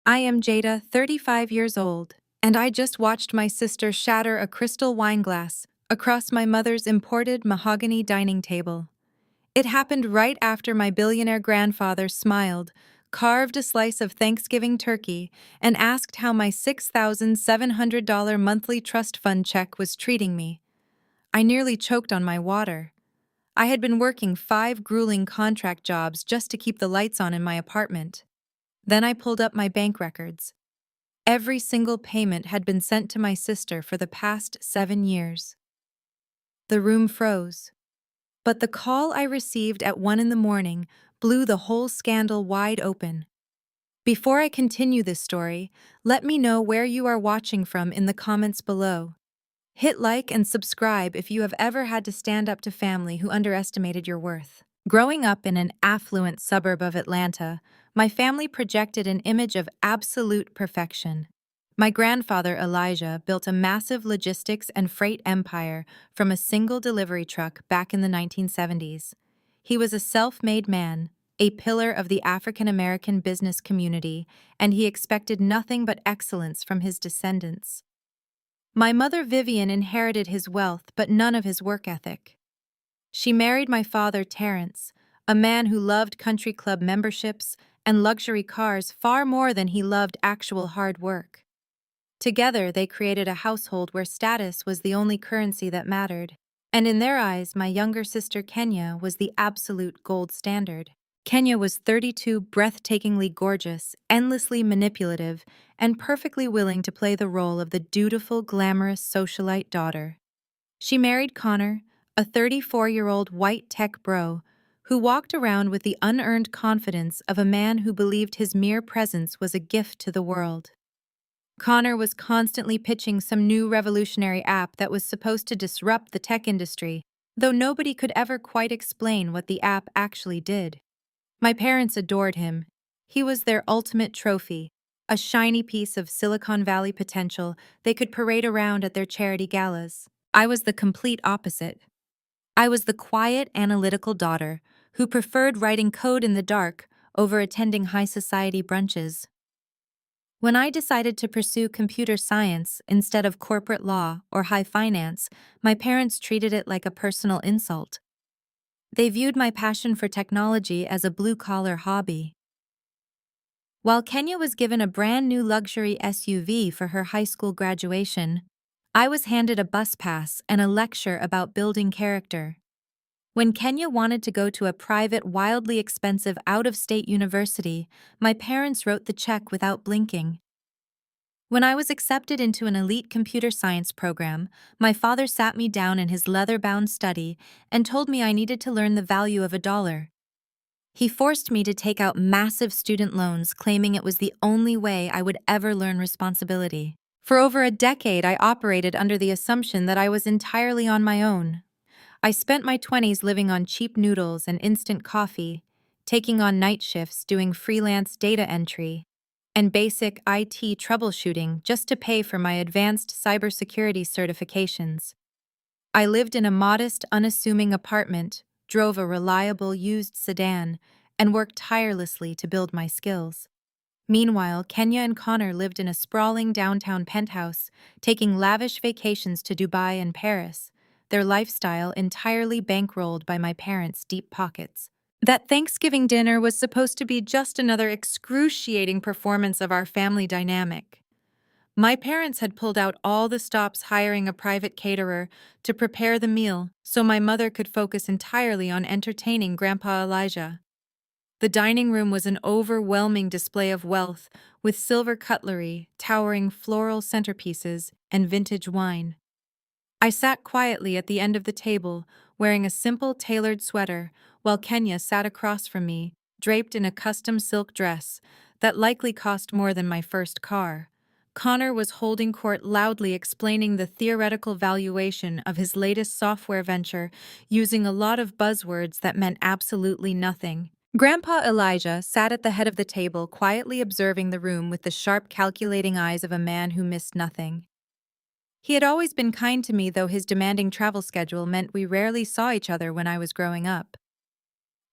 I am Jada, 35 years old, and I just watched my sister shatter a crystal wine glass across my mother's imported mahogany dining table. It happened right after my billionaire grandfather smiled, carved a slice of Thanksgiving turkey, and asked how my $6,700 monthly trust fund check was treating me. I nearly choked on my water. I had been working 5 grueling contract jobs just to keep the lights on in my apartment. Then I pulled up my bank records. Every single payment had been sent to my sister for the past 7 years. The room froze. But the call I received at 1 in the morning blew the whole scandal wide open. Before I continue this story, let me know where you are watching from in the comments below. Hit like and subscribe if you have ever had to stand up to family who underestimated your worth. Growing up in an affluent suburb of Atlanta, my family projected an image of absolute perfection. My grandfather, Elijah, built a massive logistics and freight empire from a single delivery truck back in the 1970s. He was a self-made man, a pillar of the African American business community, and he expected nothing but excellence from his descendants. My mother, Vivian, inherited his wealth but none of his work ethic. She married my father, Terrence, a man who loved country club memberships and luxury cars far more than he loved actual hard work. Together, they created a household where status was the only currency that mattered. And in their eyes, my younger sister, Kenya, was the absolute gold standard. Kenya was 32, breathtakingly gorgeous, endlessly manipulative, and perfectly willing to play the role of the dutiful, glamorous socialite daughter. She married Connor, a 34-year-old white tech bro, who walked around with the unearned confidence of a man who believed his mere presence was a gift to the world. Connor was constantly pitching some new revolutionary app that was supposed to disrupt the tech industry, though nobody could ever quite explain what the app actually did. My parents adored him. He was their ultimate trophy, a shiny piece of Silicon Valley potential they could parade around at their charity galas. I was the complete opposite. I was the quiet, analytical daughter who preferred writing code in the dark over attending high society brunches. When I decided to pursue computer science instead of corporate law or high finance, my parents treated it like a personal insult. They viewed my passion for technology as a blue-collar hobby. While Kenya was given a brand new luxury SUV for her high school graduation, I was handed a bus pass and a lecture about building character. When Kenya wanted to go to a private, wildly expensive out-of-state university, my parents wrote the check without blinking. When I was accepted into an elite computer science program, my father sat me down in his leather-bound study and told me I needed to learn the value of $1. He forced me to take out massive student loans, claiming it was the only way I would ever learn responsibility. For over a decade, I operated under the assumption that I was entirely on my own. I spent my 20s living on cheap noodles and instant coffee, taking on night shifts doing freelance data entry, and basic IT troubleshooting just to pay for my advanced cybersecurity certifications. I lived in a modest, unassuming apartment, drove a reliable used sedan, and worked tirelessly to build my skills. Meanwhile, Kenya and Connor lived in a sprawling downtown penthouse, taking lavish vacations to Dubai and Paris, their lifestyle entirely bankrolled by my parents' deep pockets. That Thanksgiving dinner was supposed to be just another excruciating performance of our family dynamic. My parents had pulled out all the stops hiring a private caterer to prepare the meal so my mother could focus entirely on entertaining Grandpa Elijah. The dining room was an overwhelming display of wealth, with silver cutlery, towering floral centerpieces, and vintage wine. I sat quietly at the end of the table, wearing a simple tailored sweater, while Kenya sat across from me, draped in a custom silk dress that likely cost more than my first car. Connor was holding court, loudly explaining the theoretical valuation of his latest software venture, using a lot of buzzwords that meant absolutely nothing. Grandpa Elijah sat at the head of the table, quietly observing the room with the sharp, calculating eyes of a man who missed nothing. He had always been kind to me, though his demanding travel schedule meant we rarely saw each other when I was growing up.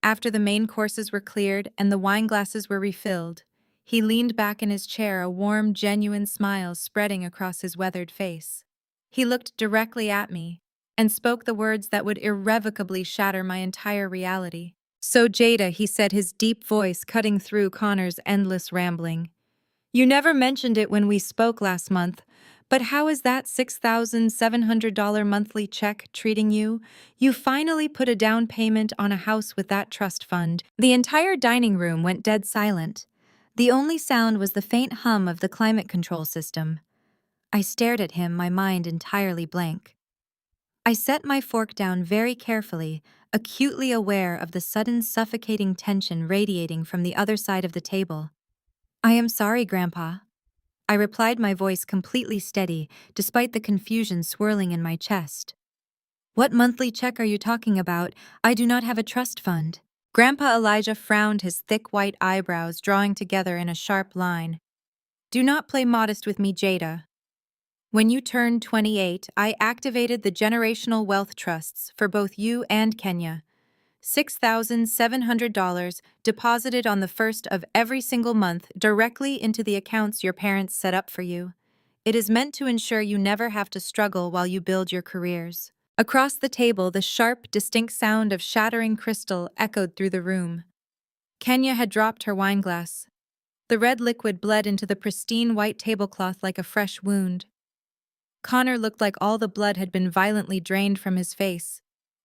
After the main courses were cleared and the wine glasses were refilled, He leaned back in his chair, a warm, genuine smile spreading across his weathered face. He looked directly at me and spoke the words that would irrevocably shatter my entire reality. "So, Jada," he said, his deep voice cutting through Connor's endless rambling. "You never mentioned it when we spoke last month, but how is that $6,700 monthly check treating you? You finally put a down payment on a house with that trust fund." The entire dining room went dead silent. The only sound was the faint hum of the climate control system. I stared at him, my mind entirely blank. I set my fork down very carefully, acutely aware of the sudden suffocating tension radiating from the other side of the table. "I am sorry, Grandpa," I replied, my voice completely steady, despite the confusion swirling in my chest. "What monthly check are you talking about? I do not have a trust fund." Grandpa Elijah frowned, his thick white eyebrows drawing together in a sharp line. "Do not play modest with me, Jada. When you turned 28, I activated the generational wealth trusts for both you and Kenya. $6,700 deposited on the first of every single month directly into the accounts your parents set up for you. It is meant to ensure you never have to struggle while you build your careers." Across the table, the sharp, distinct sound of shattering crystal echoed through the room. Kenya had dropped her wineglass. The red liquid bled into the pristine white tablecloth like a fresh wound. Connor looked like all the blood had been violently drained from his face.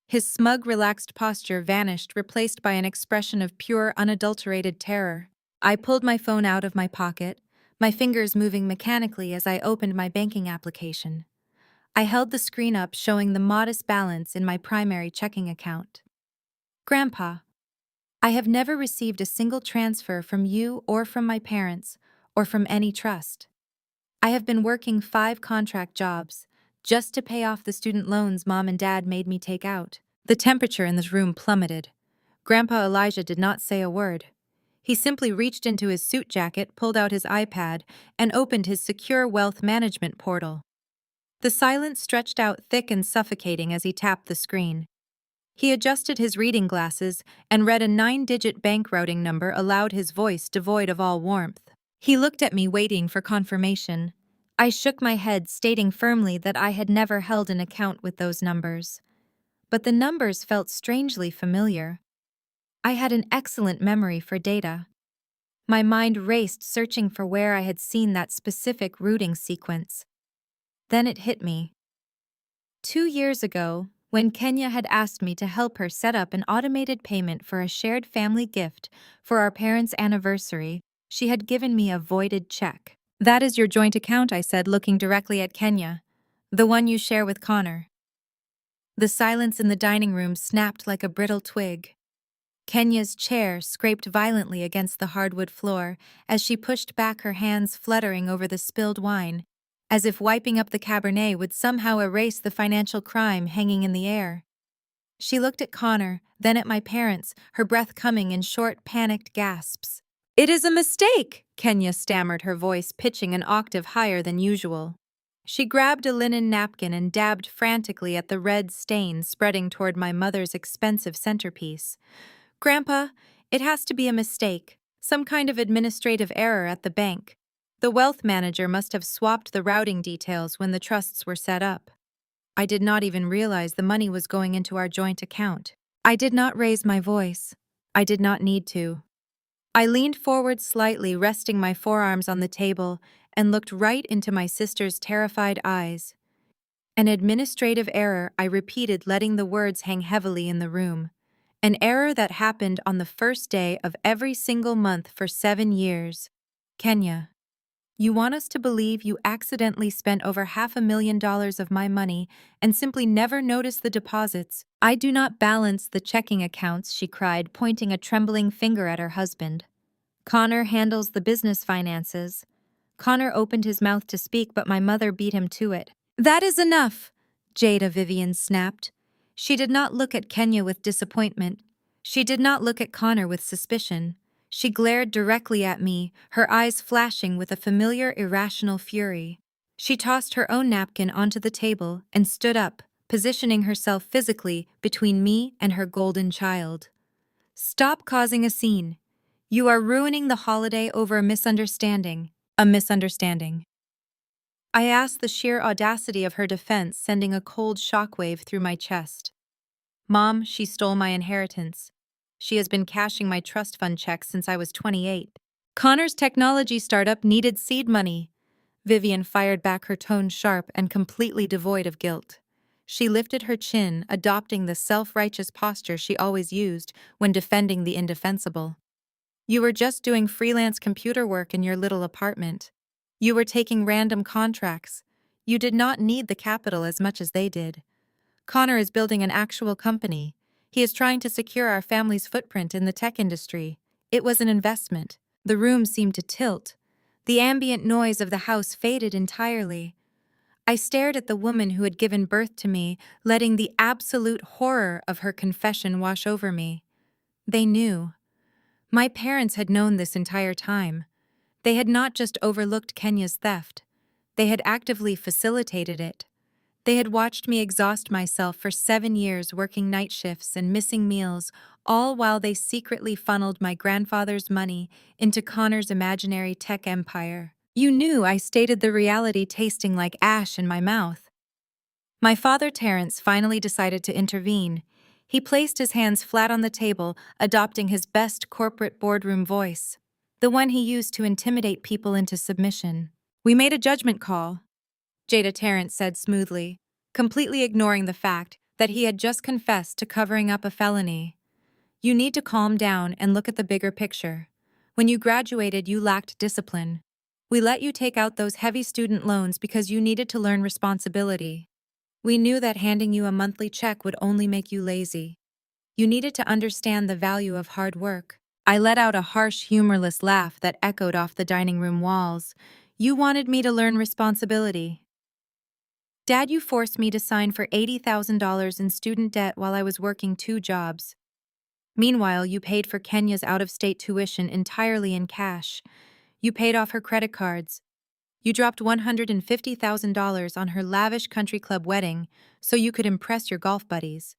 His smug, relaxed posture vanished, replaced by an expression of pure, unadulterated terror. I pulled my phone out of my pocket, my fingers moving mechanically as I opened my banking application. I held the screen up, showing the modest balance in my primary checking account. "Grandpa, I have never received a single transfer from you or from my parents, or from any trust. I have been working 5 contract jobs just to pay off the student loans Mom and Dad made me take out." The temperature in this room plummeted. Grandpa Elijah did not say a word. He simply reached into his suit jacket, pulled out his iPad, and opened his secure wealth management portal. The silence stretched out thick and suffocating as he tapped the screen. He adjusted his reading glasses and read a 9-digit bank routing number aloud, his voice devoid of all warmth. He looked at me, waiting for confirmation. I shook my head, stating firmly that I had never held an account with those numbers. But the numbers felt strangely familiar. I had an excellent memory for data. My mind raced, searching for where I had seen that specific routing sequence. Then it hit me. 2 years ago, when Kenya had asked me to help her set up an automated payment for a shared family gift for our parents' anniversary, she had given me a voided check. "That is your joint account," I said, looking directly at Kenya. "The one you share with Connor." The silence in the dining room snapped like a brittle twig. Kenya's chair scraped violently against the hardwood floor as she pushed back, her hands fluttering over the spilled wine, as if wiping up the Cabernet would somehow erase the financial crime hanging in the air. She looked at Connor, then at my parents, her breath coming in short, panicked gasps. "It is a mistake," Kenya stammered, her voice pitching an octave higher than usual. She grabbed a linen napkin and dabbed frantically at the red stain spreading toward my mother's expensive centerpiece. "Grandpa, it has to be a mistake, some kind of administrative error at the bank. The wealth manager must have swapped the routing details when the trusts were set up. I did not even realize the money was going into our joint account." I did not raise my voice. I did not need to. I leaned forward slightly, resting my forearms on the table, and looked right into my sister's terrified eyes. "An administrative error," I repeated, letting the words hang heavily in the room. "An error that happened on the first day of every single month for 7 years. Kenya, you want us to believe you accidentally spent over $500,000 of my money and simply never noticed the deposits. I do not balance the checking accounts," she cried, pointing a trembling finger at her husband. "Connor handles the business finances." Connor opened his mouth to speak, but my mother beat him to it. "That is enough," Jada Vivian snapped. She did not look at Kenya with disappointment. She did not look at Connor with suspicion. She glared directly at me, her eyes flashing with a familiar, irrational fury. She tossed her own napkin onto the table and stood up, positioning herself physically between me and her golden child. "Stop causing a scene. You are ruining the holiday over a misunderstanding. A misunderstanding. I asked, the sheer audacity of her defense sending a cold shockwave through my chest. Mom, she stole my inheritance. She has been cashing my trust fund checks since I was 28. Connor's technology startup needed seed money. Vivian fired back, her tone sharp and completely devoid of guilt. She lifted her chin, adopting the self-righteous posture she always used when defending the indefensible. You were just doing freelance computer work in your little apartment. You were taking random contracts. You did not need the capital as much as they did. Connor is building an actual company. He is trying to secure our family's footprint in the tech industry. It was an investment. The room seemed to tilt. The ambient noise of the house faded entirely. I stared at the woman who had given birth to me, letting the absolute horror of her confession wash over me. They knew. My parents had known this entire time. They had not just overlooked Kenya's theft. They had actively facilitated it. They had watched me exhaust myself for 7 years working night shifts and missing meals, all while they secretly funneled my grandfather's money into Connor's imaginary tech empire. You knew, I stated, the reality tasting like ash in my mouth. My father Terence finally decided to intervene. He placed his hands flat on the table, adopting his best corporate boardroom voice, the one he used to intimidate people into submission. We made a judgment call, Jada Terrence said smoothly, completely ignoring the fact that he had just confessed to covering up a felony. You need to calm down and look at the bigger picture. When you graduated, you lacked discipline. We let you take out those heavy student loans because you needed to learn responsibility. We knew that handing you a monthly check would only make you lazy. You needed to understand the value of hard work. I let out a harsh, humorless laugh that echoed off the dining room walls. You wanted me to learn responsibility. Dad, you forced me to sign for $80,000 in student debt while I was working 2 jobs. Meanwhile, you paid for Kenya's out-of-state tuition entirely in cash. You paid off her credit cards. You dropped $150,000 on her lavish country club wedding so you could impress your golf buddies.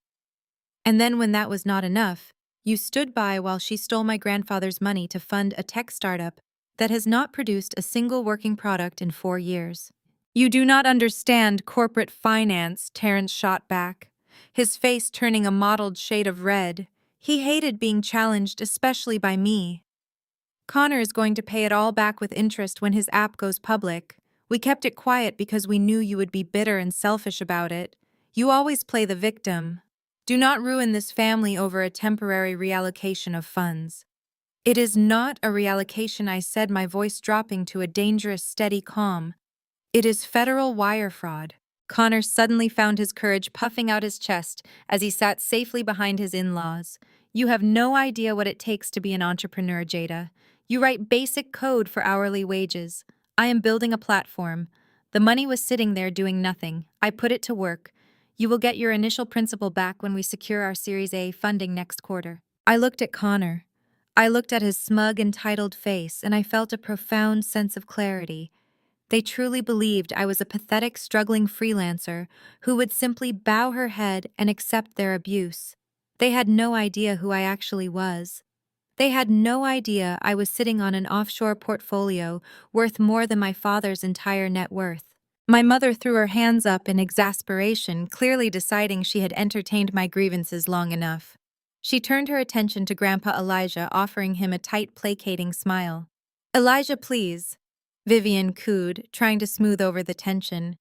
And then when that was not enough, you stood by while she stole my grandfather's money to fund a tech startup that has not produced a single working product in 4 years. You do not understand corporate finance, Terrence shot back, his face turning a mottled shade of red. He hated being challenged, especially by me. Connor is going to pay it all back with interest when his app goes public. We kept it quiet because we knew you would be bitter and selfish about it. You always play the victim. Do not ruin this family over a temporary reallocation of funds. It is not a reallocation, I said, my voice dropping to a dangerous, steady calm. It is federal wire fraud. Connor suddenly found his courage puffing out his chest as he sat safely behind his in-laws. You have no idea what it takes to be an entrepreneur, Jada. You write basic code for hourly wages. I am building a platform. The money was sitting there doing nothing. I put it to work. You will get your initial principal back when we secure our Series A funding next quarter. I looked at Connor. I looked at his smug, entitled face, and I felt a profound sense of clarity. They truly believed I was a pathetic, struggling freelancer who would simply bow her head and accept their abuse. They had no idea who I actually was. They had no idea I was sitting on an offshore portfolio worth more than my father's entire net worth. My mother threw her hands up in exasperation, clearly deciding she had entertained my grievances long enough. She turned her attention to Grandpa Elijah, offering him a tight, placating smile. "Elijah, please," Vivian cooed, trying to smooth over the tension.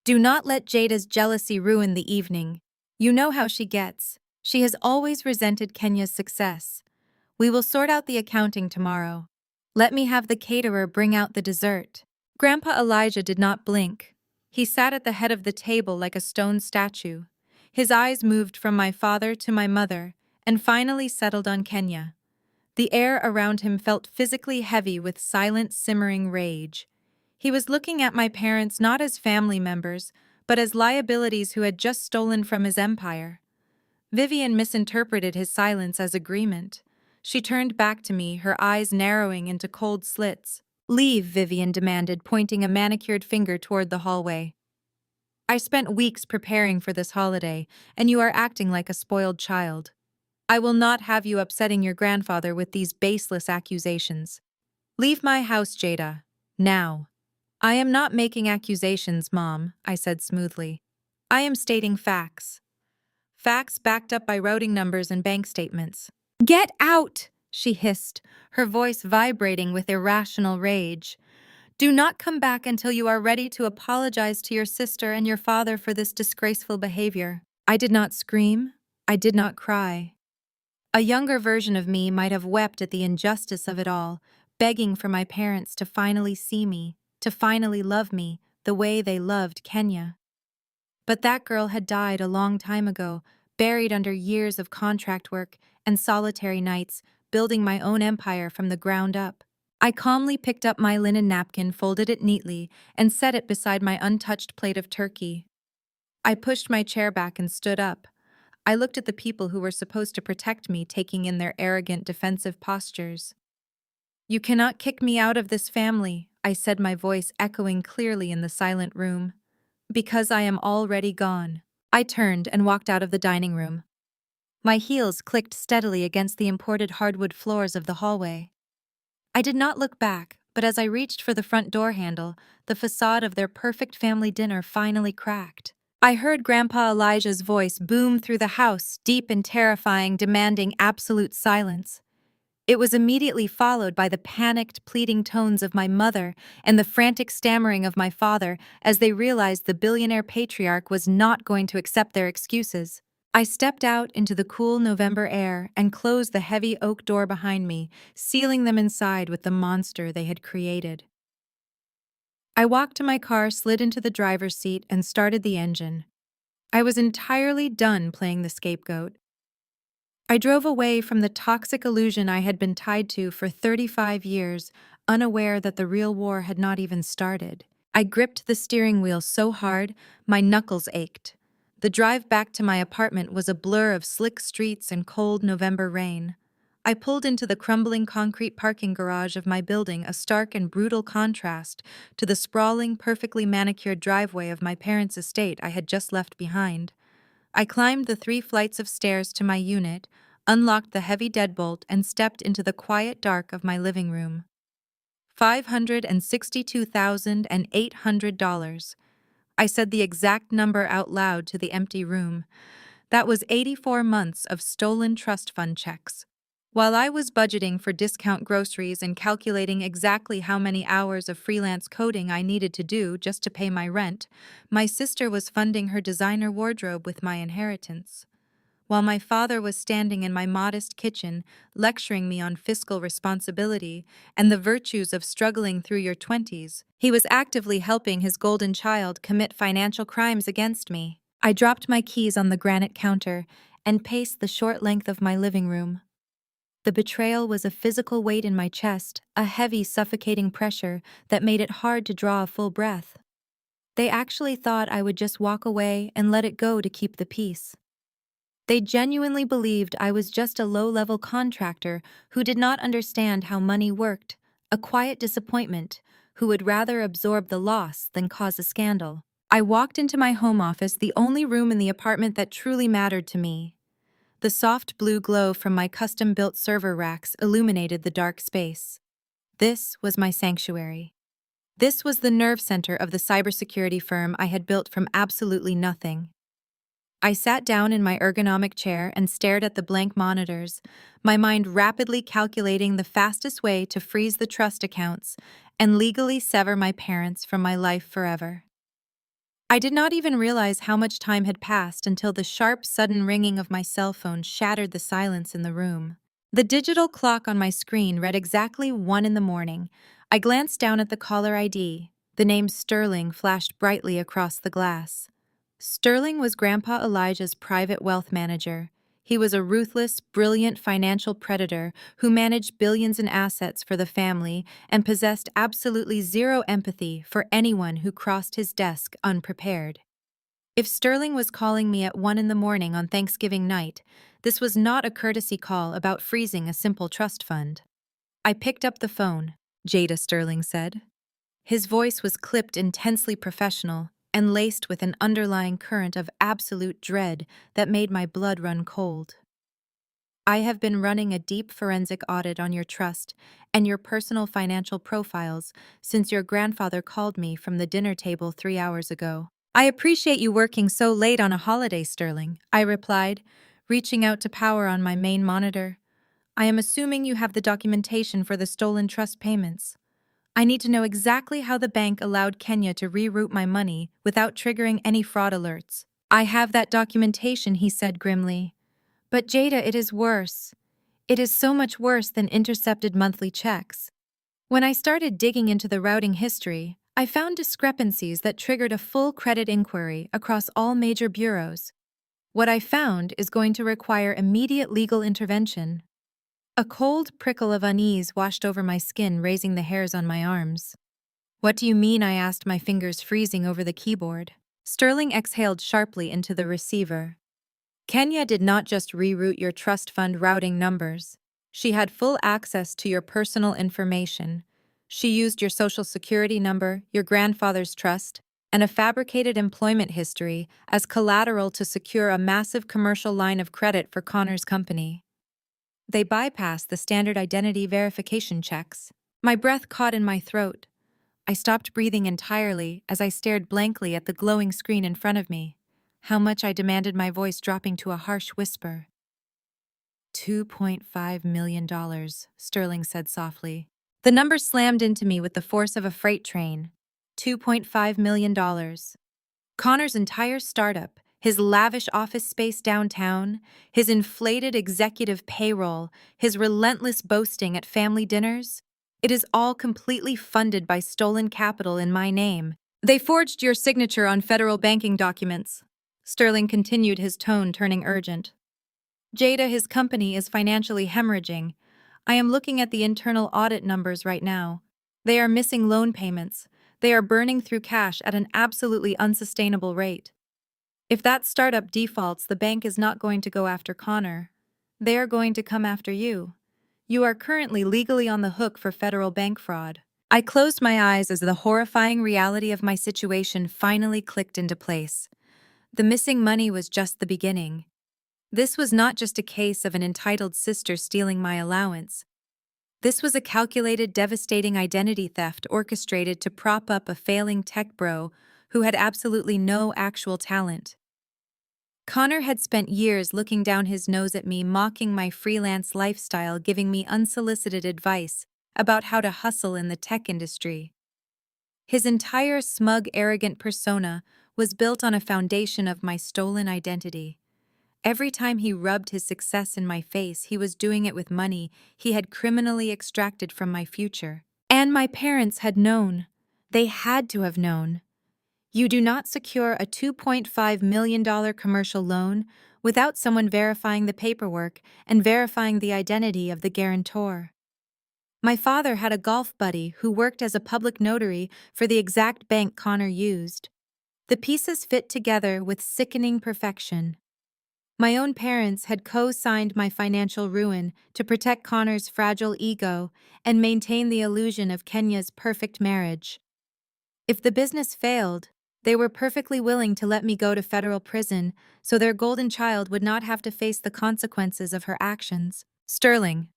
"Do not let Jada's jealousy ruin the evening. You know how she gets. She has always resented Kenya's success. We will sort out the accounting tomorrow. Let me have the caterer bring out the dessert." Grandpa Elijah did not blink. He sat at the head of the table like a stone statue. His eyes moved from my father to my mother and finally settled on Kenya. The air around him felt physically heavy with silent, simmering rage. He was looking at my parents not as family members, but as liabilities who had just stolen from his empire. Vivian misinterpreted his silence as agreement. She turned back to me, her eyes narrowing into cold slits. "Leave," Vivian demanded, pointing a manicured finger toward the hallway. "I spent weeks preparing for this holiday, and you are acting like a spoiled child." I will not have you upsetting your grandfather with these baseless accusations. Leave my house, Jada. Now. I am not making accusations, Mom, I said smoothly. I am stating facts. Facts backed up by routing numbers and bank statements. Get out! She hissed, her voice vibrating with irrational rage. Do not come back until you are ready to apologize to your sister and your father for this disgraceful behavior. I did not scream. I did not cry. A younger version of me might have wept at the injustice of it all, begging for my parents to finally see me, to finally love me the way they loved Kenya. But that girl had died a long time ago, buried under years of contract work and solitary nights, building my own empire from the ground up. I calmly picked up my linen napkin, folded it neatly, and set it beside my untouched plate of turkey. I pushed my chair back and stood up. I looked at the people who were supposed to protect me, taking in their arrogant, defensive postures. You cannot kick me out of this family, I said, my voice echoing clearly in the silent room. Because I am already gone. I turned and walked out of the dining room. My heels clicked steadily against the imported hardwood floors of the hallway. I did not look back, but as I reached for the front door handle, the facade of their perfect family dinner finally cracked. I heard Grandpa Elijah's voice boom through the house, deep and terrifying, demanding absolute silence. It was immediately followed by the panicked, pleading tones of my mother and the frantic stammering of my father as they realized the billionaire patriarch was not going to accept their excuses. I stepped out into the cool November air and closed the heavy oak door behind me, sealing them inside with the monster they had created. I walked to my car, slid into the driver's seat, and started the engine. I was entirely done playing the scapegoat. I drove away from the toxic illusion I had been tied to for 35 years, unaware that the real war had not even started. I gripped the steering wheel so hard, my knuckles ached. The drive back to my apartment was a blur of slick streets and cold November rain. I pulled into the crumbling concrete parking garage of my building, a stark and brutal contrast to the sprawling, perfectly manicured driveway of my parents' estate I had just left behind. I climbed the 3 flights of stairs to my unit, unlocked the heavy deadbolt, and stepped into the quiet dark of my living room. $562,800. I said the exact number out loud to the empty room. That was 84 months of stolen trust fund checks. While I was budgeting for discount groceries and calculating exactly how many hours of freelance coding I needed to do just to pay my rent, my sister was funding her designer wardrobe with my inheritance. While my father was standing in my modest kitchen, lecturing me on fiscal responsibility and the virtues of struggling through your 20s, he was actively helping his golden child commit financial crimes against me. I dropped my keys on the granite counter and paced the short length of my living room. The betrayal was a physical weight in my chest, a heavy, suffocating pressure that made it hard to draw a full breath. They actually thought I would just walk away and let it go to keep the peace. They genuinely believed I was just a low-level contractor who did not understand how money worked, a quiet disappointment, who would rather absorb the loss than cause a scandal. I walked into my home office, the only room in the apartment that truly mattered to me. The soft blue glow from my custom-built server racks illuminated the dark space. This was my sanctuary. This was the nerve center of the cybersecurity firm I had built from absolutely nothing. I sat down in my ergonomic chair and stared at the blank monitors, my mind rapidly calculating the fastest way to freeze the trust accounts and legally sever my parents from my life forever. I did not even realize how much time had passed until the sharp, sudden ringing of my cell phone shattered the silence in the room. The digital clock on my screen read exactly 1 in the morning. I glanced down at the caller ID. The name Sterling flashed brightly across the glass. Sterling was Grandpa Elijah's private wealth manager. He was a ruthless, brilliant financial predator who managed billions in assets for the family and possessed absolutely zero empathy for anyone who crossed his desk unprepared. If Sterling was calling me at 1 in the morning on Thanksgiving night, this was not a courtesy call about freezing a simple trust fund. I picked up the phone, Jada, Sterling said. His voice was clipped, intensely professional, and laced with an underlying current of absolute dread that made my blood run cold. I have been running a deep forensic audit on your trust and your personal financial profiles since your grandfather called me from the dinner table 3 hours ago. I appreciate you working so late on a holiday, Sterling, I replied, reaching out to power on my main monitor. I am assuming you have the documentation for the stolen trust payments. I need to know exactly how the bank allowed Kenya to reroute my money without triggering any fraud alerts. I have that documentation, he said grimly. But Jada, it is worse. It is so much worse than intercepted monthly checks. When I started digging into the routing history, I found discrepancies that triggered a full credit inquiry across all major bureaus. What I found is going to require immediate legal intervention. A cold prickle of unease washed over my skin, raising the hairs on my arms. What do you mean? I asked, my fingers freezing over the keyboard. Sterling exhaled sharply into the receiver. Kenya did not just reroute your trust fund routing numbers. She had full access to your personal information. She used your social security number, your grandfather's trust, and a fabricated employment history as collateral to secure a massive commercial line of credit for Connor's company. They bypassed the standard identity verification checks. My breath caught in my throat. I stopped breathing entirely as I stared blankly at the glowing screen in front of me. How much? I demanded, my voice dropping to a harsh whisper. $2.5 million, Sterling said softly. The number slammed into me with the force of a freight train. $2.5 million. Connor's entire startup, his lavish office space downtown, his inflated executive payroll, his relentless boasting at family dinners, it is all completely funded by stolen capital in my name. They forged your signature on federal banking documents. Sterling continued, his tone turning urgent. Jada, his company is financially hemorrhaging. I am looking at the internal audit numbers right now. They are missing loan payments. They are burning through cash at an absolutely unsustainable rate. If that startup defaults, the bank is not going to go after Connor. They are going to come after you. You are currently legally on the hook for federal bank fraud. I closed my eyes as the horrifying reality of my situation finally clicked into place. The missing money was just the beginning. This was not just a case of an entitled sister stealing my allowance. This was a calculated, devastating identity theft orchestrated to prop up a failing tech bro who had absolutely no actual talent. Connor had spent years looking down his nose at me, mocking my freelance lifestyle, giving me unsolicited advice about how to hustle in the tech industry. His entire smug, arrogant persona was built on a foundation of my stolen identity. Every time he rubbed his success in my face, he was doing it with money he had criminally extracted from my future. And my parents had known. They had to have known. You do not secure a $2.5 million commercial loan without someone verifying the paperwork and verifying the identity of the guarantor. My father had a golf buddy who worked as a public notary for the exact bank Connor used. The pieces fit together with sickening perfection. My own parents had co-signed my financial ruin to protect Connor's fragile ego and maintain the illusion of Kenya's perfect marriage. If the business failed, they were perfectly willing to let me go to federal prison so their golden child would not have to face the consequences of her actions. Sterling,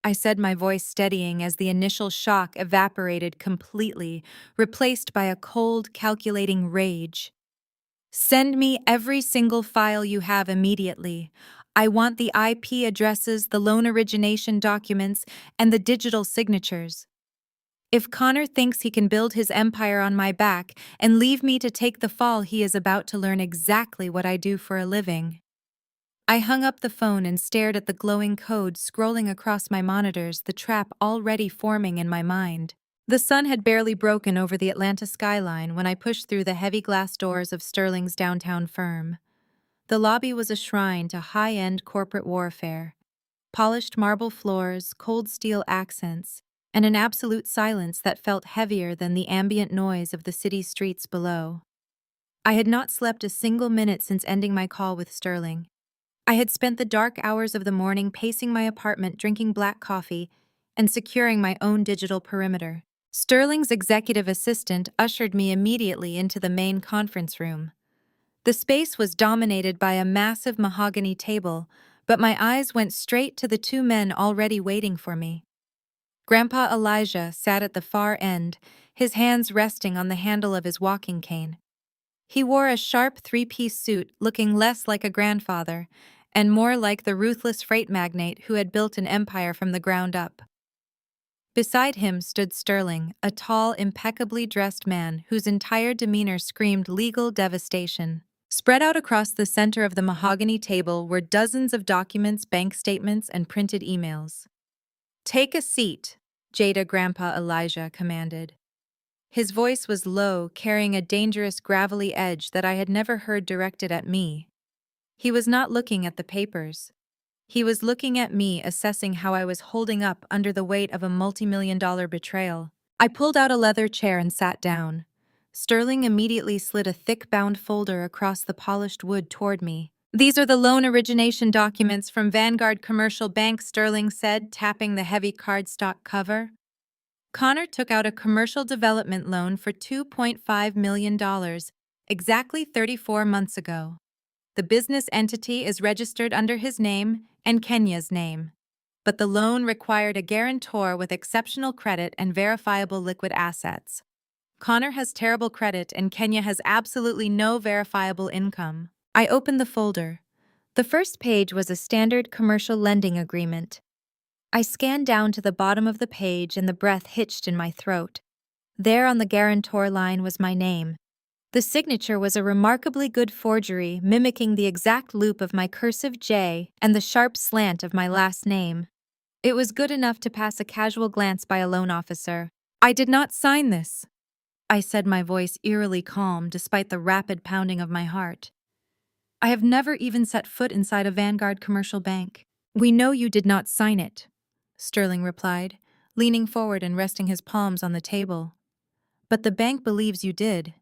I said, my voice steadying as the initial shock evaporated completely, replaced by a cold, calculating rage. Send me every single file you have immediately. I want the IP addresses, the loan origination documents, and the digital signatures. If Connor thinks he can build his empire on my back and leave me to take the fall, he is about to learn exactly what I do for a living. I hung up the phone and stared at the glowing code scrolling across my monitors, the trap already forming in my mind. The sun had barely broken over the Atlanta skyline when I pushed through the heavy glass doors of Sterling's downtown firm. The lobby was a shrine to high-end corporate warfare. Polished marble floors, cold steel accents, and an absolute silence that felt heavier than the ambient noise of the city streets below. I had not slept a single minute since ending my call with Sterling. I had spent the dark hours of the morning pacing my apartment, drinking black coffee, and securing my own digital perimeter. Sterling's executive assistant ushered me immediately into the main conference room. The space was dominated by a massive mahogany table, but my eyes went straight to the two men already waiting for me. Grandpa Elijah sat at the far end, his hands resting on the handle of his walking cane. He wore a sharp three-piece suit looking less like a grandfather and more like the ruthless freight magnate who had built an empire from the ground up. Beside him stood Sterling, a tall, impeccably dressed man whose entire demeanor screamed legal devastation. Spread out across the center of the mahogany table were dozens of documents, bank statements, and printed emails. "Take a seat," Jada Grandpa Elijah commanded. His voice was low, carrying a dangerous gravelly edge that I had never heard directed at me. He was not looking at the papers. He was looking at me, assessing how I was holding up under the weight of a multi-million-dollar betrayal. I pulled out a leather chair and sat down. Sterling immediately slid a thick-bound folder across the polished wood toward me. "These are the loan origination documents from Vanguard Commercial Bank," Sterling said, tapping the heavy cardstock cover. Connor took out a commercial development loan for $2.5 million, exactly 34 months ago. The business entity is registered under his name and Kenya's name. But the loan required a guarantor with exceptional credit and verifiable liquid assets. Connor has terrible credit and Kenya has absolutely no verifiable income. I opened the folder. The first page was a standard commercial lending agreement. I scanned down to the bottom of the page and the breath hitched in my throat. There on the guarantor line was my name. The signature was a remarkably good forgery, mimicking the exact loop of my cursive J and the sharp slant of my last name. It was good enough to pass a casual glance by a loan officer. "I did not sign this," I said, my voice eerily calm despite the rapid pounding of my heart. "I have never even set foot inside a Vanguard commercial bank." "We know you did not sign it," Sterling replied, leaning forward and resting his palms on the table. "But the bank believes you did.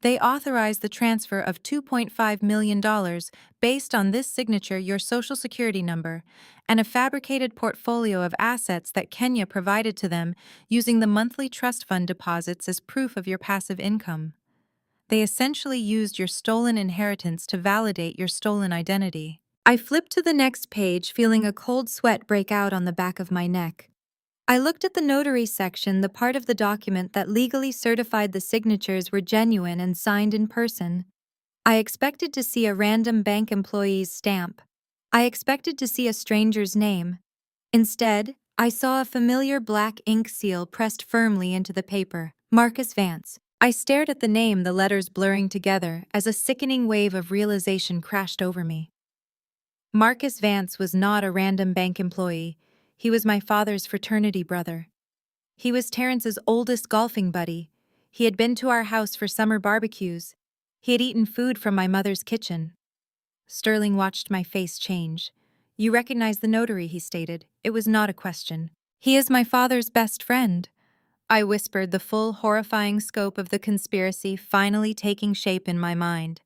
They authorized the transfer of $2.5 million based on this signature, your social security number, and a fabricated portfolio of assets that Kenya provided to them using the monthly trust fund deposits as proof of your passive income. They essentially used your stolen inheritance to validate your stolen identity." I flipped to the next page, feeling a cold sweat break out on the back of my neck. I looked at the notary section, the part of the document that legally certified the signatures were genuine and signed in person. I expected to see a random bank employee's stamp. I expected to see a stranger's name. Instead, I saw a familiar black ink seal pressed firmly into the paper. Marcus Vance. I stared at the name, the letters blurring together, as a sickening wave of realization crashed over me. Marcus Vance was not a random bank employee. He was my father's fraternity brother. He was Terrence's oldest golfing buddy. He had been to our house for summer barbecues. He had eaten food from my mother's kitchen. Sterling watched my face change. "You recognize the notary," he stated. It was not a question. "He is my father's best friend," I whispered, the full, horrifying scope of the conspiracy finally taking shape in my mind.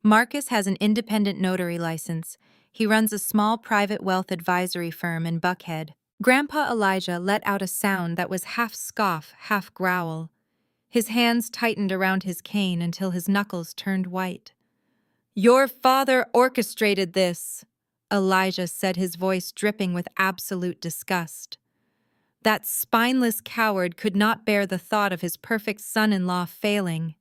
"Marcus has an independent notary license. He runs a small private wealth advisory firm in Buckhead." Grandpa Elijah let out a sound that was half scoff, half growl. His hands tightened around his cane until his knuckles turned white. "Your father orchestrated this," Elijah said, his voice dripping with absolute disgust. That spineless coward could not bear the thought of his perfect son-in-law failing.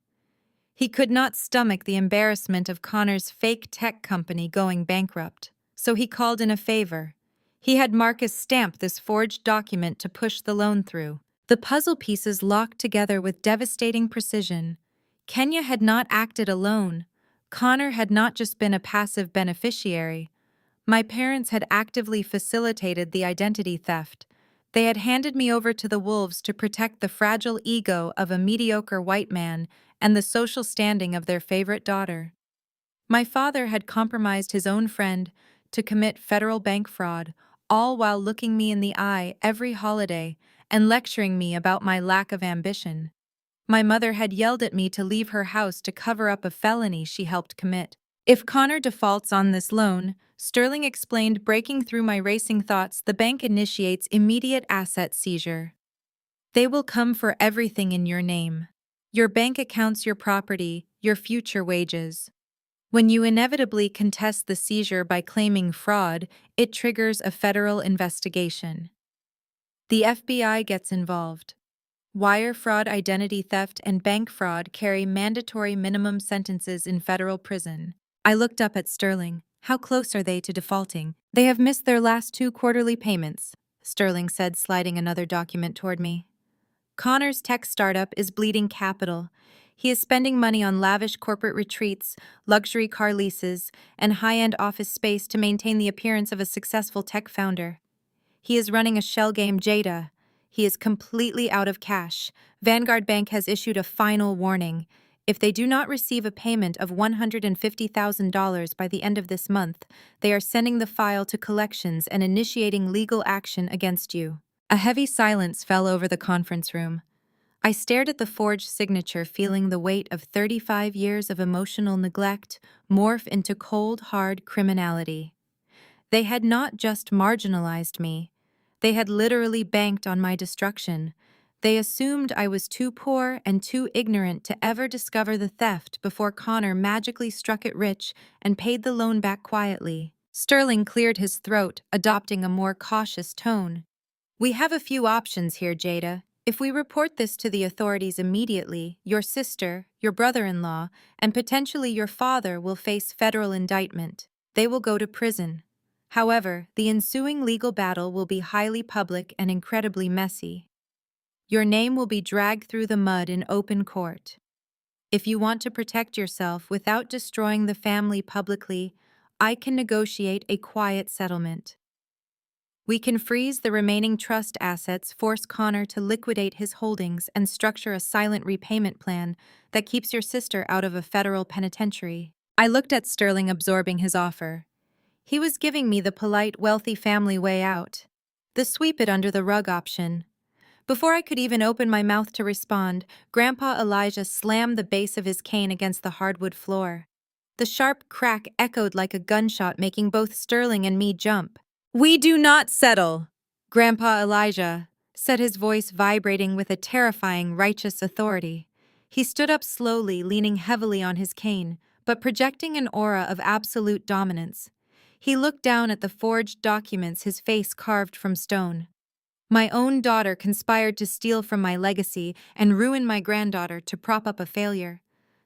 He could not stomach the embarrassment of Connor's fake tech company going bankrupt, so he called in a favor. He had Marcus stamp this forged document to push the loan through. The puzzle pieces locked together with devastating precision. Kenya had not acted alone. Connor had not just been a passive beneficiary. My parents had actively facilitated the identity theft. They had handed me over to the wolves to protect the fragile ego of a mediocre white man and the social standing of their favorite daughter. My father had compromised his own friend to commit federal bank fraud, all while looking me in the eye every holiday and lecturing me about my lack of ambition. My mother had yelled at me to leave her house to cover up a felony she helped commit. "If Connor defaults on this loan," Sterling explained, breaking through my racing thoughts, "the bank initiates immediate asset seizure. They will come for everything in your name. Your bank accounts, your property, your future wages. When you inevitably contest the seizure by claiming fraud, it triggers a federal investigation. The FBI gets involved. Wire fraud, identity theft, and bank fraud carry mandatory minimum sentences in federal prison. I looked up at Sterling. How close are they to defaulting? They have missed their last 2 quarterly payments, Sterling said, sliding another document toward me. Connor's tech startup is bleeding capital. He is spending money on lavish corporate retreats, luxury car leases, and high-end office space to maintain the appearance of a successful tech founder. He is running a shell game, Jada. He is completely out of cash. Vanguard Bank has issued a final warning. If they do not receive a payment of $150,000 by the end of this month, they are sending the file to collections and initiating legal action against you. A heavy silence fell over the conference room. I stared at the forged signature, feeling the weight of 35 years of emotional neglect morph into cold, hard criminality. They had not just marginalized me. They had literally banked on my destruction. They assumed I was too poor and too ignorant to ever discover the theft before Connor magically struck it rich and paid the loan back quietly. Sterling cleared his throat, adopting a more cautious tone. We have a few options here, Jada. If we report this to the authorities immediately, your sister, your brother-in-law, and potentially your father will face federal indictment. They will go to prison. However, the ensuing legal battle will be highly public and incredibly messy. Your name will be dragged through the mud in open court. If you want to protect yourself without destroying the family publicly, I can negotiate a quiet settlement. We can freeze the remaining trust assets, force Connor to liquidate his holdings, and structure a silent repayment plan that keeps your sister out of a federal penitentiary. I looked at Sterling, absorbing his offer. He was giving me the polite, wealthy family way out. The sweep it under the rug option. Before I could even open my mouth to respond, Grandpa Elijah slammed the base of his cane against the hardwood floor. The sharp crack echoed like a gunshot, making both Sterling and me jump. "We do not settle," Grandpa Elijah said, his voice vibrating with a terrifying, righteous authority. He stood up slowly, leaning heavily on his cane, but projecting an aura of absolute dominance. He looked down at the forged documents, his face carved from stone. My own daughter conspired to steal from my legacy and ruin my granddaughter to prop up a failure.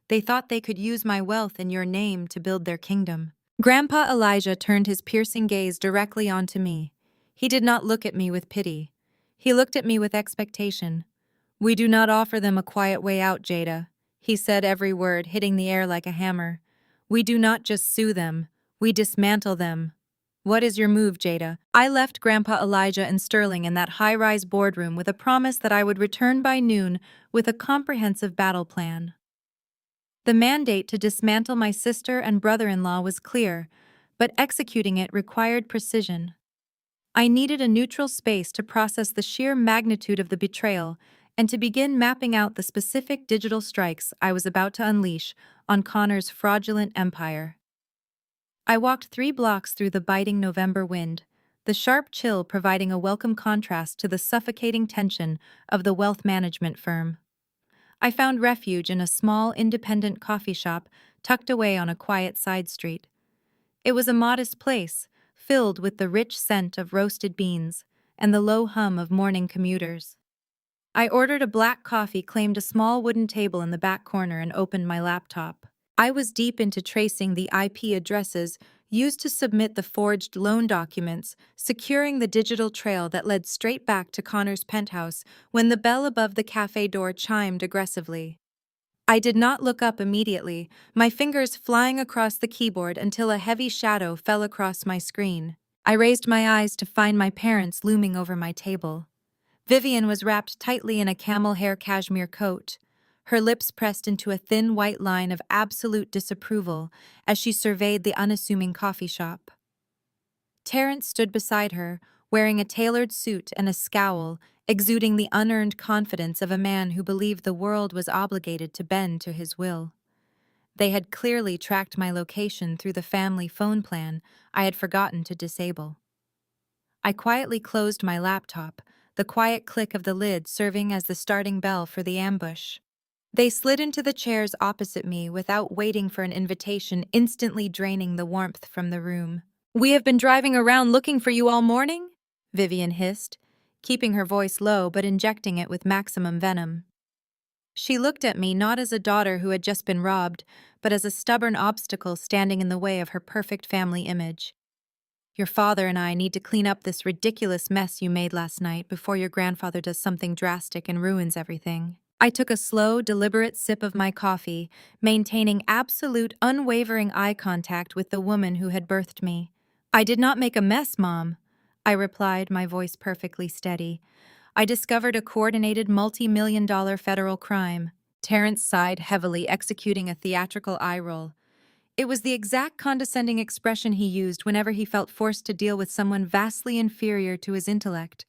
They thought they could use my wealth and your name to build their kingdom. Grandpa Elijah turned his piercing gaze directly onto me. He did not look at me with pity. He looked at me with expectation. "We do not offer them a quiet way out, Jada," he said, every word hitting the air like a hammer. "We do not just sue them. We dismantle them. What is your move, Jada?" I left Grandpa Elijah and Sterling in that high-rise boardroom with a promise that I would return by noon with a comprehensive battle plan. The mandate to dismantle my sister and brother-in-law was clear, but executing it required precision. I needed a neutral space to process the sheer magnitude of the betrayal and to begin mapping out the specific digital strikes I was about to unleash on Connor's fraudulent empire. I walked 3 blocks through the biting November wind, the sharp chill providing a welcome contrast to the suffocating tension of the wealth management firm. I found refuge in a small, independent coffee shop tucked away on a quiet side street. It was a modest place, filled with the rich scent of roasted beans and the low hum of morning commuters. I ordered a black coffee, claimed a small wooden table in the back corner, and opened my laptop. I was deep into tracing the IP addresses used to submit the forged loan documents, securing the digital trail that led straight back to Connor's penthouse when the bell above the cafe door chimed aggressively. I did not look up immediately, my fingers flying across the keyboard until a heavy shadow fell across my screen. I raised my eyes to find my parents looming over my table. Vivian was wrapped tightly in a camel hair cashmere coat, her lips pressed into a thin white line of absolute disapproval as she surveyed the unassuming coffee shop. Terrence stood beside her, wearing a tailored suit and a scowl, exuding the unearned confidence of a man who believed the world was obligated to bend to his will. They had clearly tracked my location through the family phone plan I had forgotten to disable. I quietly closed my laptop, the quiet click of the lid serving as the starting bell for the ambush. They slid into the chairs opposite me without waiting for an invitation, instantly draining the warmth from the room. "We have been driving around looking for you all morning," Vivian hissed, keeping her voice low but injecting it with maximum venom. She looked at me not as a daughter who had just been robbed, but as a stubborn obstacle standing in the way of her perfect family image. "Your father and I need to clean up this ridiculous mess you made last night before your grandfather does something drastic and ruins everything." I took a slow, deliberate sip of my coffee, maintaining absolute, unwavering eye contact with the woman who had birthed me. "I did not make a mess, Mom," I replied, my voice perfectly steady. "I discovered a coordinated multi-million-dollar federal crime." Terrence sighed heavily, executing a theatrical eye roll. It was the exact condescending expression he used whenever he felt forced to deal with someone vastly inferior to his intellect.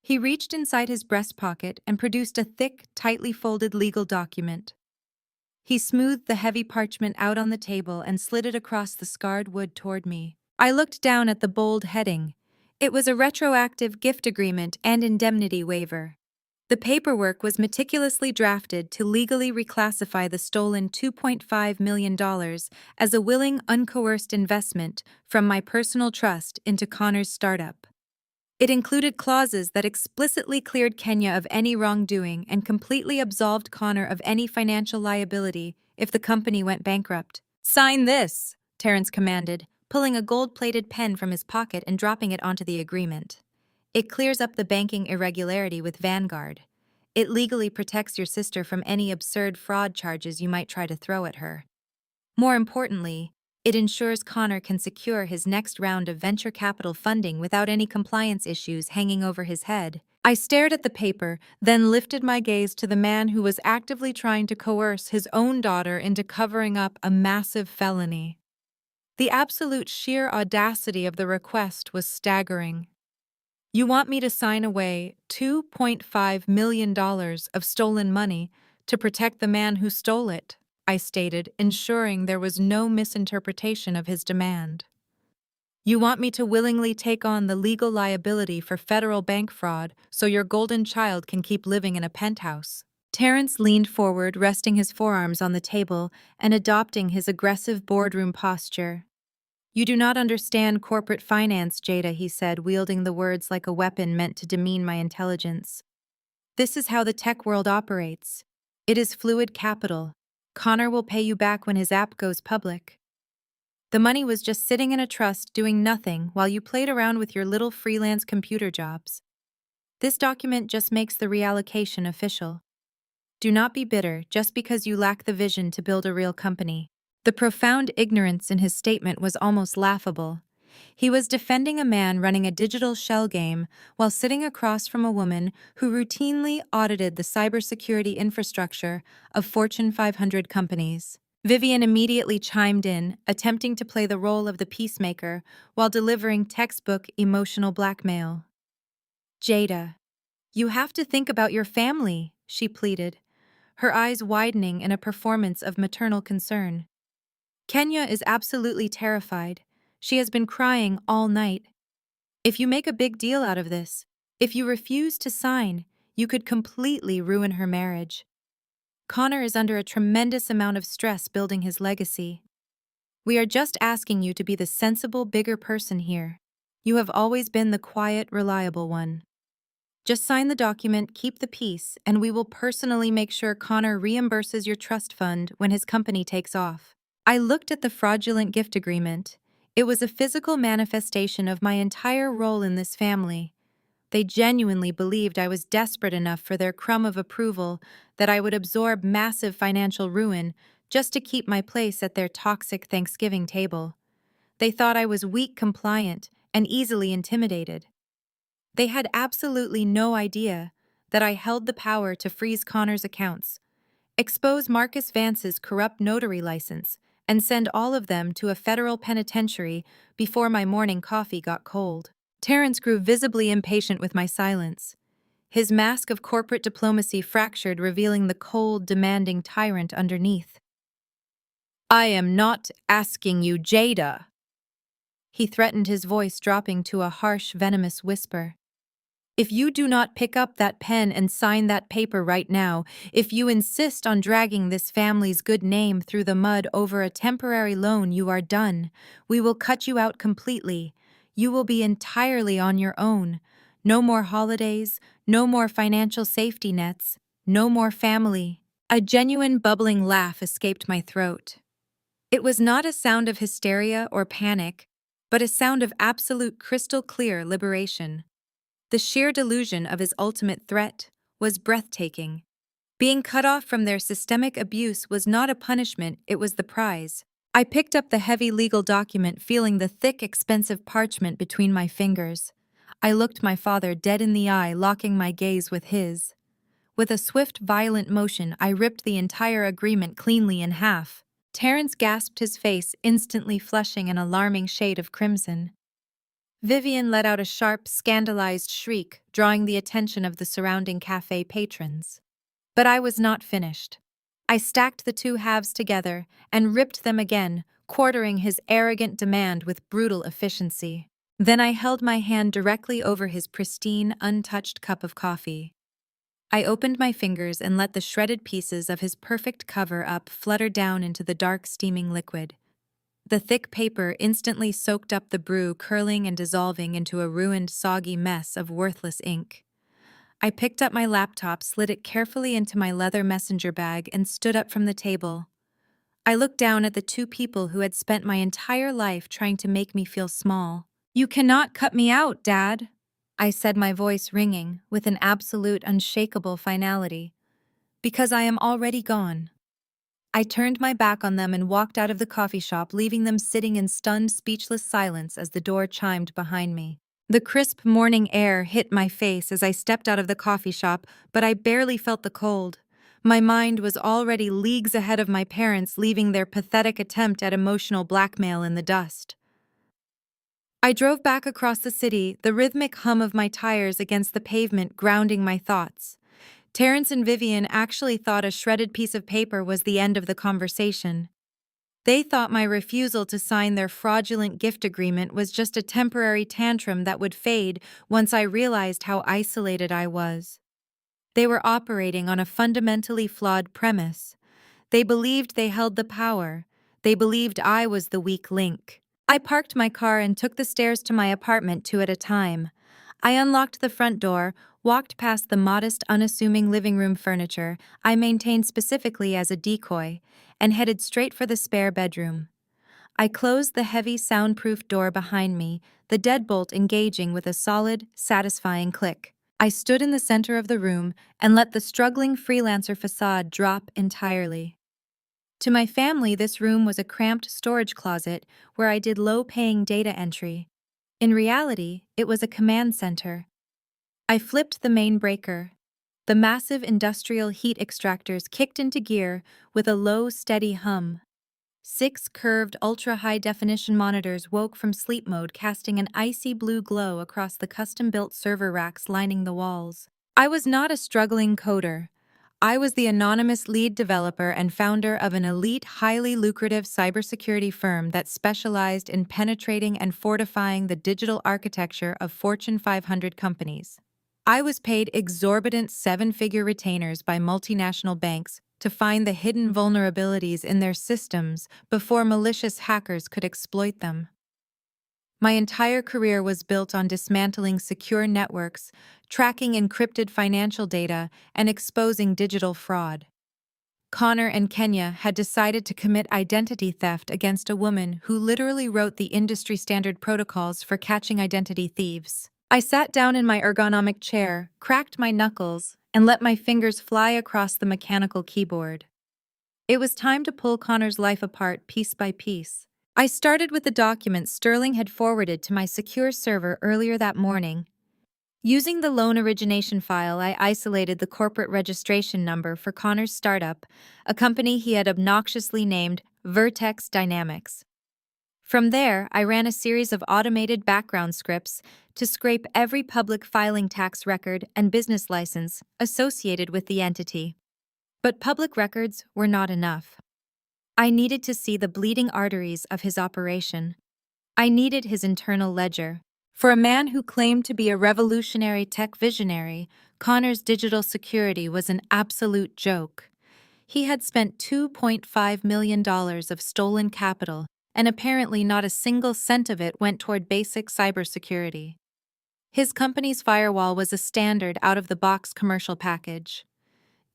He reached inside his breast pocket and produced a thick, tightly folded legal document. He smoothed the heavy parchment out on the table and slid it across the scarred wood toward me. I looked down at the bold heading. It was a retroactive gift agreement and indemnity waiver. The paperwork was meticulously drafted to legally reclassify the stolen $2.5 million as a willing, uncoerced investment from my personal trust into Connor's startup. It included clauses that explicitly cleared Kenya of any wrongdoing and completely absolved Connor of any financial liability if the company went bankrupt. "Sign this," Terrence commanded, pulling a gold-plated pen from his pocket and dropping it onto the agreement. "It clears up the banking irregularity with Vanguard. It legally protects your sister from any absurd fraud charges you might try to throw at her. More importantly, it ensures Connor can secure his next round of venture capital funding without any compliance issues hanging over his head." I stared at the paper, then lifted my gaze to the man who was actively trying to coerce his own daughter into covering up a massive felony. The absolute sheer audacity of the request was staggering. "You want me to sign away $2.5 million of stolen money to protect the man who stole it," I stated, ensuring there was no misinterpretation of his demand. "You want me to willingly take on the legal liability for federal bank fraud so your golden child can keep living in a penthouse." Terrence leaned forward, resting his forearms on the table and adopting his aggressive boardroom posture. "You do not understand corporate finance, Jada," he said, wielding the words like a weapon meant to demean my intelligence. "This is how the tech world operates. It is fluid capital. Connor will pay you back when his app goes public. The money was just sitting in a trust doing nothing while you played around with your little freelance computer jobs. This document just makes the reallocation official. Do not be bitter just because you lack the vision to build a real company." The profound ignorance in his statement was almost laughable. He was defending a man running a digital shell game while sitting across from a woman who routinely audited the cybersecurity infrastructure of Fortune 500 companies. Vivian immediately chimed in, attempting to play the role of the peacemaker while delivering textbook emotional blackmail. "Jada, you have to think about your family," she pleaded, her eyes widening in a performance of maternal concern. "Kenya is absolutely terrified. She has been crying all night. If you make a big deal out of this, if you refuse to sign, you could completely ruin her marriage. Connor is under a tremendous amount of stress building his legacy. We are just asking you to be the sensible, bigger person here. You have always been the quiet, reliable one. Just sign the document, keep the peace, and we will personally make sure Connor reimburses your trust fund when his company takes off." I looked at the fraudulent gift agreement. It was a physical manifestation of my entire role in this family. They genuinely believed I was desperate enough for their crumb of approval that I would absorb massive financial ruin just to keep my place at their toxic Thanksgiving table. They thought I was weak compliant and easily intimidated. They had absolutely no idea that I held the power to freeze Connor's accounts, expose Marcus Vance's corrupt notary license, and send all of them to a federal penitentiary before my morning coffee got cold. Terrence grew visibly impatient with my silence. His mask of corporate diplomacy fractured, revealing the cold, demanding tyrant underneath. "I am not asking you, Jada," he threatened, his voice dropping to a harsh, venomous whisper. If you do not pick up that pen and sign that paper right now, if you insist on dragging this family's good name through the mud over a temporary loan, you are done. We will cut you out completely. You will be entirely on your own. No more holidays, no more financial safety nets, no more family. A genuine bubbling laugh escaped my throat. It was not a sound of hysteria or panic, but a sound of absolute crystal clear liberation. The sheer delusion of his ultimate threat was breathtaking. Being cut off from their systemic abuse was not a punishment, it was the prize. I picked up the heavy legal document, feeling the thick, expensive parchment between my fingers. I looked my father dead in the eye, locking my gaze with his. With a swift, violent motion, I ripped the entire agreement cleanly in half. Terence gasped, his face instantly flushing an alarming shade of crimson. Vivian let out a sharp, scandalized shriek, drawing the attention of the surrounding cafe patrons. But I was not finished. I stacked the two halves together and ripped them again, quartering his arrogant demand with brutal efficiency. Then I held my hand directly over his pristine, untouched cup of coffee. I opened my fingers and let the shredded pieces of his perfect cover-up flutter down into the dark, steaming liquid. The thick paper instantly soaked up the brew, curling and dissolving into a ruined, soggy mess of worthless ink. I picked up my laptop, slid it carefully into my leather messenger bag, and stood up from the table. I looked down at the two people who had spent my entire life trying to make me feel small. "You cannot cut me out, Dad," I said, my voice ringing with an absolute, unshakable finality, "because I am already gone." I turned my back on them and walked out of the coffee shop, leaving them sitting in stunned, speechless silence as the door chimed behind me. The crisp morning air hit my face as I stepped out of the coffee shop, but I barely felt the cold. My mind was already leagues ahead of my parents, leaving their pathetic attempt at emotional blackmail in the dust. I drove back across the city, the rhythmic hum of my tires against the pavement grounding my thoughts. Terence and Vivian actually thought a shredded piece of paper was the end of the conversation. They thought my refusal to sign their fraudulent gift agreement was just a temporary tantrum that would fade once I realized how isolated I was. They were operating on a fundamentally flawed premise. They believed they held the power. They believed I was the weak link. I parked my car and took the stairs to my apartment, two at a time. I unlocked the front door, walked past the modest, unassuming living room furniture I maintained specifically as a decoy, and headed straight for the spare bedroom. I closed the heavy, soundproof door behind me, the deadbolt engaging with a solid, satisfying click. I stood in the center of the room and let the struggling freelancer facade drop entirely. To my family, this room was a cramped storage closet where I did low-paying data entry. In reality, it was a command center. I flipped the main breaker. The massive industrial heat extractors kicked into gear with a low, steady hum. 6 curved, ultra-high-definition monitors woke from sleep mode, casting an icy blue glow across the custom-built server racks lining the walls. I was not a struggling coder. I was the anonymous lead developer and founder of an elite, highly lucrative cybersecurity firm that specialized in penetrating and fortifying the digital architecture of Fortune 500 companies. I was paid exorbitant 7-figure retainers by multinational banks to find the hidden vulnerabilities in their systems before malicious hackers could exploit them. My entire career was built on dismantling secure networks, tracking encrypted financial data, and exposing digital fraud. Connor and Kenya had decided to commit identity theft against a woman who literally wrote the industry-standard protocols for catching identity thieves. I sat down in my ergonomic chair, cracked my knuckles, and let my fingers fly across the mechanical keyboard. It was time to pull Connor's life apart piece by piece. I started with the documents Sterling had forwarded to my secure server earlier that morning. Using the loan origination file, I isolated the corporate registration number for Connor's startup, a company he had obnoxiously named Vertex Dynamics. From there, I ran a series of automated background scripts to scrape every public filing tax record and business license associated with the entity. But public records were not enough. I needed to see the bleeding arteries of his operation. I needed his internal ledger. For a man who claimed to be a revolutionary tech visionary, Connor's digital security was an absolute joke. He had spent $2.5 million of stolen capital, and apparently not a single cent of it went toward basic cybersecurity. His company's firewall was a standard out-of-the-box commercial package.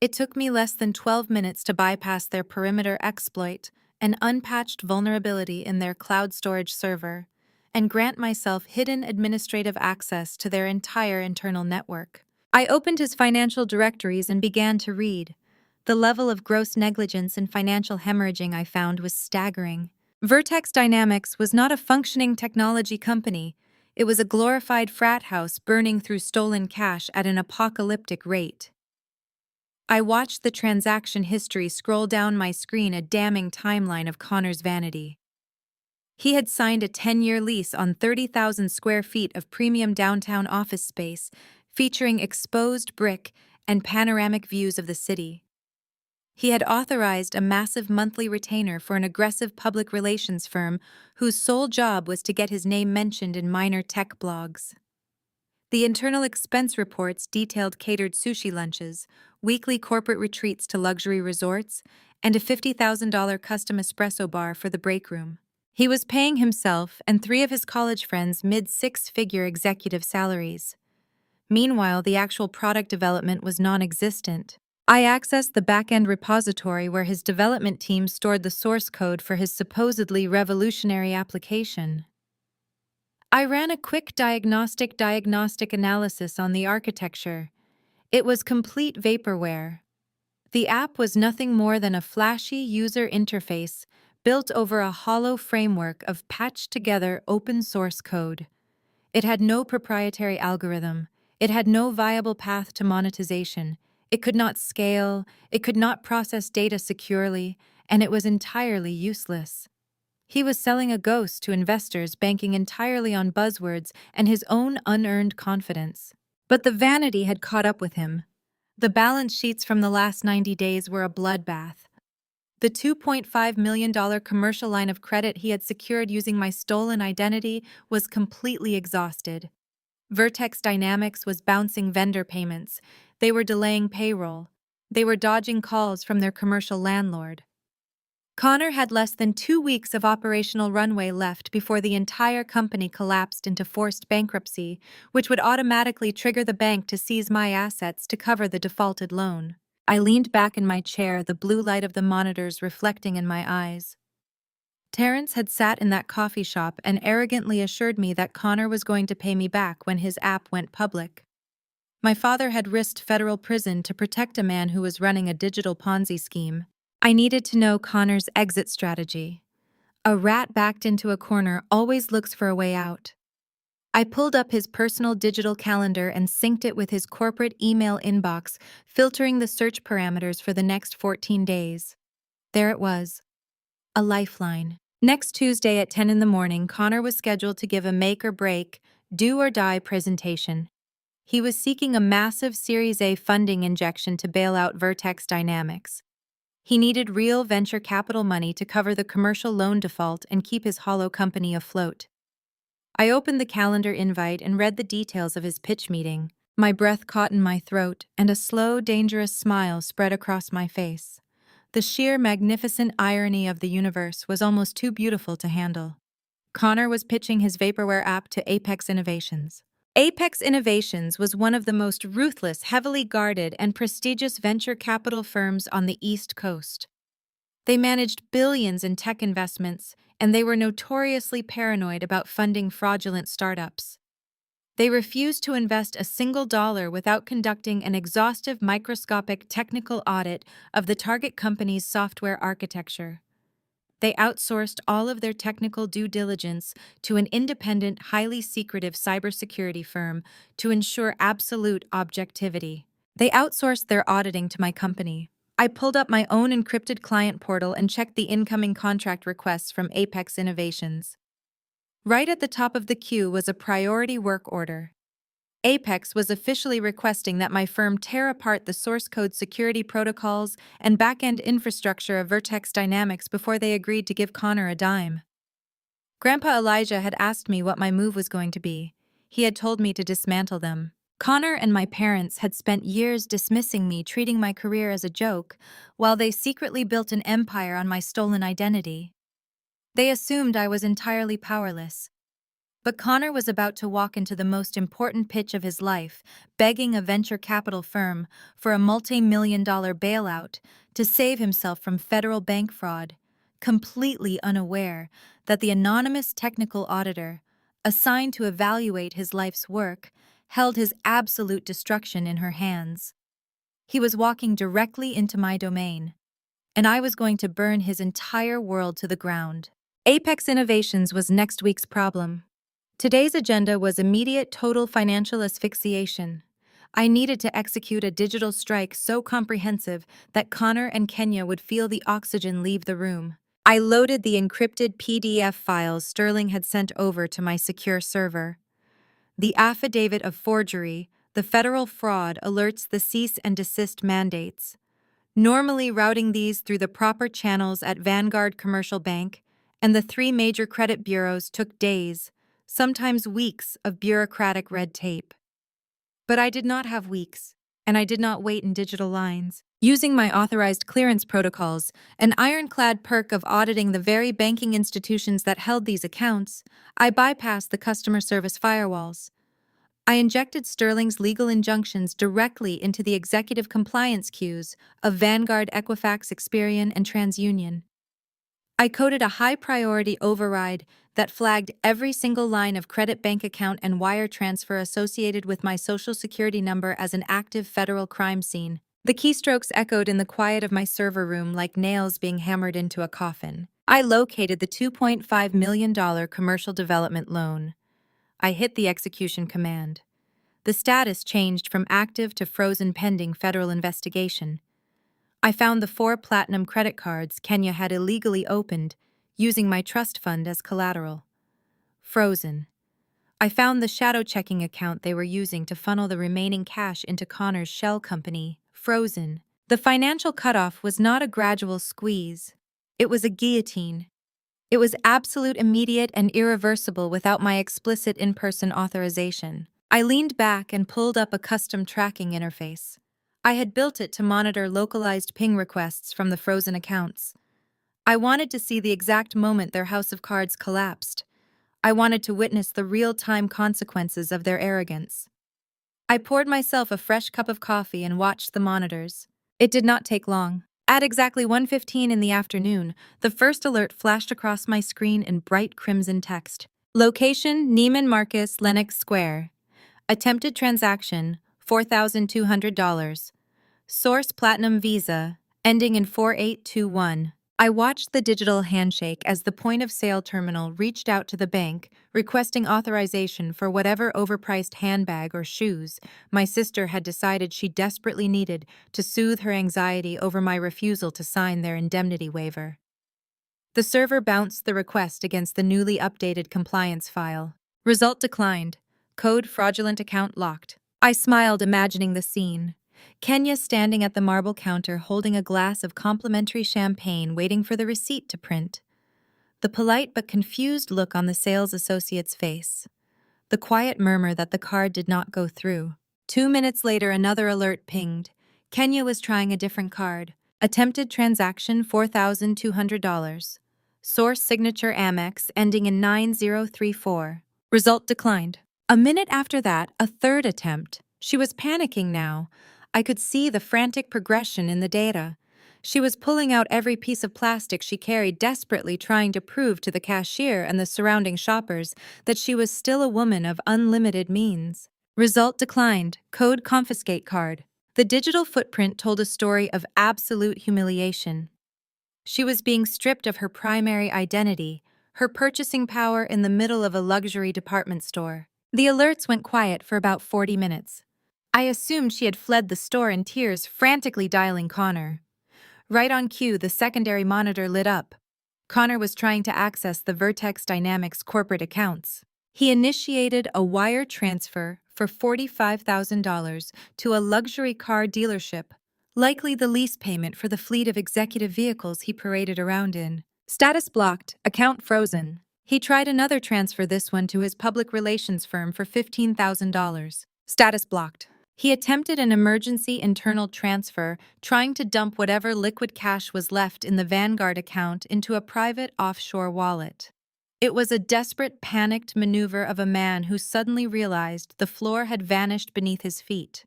It took me less than 12 minutes to bypass their perimeter exploit, an unpatched vulnerability in their cloud storage server, and grant myself hidden administrative access to their entire internal network. I opened his financial directories and began to read. The level of gross negligence and financial hemorrhaging I found was staggering. Vertex Dynamics was not a functioning technology company. It was a glorified frat house burning through stolen cash at an apocalyptic rate. I watched the transaction history scroll down my screen, a damning timeline of Connor's vanity. He had signed a 10-year lease on 30,000 square feet of premium downtown office space, featuring exposed brick and panoramic views of the city. He had authorized a massive monthly retainer for an aggressive public relations firm whose sole job was to get his name mentioned in minor tech blogs. The internal expense reports detailed catered sushi lunches, weekly corporate retreats to luxury resorts, and a $50,000 custom espresso bar for the break room. He was paying himself and three of his college friends mid-six-figure executive salaries. Meanwhile, the actual product development was non-existent. I accessed the back-end repository where his development team stored the source code for his supposedly revolutionary application. I ran a quick diagnostic analysis on the architecture. It was complete vaporware. The app was nothing more than a flashy user interface built over a hollow framework of patched-together open-source code. It had no proprietary algorithm. It had no viable path to monetization. It could not scale, it could not process data securely, and it was entirely useless. He was selling a ghost to investors banking entirely on buzzwords and his own unearned confidence. But the vanity had caught up with him. The balance sheets from the last 90 days were a bloodbath. The $2.5 million commercial line of credit he had secured using my stolen identity was completely exhausted. Vertex Dynamics was bouncing vendor payments. They were delaying payroll. They were dodging calls from their commercial landlord. Connor had less than 2 weeks of operational runway left before the entire company collapsed into forced bankruptcy, which would automatically trigger the bank to seize my assets to cover the defaulted loan. I leaned back in my chair, the blue light of the monitors reflecting in my eyes. Terrence had sat in that coffee shop and arrogantly assured me that Connor was going to pay me back when his app went public. My father had risked federal prison to protect a man who was running a digital Ponzi scheme. I needed to know Connor's exit strategy. A rat backed into a corner always looks for a way out. I pulled up his personal digital calendar and synced it with his corporate email inbox, filtering the search parameters for the next 14 days. There it was. A lifeline. Next Tuesday at 10 in the morning, Connor was scheduled to give a make-or-break, do-or-die presentation. He was seeking a massive Series A funding injection to bail out Vertex Dynamics. He needed real venture capital money to cover the commercial loan default and keep his hollow company afloat. I opened the calendar invite and read the details of his pitch meeting. My breath caught in my throat, and a slow, dangerous smile spread across my face. The sheer magnificent irony of the universe was almost too beautiful to handle. Connor was pitching his vaporware app to Apex Innovations. Apex Innovations was one of the most ruthless, heavily guarded, and prestigious venture capital firms on the East Coast. They managed billions in tech investments, and they were notoriously paranoid about funding fraudulent startups. They refused to invest a single dollar without conducting an exhaustive microscopic technical audit of the target company's software architecture. They outsourced all of their technical due diligence to an independent, highly secretive cybersecurity firm to ensure absolute objectivity. They outsourced their auditing to my company. I pulled up my own encrypted client portal and checked the incoming contract requests from Apex Innovations. Right at the top of the queue was a priority work order. Apex was officially requesting that my firm tear apart the source code security protocols and back-end infrastructure of Vertex Dynamics before they agreed to give Connor a dime. Grandpa Elijah had asked me what my move was going to be. he had told me to dismantle them. Connor and my parents had spent years dismissing me, treating my career as a joke, while they secretly built an empire on my stolen identity. They assumed I was entirely powerless. But Connor was about to walk into the most important pitch of his life, begging a venture capital firm for a multi-million-dollar bailout to save himself from federal bank fraud, completely unaware that the anonymous technical auditor, assigned to evaluate his life's work, held his absolute destruction in her hands. He was walking directly into my domain, and I was going to burn his entire world to the ground. Apex Innovations was next week's problem. Today's agenda was immediate total financial asphyxiation. I needed to execute a digital strike so comprehensive that Connor and Kenya would feel the oxygen leave the room. I loaded the encrypted PDF files Sterling had sent over to my secure server. The affidavit of forgery, the federal fraud alerts the cease and desist mandates. Normally routing these through the proper channels at Vanguard Commercial Bank and the 3 major credit bureaus took days, sometimes weeks of bureaucratic red tape. But I did not have weeks, and I did not wait in digital lines. Using my authorized clearance protocols, an ironclad perk of auditing the very banking institutions that held these accounts, I bypassed the customer service firewalls. I injected Sterling's legal injunctions directly into the executive compliance queues of Vanguard, Equifax, Experian, and TransUnion. I coded a high-priority override that flagged every single line of credit bank account and wire transfer associated with my Social Security number as an active federal crime scene. The keystrokes echoed in the quiet of my server room like nails being hammered into a coffin. I located the $2.5 million commercial development loan. I hit the execution command. The status changed from active to frozen pending federal investigation. I found the 4 platinum credit cards Kenya had illegally opened, using my trust fund as collateral. Frozen. I found the shadow checking account they were using to funnel the remaining cash into Connor's shell company. Frozen. The financial cutoff was not a gradual squeeze. It was a guillotine. It was absolute, immediate, and irreversible without my explicit in-person authorization. I leaned back and pulled up a custom tracking interface. I had built it to monitor localized ping requests from the frozen accounts. I wanted to see the exact moment their house of cards collapsed. I wanted to witness the real-time consequences of their arrogance. I poured myself a fresh cup of coffee and watched the monitors. It did not take long. At exactly 1:15 in the afternoon, the first alert flashed across my screen in bright crimson text. Location: Neiman Marcus, Lenox Square. Attempted transaction: $4,200. Source: Platinum Visa, ending in 4821. I watched the digital handshake as the point-of-sale terminal reached out to the bank, requesting authorization for whatever overpriced handbag or shoes my sister had decided she desperately needed to soothe her anxiety over my refusal to sign their indemnity waiver. The server bounced the request against the newly updated compliance file. Result declined. Code fraudulent, account locked. I smiled, imagining the scene. Kenya standing at the marble counter holding a glass of complimentary champagne waiting for the receipt to print. The polite but confused look on the sales associate's face. The quiet murmur that the card did not go through. 2 minutes later, another alert pinged. Kenya was trying a different card. Attempted transaction: $4,200. Source: signature Amex, ending in 9034. Result declined. A minute after that, a third attempt. She was panicking now. I could see the frantic progression in the data. She was pulling out every piece of plastic she carried, desperately trying to prove to the cashier and the surrounding shoppers that she was still a woman of unlimited means. Result declined. Code confiscate card. The digital footprint told a story of absolute humiliation. She was being stripped of her primary identity, her purchasing power, in the middle of a luxury department store. The alerts went quiet for about 40 minutes. I assumed she had fled the store in tears, frantically dialing Connor. Right on cue, the secondary monitor lit up. Connor was trying to access the Vertex Dynamics corporate accounts. He initiated a wire transfer for $45,000 to a luxury car dealership, likely the lease payment for the fleet of executive vehicles he paraded around in. Status blocked, account frozen. He tried another transfer, this one to his public relations firm for $15,000. Status blocked. He attempted an emergency internal transfer, trying to dump whatever liquid cash was left in the Vanguard account into a private offshore wallet. It was a desperate, panicked maneuver of a man who suddenly realized the floor had vanished beneath his feet.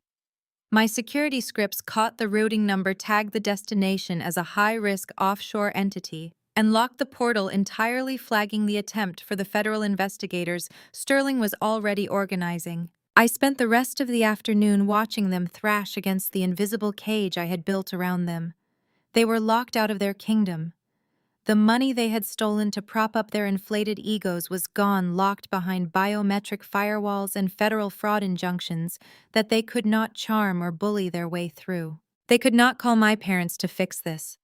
My security scripts caught the routing number, tagged the destination as a high-risk offshore entity, and locked the portal entirely, flagging the attempt for the federal investigators Sterling was already organizing. I spent the rest of the afternoon watching them thrash against the invisible cage I had built around them. They were locked out of their kingdom. The money they had stolen to prop up their inflated egos was gone, locked behind biometric firewalls and federal fraud injunctions that they could not charm or bully their way through. They could not call my parents to fix this.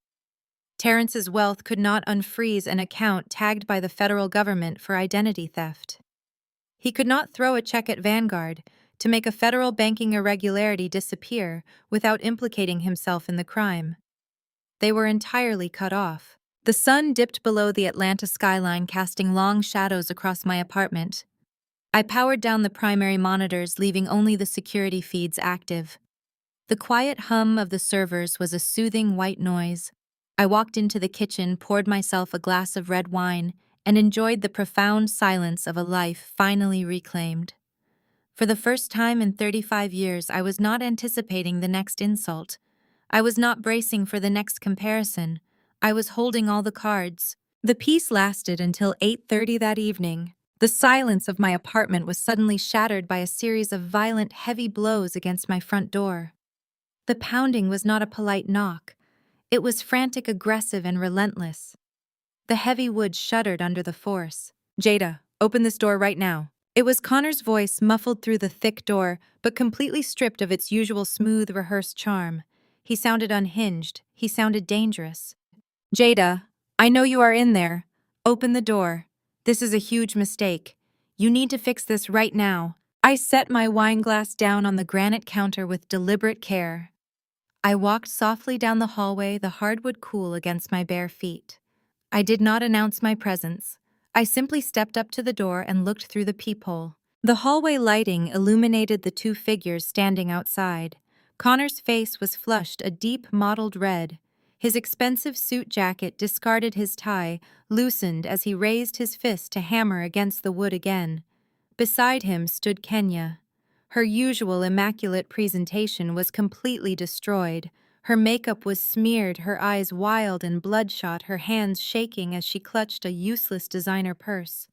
Terrence's wealth could not unfreeze an account tagged by the federal government for identity theft. He could not throw a check at Vanguard to make a federal banking irregularity disappear without implicating himself in the crime. They were entirely cut off. The sun dipped below the Atlanta skyline, casting long shadows across my apartment. I powered down the primary monitors, leaving only the security feeds active. The quiet hum of the servers was a soothing white noise. I walked into the kitchen, poured myself a glass of red wine, and enjoyed the profound silence of a life finally reclaimed. For the first time in 35 years, I was not anticipating the next insult. I was not bracing for the next comparison. I was holding all the cards. The peace lasted until 8:30 that evening. The silence of my apartment was suddenly shattered by a series of violent, heavy blows against my front door. The pounding was not a polite knock. It was frantic, aggressive, and relentless. The heavy wood shuddered under the force. "Jada, open this door right now." It was Connor's voice, muffled through the thick door, but completely stripped of its usual smooth, rehearsed charm. He sounded unhinged. He sounded dangerous. "Jada, I know you are in there. Open the door. This is a huge mistake. You need to fix this right now." I set my wine glass down on the granite counter with deliberate care. I walked softly down the hallway, the hardwood cool against my bare feet. I did not announce my presence. I simply stepped up to the door and looked through the peephole. The hallway lighting illuminated the two figures standing outside. Connor's face was flushed a deep mottled red. His expensive suit jacket, discarded, his tie loosened as he raised his fist to hammer against the wood again. Beside him stood Kenya. Her usual immaculate presentation was completely destroyed. Her makeup was smeared, her eyes wild and bloodshot, her hands shaking as she clutched a useless designer purse.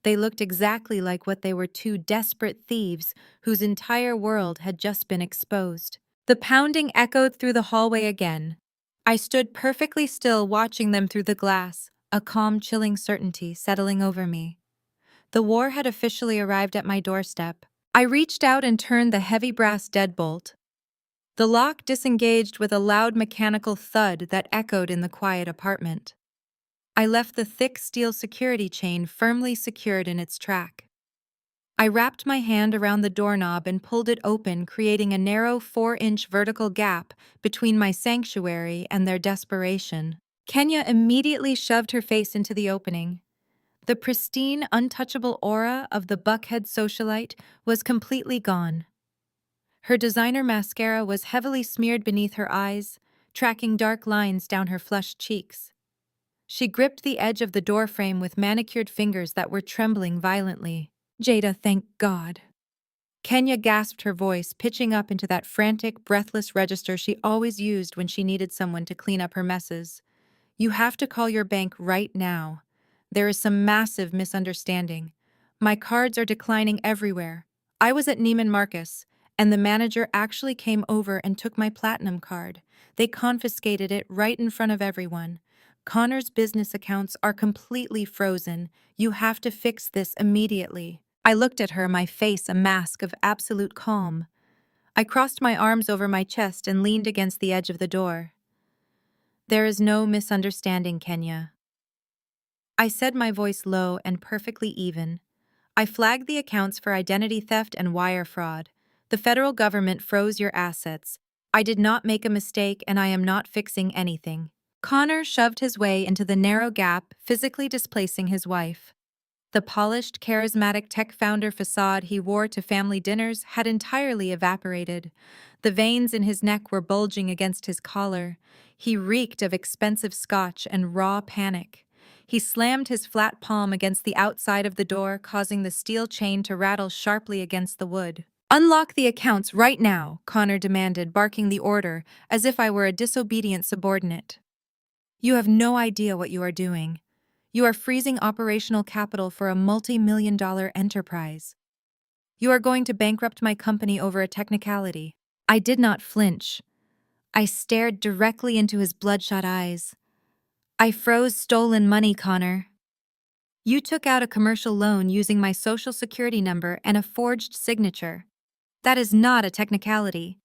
They looked exactly like what they were, two desperate thieves whose entire world had just been exposed. The pounding echoed through the hallway again. I stood perfectly still, watching them through the glass, a calm, chilling certainty settling over me. The war had officially arrived at my doorstep. I reached out and turned the heavy brass deadbolt. The lock disengaged with a loud mechanical thud that echoed in the quiet apartment. I left the thick steel security chain firmly secured in its track. I wrapped my hand around the doorknob and pulled it open, creating a narrow 4-inch vertical gap between my sanctuary and their desperation. Kenya immediately shoved her face into the opening. The pristine, untouchable aura of the buckhead socialite was completely gone. Her designer mascara was heavily smeared beneath her eyes, tracking dark lines down her flushed cheeks. She gripped the edge of the doorframe with manicured fingers that were trembling violently. "Jada, thank God." Kenya gasped, her voice pitching up into that frantic, breathless register she always used when she needed someone to clean up her messes. "You have to call your bank right now. There is some massive misunderstanding. My cards are declining everywhere. I was at Neiman Marcus, and the manager actually came over and took my platinum card. They confiscated it right in front of everyone. Connor's business accounts are completely frozen. You have to fix this immediately." I looked at her, my face a mask of absolute calm. I crossed my arms over my chest and leaned against the edge of the door. "There is no misunderstanding, Kenya." I said, my voice low and perfectly even. "I flagged the accounts for identity theft and wire fraud. The federal government froze your assets. I did not make a mistake, and I am not fixing anything." Connor shoved his way into the narrow gap, physically displacing his wife. The polished, charismatic tech founder facade he wore to family dinners had entirely evaporated. The veins in his neck were bulging against his collar. He reeked of expensive scotch and raw panic. He slammed his flat palm against the outside of the door, causing the steel chain to rattle sharply against the wood. "Unlock the accounts right now," Connor demanded, barking the order as if I were a disobedient subordinate. "You have no idea what you are doing. You are freezing operational capital for a multi-million-dollar enterprise. You are going to bankrupt my company over a technicality." I did not flinch. I stared directly into his bloodshot eyes. "I froze stolen money, Connor. You took out a commercial loan using my social security number and a forged signature. That is not a technicality.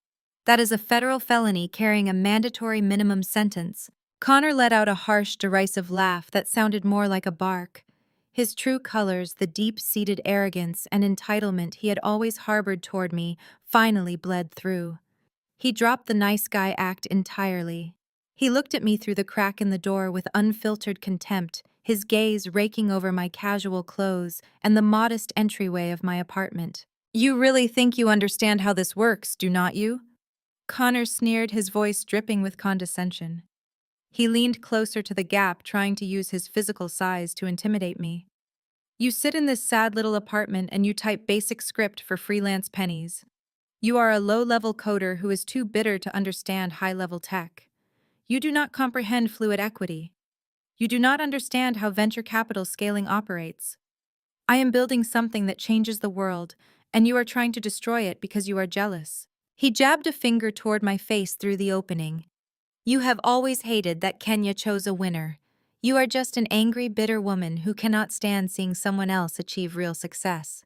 That is a federal felony carrying a mandatory minimum sentence." Connor let out a harsh, derisive laugh that sounded more like a bark. His true colors, the deep-seated arrogance and entitlement he had always harbored toward me, finally bled through. He dropped the nice guy act entirely. He looked at me through the crack in the door with unfiltered contempt, his gaze raking over my casual clothes and the modest entryway of my apartment. "You really think you understand how this works, do not you?" Connor sneered, his voice dripping with condescension. He leaned closer to the gap, trying to use his physical size to intimidate me. "You sit in this sad little apartment and you type basic script for freelance pennies. You are a low-level coder who is too bitter to understand high-level tech. You do not comprehend fluid equity. You do not understand how venture capital scaling operates. I am building something that changes the world, and you are trying to destroy it because you are jealous." He jabbed a finger toward my face through the opening. "You have always hated that Kenya chose a winner. You are just an angry, bitter woman who cannot stand seeing someone else achieve real success.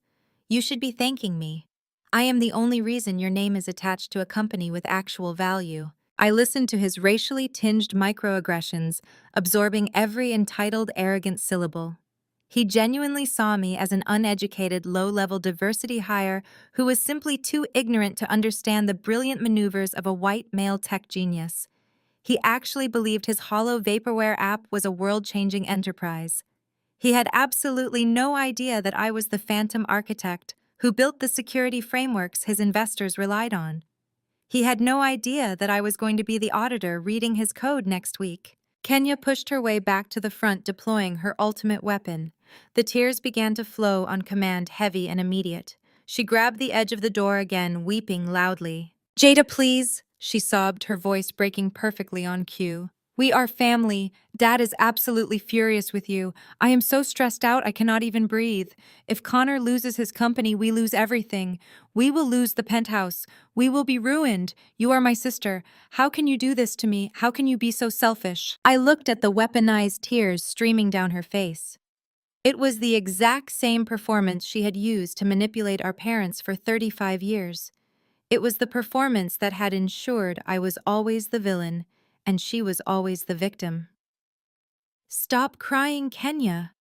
You should be thanking me. I am the only reason your name is attached to a company with actual value." I listened to his racially tinged microaggressions, absorbing every entitled, arrogant syllable. He genuinely saw me as an uneducated, low-level diversity hire who was simply too ignorant to understand the brilliant maneuvers of a white male tech genius. He actually believed his hollow vaporware app was a world-changing enterprise. He had absolutely no idea that I was the phantom architect who built the security frameworks his investors relied on. He had no idea that I was going to be the auditor reading his code next week. Kenya pushed her way back to the front, deploying her ultimate weapon. The tears began to flow on command, heavy and immediate. She grabbed the edge of the door again, weeping loudly. "Jada, please," she sobbed, her voice breaking perfectly on cue. "We are family. Dad is absolutely furious with you. I am so stressed out I cannot even breathe. If Connor loses his company, we lose everything. We will lose the penthouse. We will be ruined. You are my sister. How can you do this to me? How can you be so selfish?" I looked at the weaponized tears streaming down her face. It was the exact same performance she had used to manipulate our parents for 35 years. It was the performance that had ensured I was always the villain, and she was always the victim. "Stop crying, Kenya,"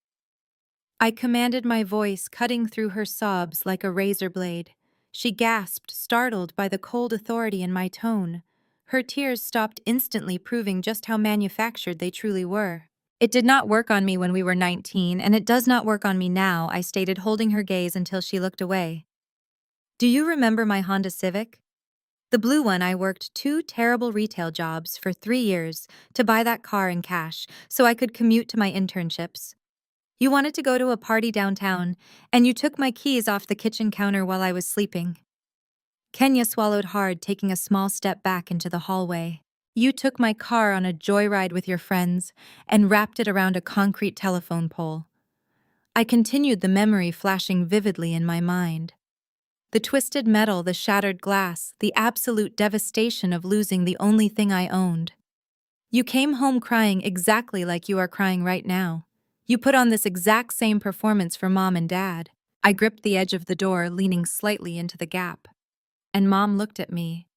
I commanded, my voice cutting through her sobs like a razor blade. She gasped, startled by the cold authority in my tone. Her tears stopped instantly, proving just how manufactured they truly were. "It did not work on me when we were 19, and it does not work on me now," I stated, holding her gaze until she looked away. "Do you remember my Honda Civic? The blue one. I worked 2 terrible retail jobs for 3 years to buy that car in cash so I could commute to my internships. You wanted to go to a party downtown, and you took my keys off the kitchen counter while I was sleeping." Kenya swallowed hard, taking a small step back into the hallway. "You took my car on a joyride with your friends and wrapped it around a concrete telephone pole." I continued, the memory flashing vividly in my mind. The twisted metal, the shattered glass, the absolute devastation of losing the only thing I owned. "You came home crying exactly like you are crying right now. You put on this exact same performance for Mom and Dad." I gripped the edge of the door, leaning slightly into the gap. And Mom looked at me,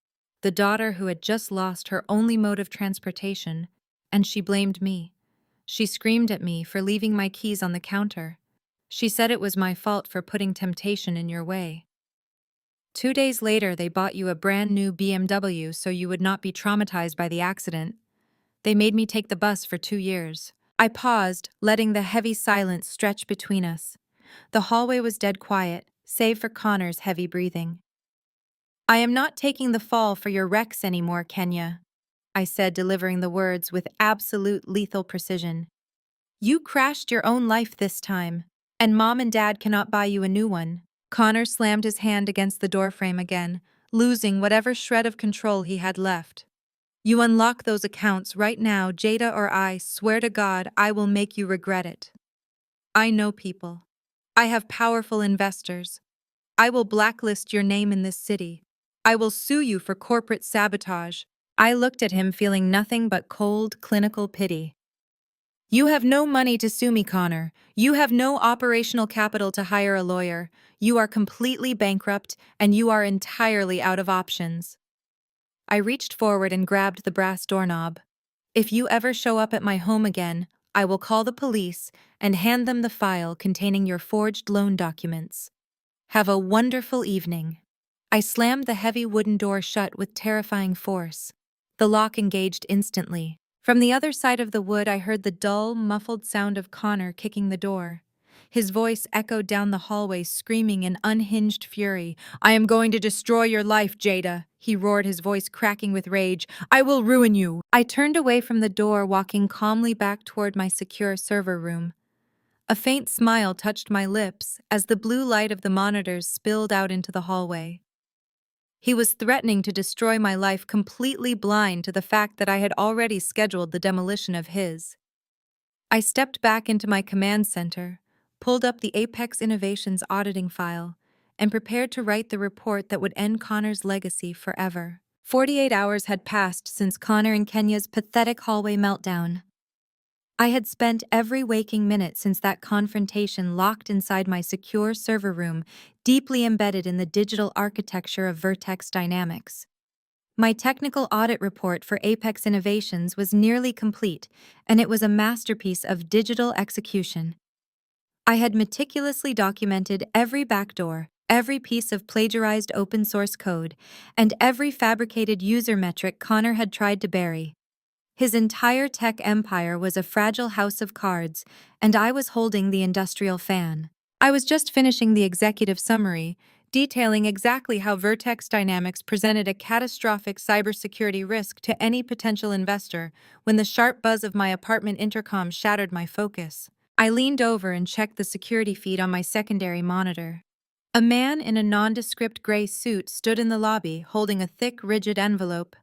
the daughter who had just lost her only mode of transportation, and she blamed me. She screamed at me for leaving my keys on the counter. She said it was my fault for putting temptation in your way. 2 days later, they bought you a brand new BMW so you would not be traumatized by the accident. They made me take the bus for 2 years. I paused, letting the heavy silence stretch between us. the hallway was dead quiet, save for Connor's heavy breathing. "I am not taking the fall for your wrecks anymore, Kenya," I said, delivering the words with absolute lethal precision. "You crashed your own life this time, and Mom and Dad cannot buy you a new one." Connor slammed his hand against the doorframe again, losing whatever shred of control he had left. "You unlock those accounts right now, Jada, or I swear to God I will make you regret it. I know people. I have powerful investors. I will blacklist your name in this city. I will sue you for corporate sabotage." I looked at him feeling nothing but cold, clinical pity. "You have no money to sue me, Connor. You have no operational capital to hire a lawyer. You are completely bankrupt, and you are entirely out of options." I reached forward and grabbed the brass doorknob. "If you ever show up at my home again, I will call the police and hand them the file containing your forged loan documents. Have a wonderful evening." I slammed the heavy wooden door shut with terrifying force. The lock engaged instantly. From the other side of the wood, I heard the dull, muffled sound of Connor kicking the door. His voice echoed down the hallway, screaming in unhinged fury. "I am going to destroy your life, Jada," he roared, his voice cracking with rage. "I will ruin you." I turned away from the door, walking calmly back toward my secure server room. A faint smile touched my lips as the blue light of the monitors spilled out into the hallway. He was threatening to destroy my life, completely blind to the fact that I had already scheduled the demolition of his. I stepped back into my command center, pulled up the Apex Innovations auditing file, and prepared to write the report that would end Connor's legacy forever. 48 hours had passed since Connor and Kenya's pathetic hallway meltdown. I had spent every waking minute since that confrontation locked inside my secure server room, deeply embedded in the digital architecture of Vertex Dynamics. My technical audit report for Apex Innovations was nearly complete, and it was a masterpiece of digital execution. I had meticulously documented every backdoor, every piece of plagiarized open-source code, and every fabricated user metric Connor had tried to bury. His entire tech empire was a fragile house of cards, and I was holding the industrial fan. I was just finishing the executive summary, detailing exactly how Vertex Dynamics presented a catastrophic cybersecurity risk to any potential investor, when the sharp buzz of my apartment intercom shattered my focus. I leaned over and checked the security feed on my secondary monitor. A man in a nondescript gray suit stood in the lobby, holding a thick, rigid envelope.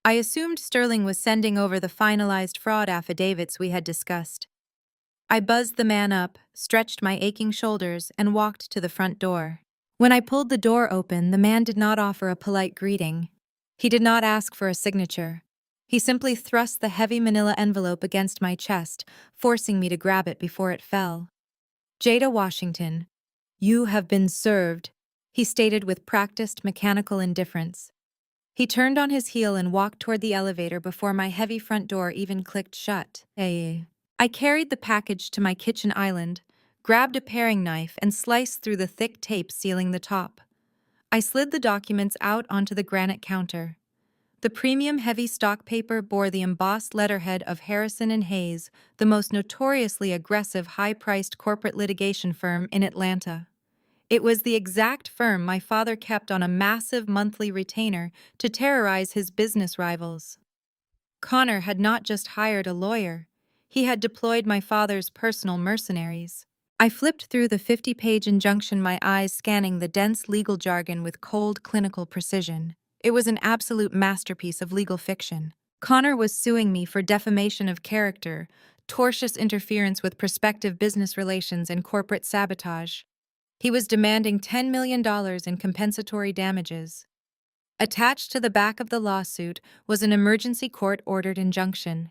I assumed Sterling was sending over the finalized fraud affidavits we had discussed. I buzzed the man up, stretched my aching shoulders, and walked to the front door. When I pulled the door open, the man did not offer a polite greeting. He did not ask for a signature. He simply thrust the heavy manila envelope against my chest, forcing me to grab it before it fell. "Jada Washington, you have been served," he stated with practiced mechanical indifference. He turned on his heel and walked toward the elevator before my heavy front door even clicked shut. I carried the package to my kitchen island, grabbed a paring knife, and sliced through the thick tape sealing the top. I slid the documents out onto the granite counter. The premium heavy stock paper bore the embossed letterhead of Harrison and Hayes, the most notoriously aggressive high-priced corporate litigation firm in Atlanta. It was the exact firm my father kept on a massive monthly retainer to terrorize his business rivals. Connor had not just hired a lawyer, he had deployed my father's personal mercenaries. I flipped through the 50-page injunction, my eyes scanning the dense legal jargon with cold, clinical precision. It was an absolute masterpiece of legal fiction. Connor was suing me for defamation of character, tortious interference with prospective business relations, and corporate sabotage. He was demanding $10 million in compensatory damages. Attached to the back of the lawsuit was an emergency court-ordered injunction.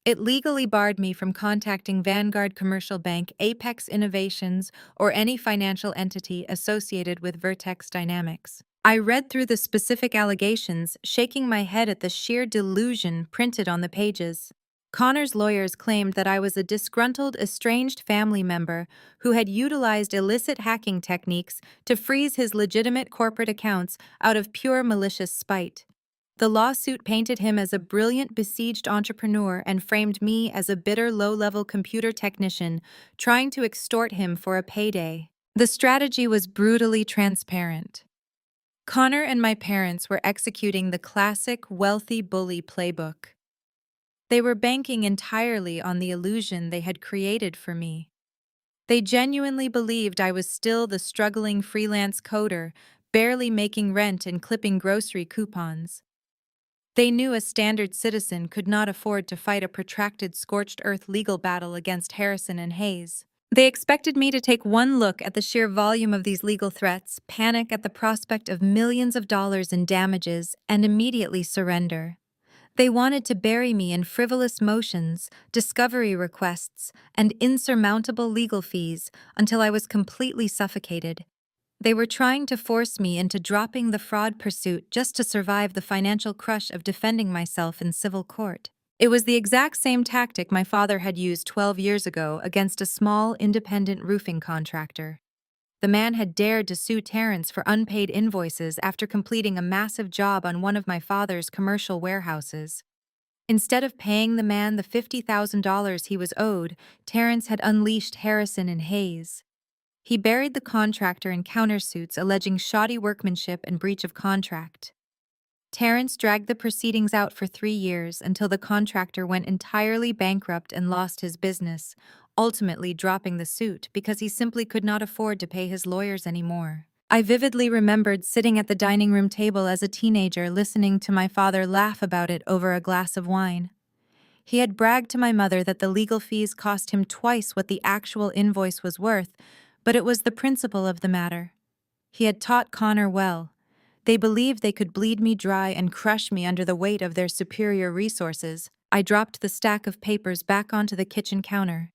It legally barred me from contacting Vanguard Commercial Bank, Apex Innovations, or any financial entity associated with Vertex Dynamics. I read through the specific allegations, shaking my head at the sheer delusion printed on the pages. Connor's lawyers claimed that I was a disgruntled, estranged family member who had utilized illicit hacking techniques to freeze his legitimate corporate accounts out of pure malicious spite. The lawsuit painted him as a brilliant, besieged entrepreneur and framed me as a bitter, low-level computer technician trying to extort him for a payday. The strategy was brutally transparent. Connor and my parents were executing the classic wealthy bully playbook. They were banking entirely on the illusion they had created for me. They genuinely believed I was still the struggling freelance coder, barely making rent and clipping grocery coupons. They knew a standard citizen could not afford to fight a protracted scorched earth legal battle against Harrison and Hayes. They expected me to take one look at the sheer volume of these legal threats, panic at the prospect of millions of dollars in damages, and immediately surrender. They wanted to bury me in frivolous motions, discovery requests, and insurmountable legal fees until I was completely suffocated. They were trying to force me into dropping the fraud pursuit just to survive the financial crush of defending myself in civil court. It was the exact same tactic my father had used 12 years ago against a small, independent roofing contractor. The man had dared to sue Terrence for unpaid invoices after completing a massive job on one of my father's commercial warehouses. Instead of paying the man the $50,000 he was owed, Terrence had unleashed Harrison and Hayes. He buried the contractor in countersuits alleging shoddy workmanship and breach of contract. Terrence dragged the proceedings out for 3 years until the contractor went entirely bankrupt and lost his business, ultimately dropping the suit because he simply could not afford to pay his lawyers anymore. I vividly remembered sitting at the dining room table as a teenager listening to my father laugh about it over a glass of wine. He had bragged to my mother that the legal fees cost him twice what the actual invoice was worth, but it was the principle of the matter. He had taught Connor well. They believed they could bleed me dry and crush me under the weight of their superior resources. I dropped the stack of papers back onto the kitchen counter.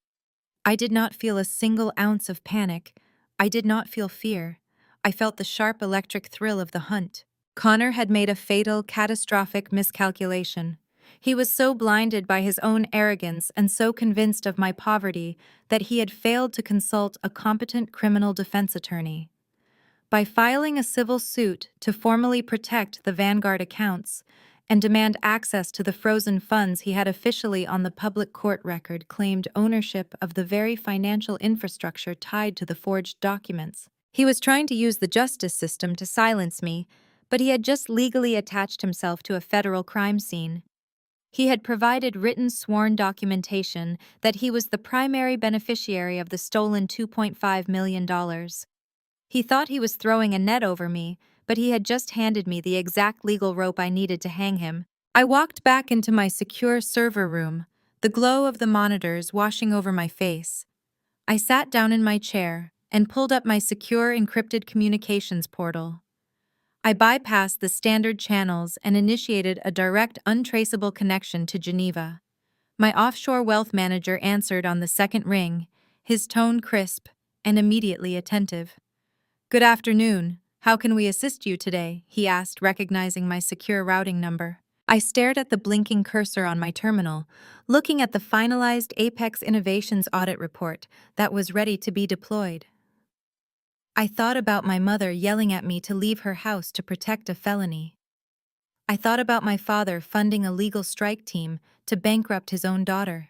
I did not feel a single ounce of panic. I did not feel fear. I felt the sharp electric thrill of the hunt. Connor had made a fatal, catastrophic miscalculation. He was so blinded by his own arrogance and so convinced of my poverty that he had failed to consult a competent criminal defense attorney. By filing a civil suit to formally protect the Vanguard accounts and demand access to the frozen funds he had officially on the public court record claimed ownership of the very financial infrastructure tied to the forged documents. He was trying to use the justice system to silence me, but he had just legally attached himself to a federal crime scene. He had provided written sworn documentation that he was the primary beneficiary of the stolen $2.5 million. He thought he was throwing a net over me, but he had just handed me the exact legal rope I needed to hang him. I walked back into my secure server room, the glow of the monitors washing over my face. I sat down in my chair and pulled up my secure encrypted communications portal. I bypassed the standard channels and initiated a direct, untraceable connection to Geneva. My offshore wealth manager answered on the second ring, his tone crisp and immediately attentive. "Good afternoon. How can we assist you today?" he asked, recognizing my secure routing number. I stared at the blinking cursor on my terminal, looking at the finalized Apex Innovations audit report that was ready to be deployed. I thought about my mother yelling at me to leave her house to protect a felony. I thought about my father funding a legal strike team to bankrupt his own daughter.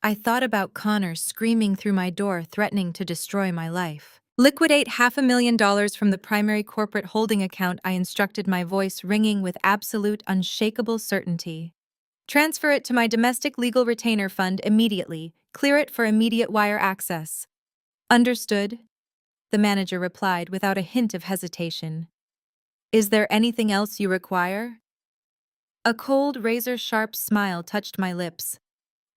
I thought about Connor screaming through my door threatening to destroy my life. "Liquidate $500,000 from the primary corporate holding account," I instructed, my voice ringing with absolute, unshakable certainty. "Transfer it to my domestic legal retainer fund immediately. Clear it for immediate wire access." "Understood," the manager replied without a hint of hesitation. "Is there anything else you require?" A cold, razor-sharp smile touched my lips.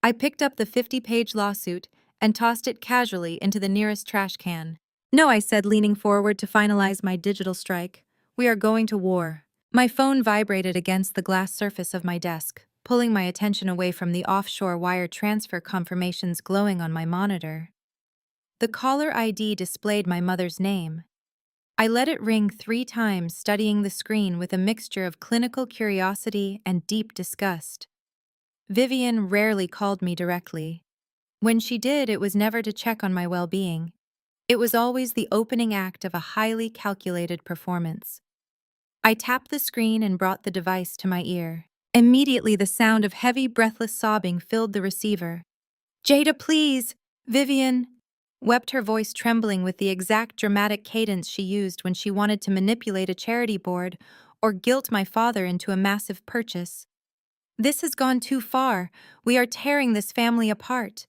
I picked up the 50-page lawsuit and tossed it casually into the nearest trash can. "No," I said, leaning forward to finalize my digital strike. "We are going to war." My phone vibrated against the glass surface of my desk, pulling my attention away from the offshore wire transfer confirmations glowing on my monitor. The caller ID displayed my mother's name. I let it ring 3 times, studying the screen with a mixture of clinical curiosity and deep disgust. Vivian rarely called me directly. When she did, it was never to check on my well-being. It was always the opening act of a highly calculated performance. I tapped the screen and brought the device to my ear. Immediately, the sound of heavy, breathless sobbing filled the receiver. "Jada, please! Vivian!" wept, her voice trembling with the exact dramatic cadence she used when she wanted to manipulate a charity board or guilt my father into a massive purchase. "This has gone too far. We are tearing this family apart.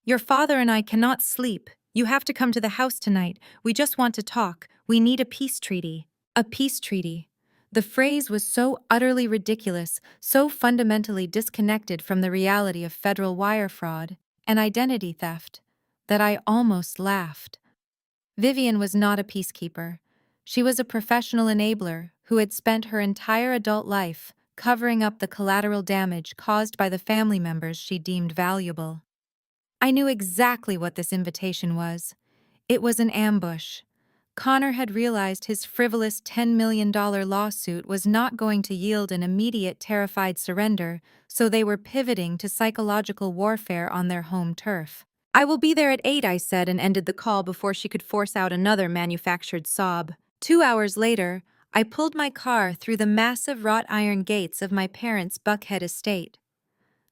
Your father and I cannot sleep. You have to come to the house tonight. We just want to talk. We need a peace treaty." A peace treaty. The phrase was so utterly ridiculous, so fundamentally disconnected from the reality of federal wire fraud and identity theft, that I almost laughed. Vivian was not a peacekeeper. She was a professional enabler who had spent her entire adult life covering up the collateral damage caused by the family members she deemed valuable. I knew exactly what this invitation was. It was an ambush. Connor had realized his frivolous $10 million lawsuit was not going to yield an immediate terrified surrender, so they were pivoting to psychological warfare on their home turf. "I will be there at 8, I said, and ended the call before she could force out another manufactured sob. 2 hours later, I pulled my car through the massive wrought iron gates of my parents' Buckhead estate.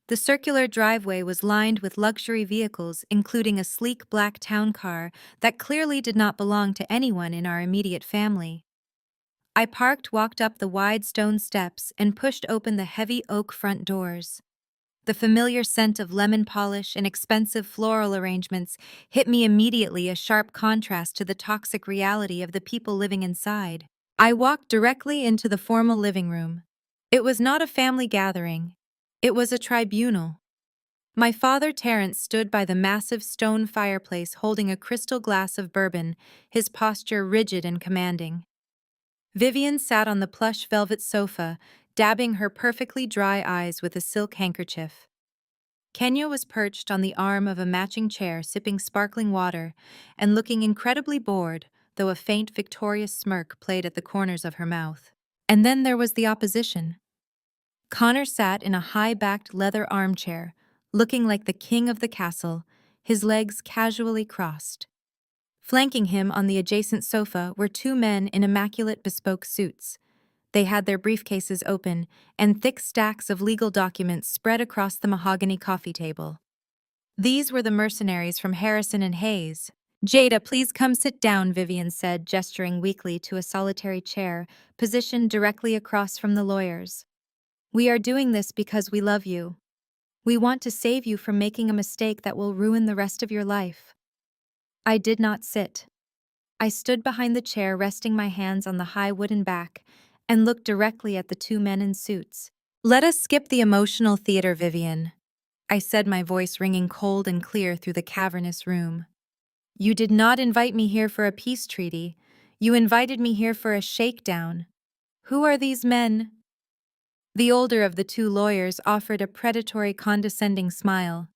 The circular driveway was lined with luxury vehicles, including a sleek black town car that clearly did not belong to anyone in our immediate family. I parked, walked up the wide stone steps, and pushed open the heavy oak front doors. The familiar scent of lemon polish and expensive floral arrangements hit me immediately, a sharp contrast to the toxic reality of the people living inside. I walked directly into the formal living room. It was not a family gathering. It was a tribunal. My father Terence stood by the massive stone fireplace holding a crystal glass of bourbon, his posture rigid and commanding. Vivian sat on the plush velvet sofa, dabbing her perfectly dry eyes with a silk handkerchief. Kenya was perched on the arm of a matching chair, sipping sparkling water and looking incredibly bored, though a faint victorious smirk played at the corners of her mouth. And then there was the opposition. Connor sat in a high-backed leather armchair, looking like the king of the castle, his legs casually crossed. Flanking him on the adjacent sofa were two men in immaculate bespoke suits. They had their briefcases open and thick stacks of legal documents spread across the mahogany coffee table. These were the mercenaries from Harrison and Hayes. "Jada, please come sit down," Vivian said, gesturing weakly to a solitary chair positioned directly across from the lawyers. "We are doing this because we love you. We want to save you from making a mistake that will ruin the rest of your life." I did not sit. I stood behind the chair, resting my hands on the high wooden back, and looked directly at the two men in suits. "Let us skip the emotional theater, Vivian," I said, my voice ringing cold and clear through the cavernous room. "You did not invite me here for a peace treaty. You invited me here for a shakedown. Who are these men?" The older of the two lawyers offered a predatory, condescending smile.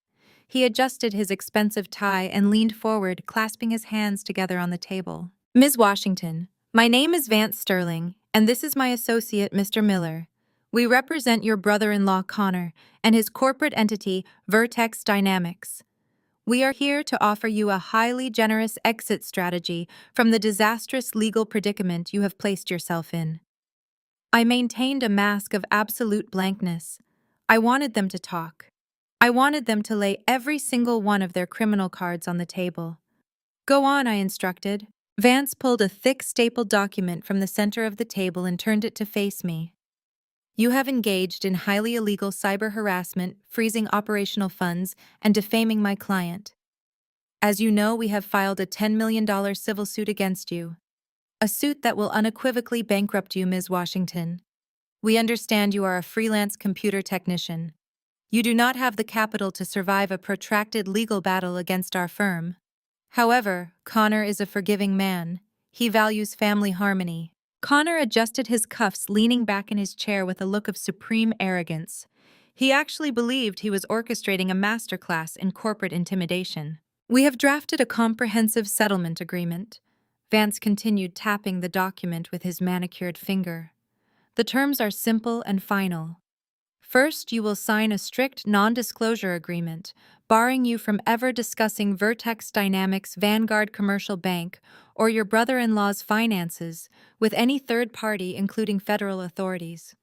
He adjusted his expensive tie and leaned forward, clasping his hands together on the table. "Ms. Washington, my name is Vance Sterling, and this is my associate, Mr. Miller. We represent your brother-in-law, Connor, and his corporate entity, Vertex Dynamics. We are here to offer you a highly generous exit strategy from the disastrous legal predicament you have placed yourself in." I maintained a mask of absolute blankness. I wanted them to talk. I wanted them to lay every single one of their criminal cards on the table. "Go on," I instructed. Vance pulled a thick stapled document from the center of the table and turned it to face me. "You have engaged in highly illegal cyber harassment, freezing operational funds, and defaming my client. As you know, we have filed a $10 million civil suit against you. A suit that will unequivocally bankrupt you, Ms. Washington. We understand you are a freelance computer technician. You do not have the capital to survive a protracted legal battle against our firm. However, Connor is a forgiving man. He values family harmony." Connor adjusted his cuffs, leaning back in his chair with a look of supreme arrogance. He actually believed he was orchestrating a masterclass in corporate intimidation. "We have drafted a comprehensive settlement agreement." Vance continued, tapping the document with his manicured finger. "The terms are simple and final. First, you will sign a strict non-disclosure agreement, barring you from ever discussing Vertex Dynamics' Vanguard Commercial Bank or your brother-in-law's finances with any third party, including federal authorities.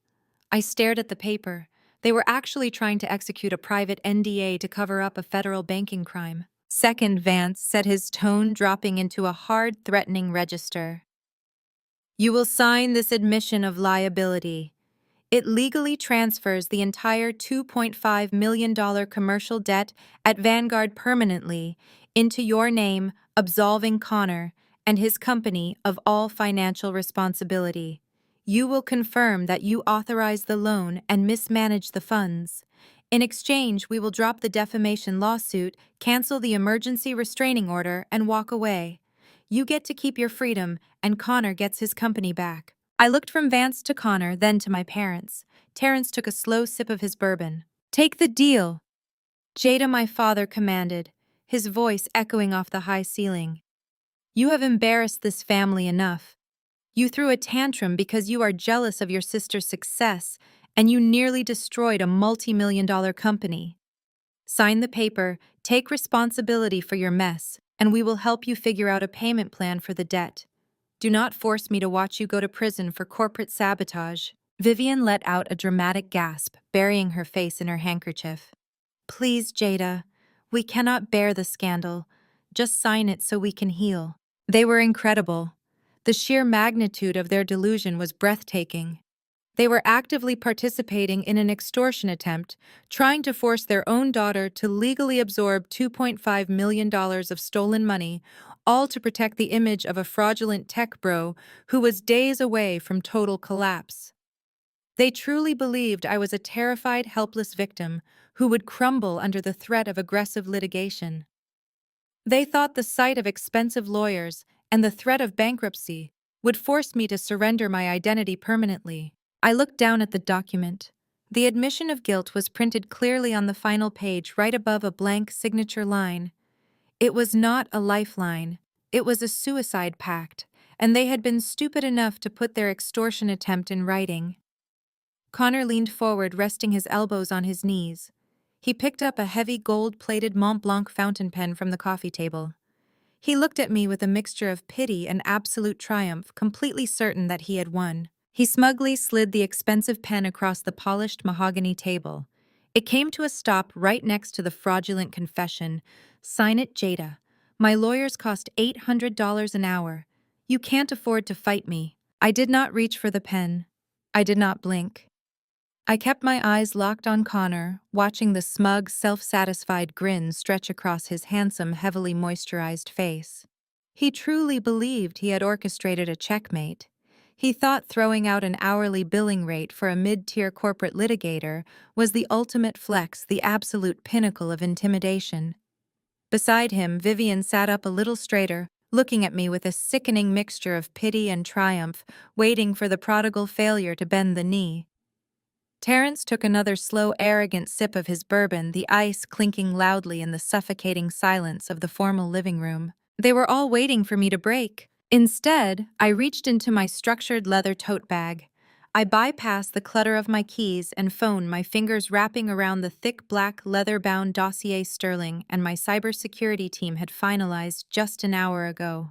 I stared at the paper. They were actually trying to execute a private NDA to cover up a federal banking crime. Second, Vance said, his tone dropping into a hard, threatening register. You will sign this admission of liability. It legally transfers the entire $2.5 million commercial debt at Vanguard permanently into your name, absolving Connor and his company of all financial responsibility. You will confirm that you authorized the loan and mismanaged the funds. In exchange, we will drop the defamation lawsuit, cancel the emergency restraining order, and walk away. You get to keep your freedom, and Connor gets his company back. I looked from Vance to Connor, then to my parents. Terrence took a slow sip of his bourbon. Take the deal, Jada, my father commanded, his voice echoing off the high ceiling. You have embarrassed this family enough. You threw a tantrum because you are jealous of your sister's success, and you nearly destroyed a multi-million-dollar company. Sign the paper, take responsibility for your mess, and we will help you figure out a payment plan for the debt. Do not force me to watch you go to prison for corporate sabotage. Vivian let out a dramatic gasp, burying her face in her handkerchief. Please, Jada. We cannot bear the scandal. Just sign it so we can heal. They were incredible. The sheer magnitude of their delusion was breathtaking. They were actively participating in an extortion attempt, trying to force their own daughter to legally absorb $2.5 million of stolen money, all to protect the image of a fraudulent tech bro who was days away from total collapse. They truly believed I was a terrified, helpless victim who would crumble under the threat of aggressive litigation. They thought the sight of expensive lawyers and the threat of bankruptcy would force me to surrender my identity permanently. I looked down at the document. The admission of guilt was printed clearly on the final page right above a blank signature line. It was not a lifeline. It was a suicide pact, and they had been stupid enough to put their extortion attempt in writing. Connor leaned forward, resting his elbows on his knees. He picked up a heavy gold-plated Mont Blanc fountain pen from the coffee table. He looked at me with a mixture of pity and absolute triumph, completely certain that he had won. He smugly slid the expensive pen across the polished mahogany table. It came to a stop right next to the fraudulent confession. Sign it, Jada. My lawyers cost $800 an hour. You can't afford to fight me. I did not reach for the pen. I did not blink. I kept my eyes locked on Connor, watching the smug, self-satisfied grin stretch across his handsome, heavily moisturized face. He truly believed he had orchestrated a checkmate. He thought throwing out an hourly billing rate for a mid-tier corporate litigator was the ultimate flex, the absolute pinnacle of intimidation. Beside him, Vivian sat up a little straighter, looking at me with a sickening mixture of pity and triumph, waiting for the prodigal failure to bend the knee. Terrence took another slow, arrogant sip of his bourbon, the ice clinking loudly in the suffocating silence of the formal living room. They were all waiting for me to break. Instead, I reached into my structured leather tote bag. I bypassed the clutter of my keys and phone, my fingers wrapping around the thick black leather-bound dossier Sterling and my cybersecurity team had finalized just an hour ago.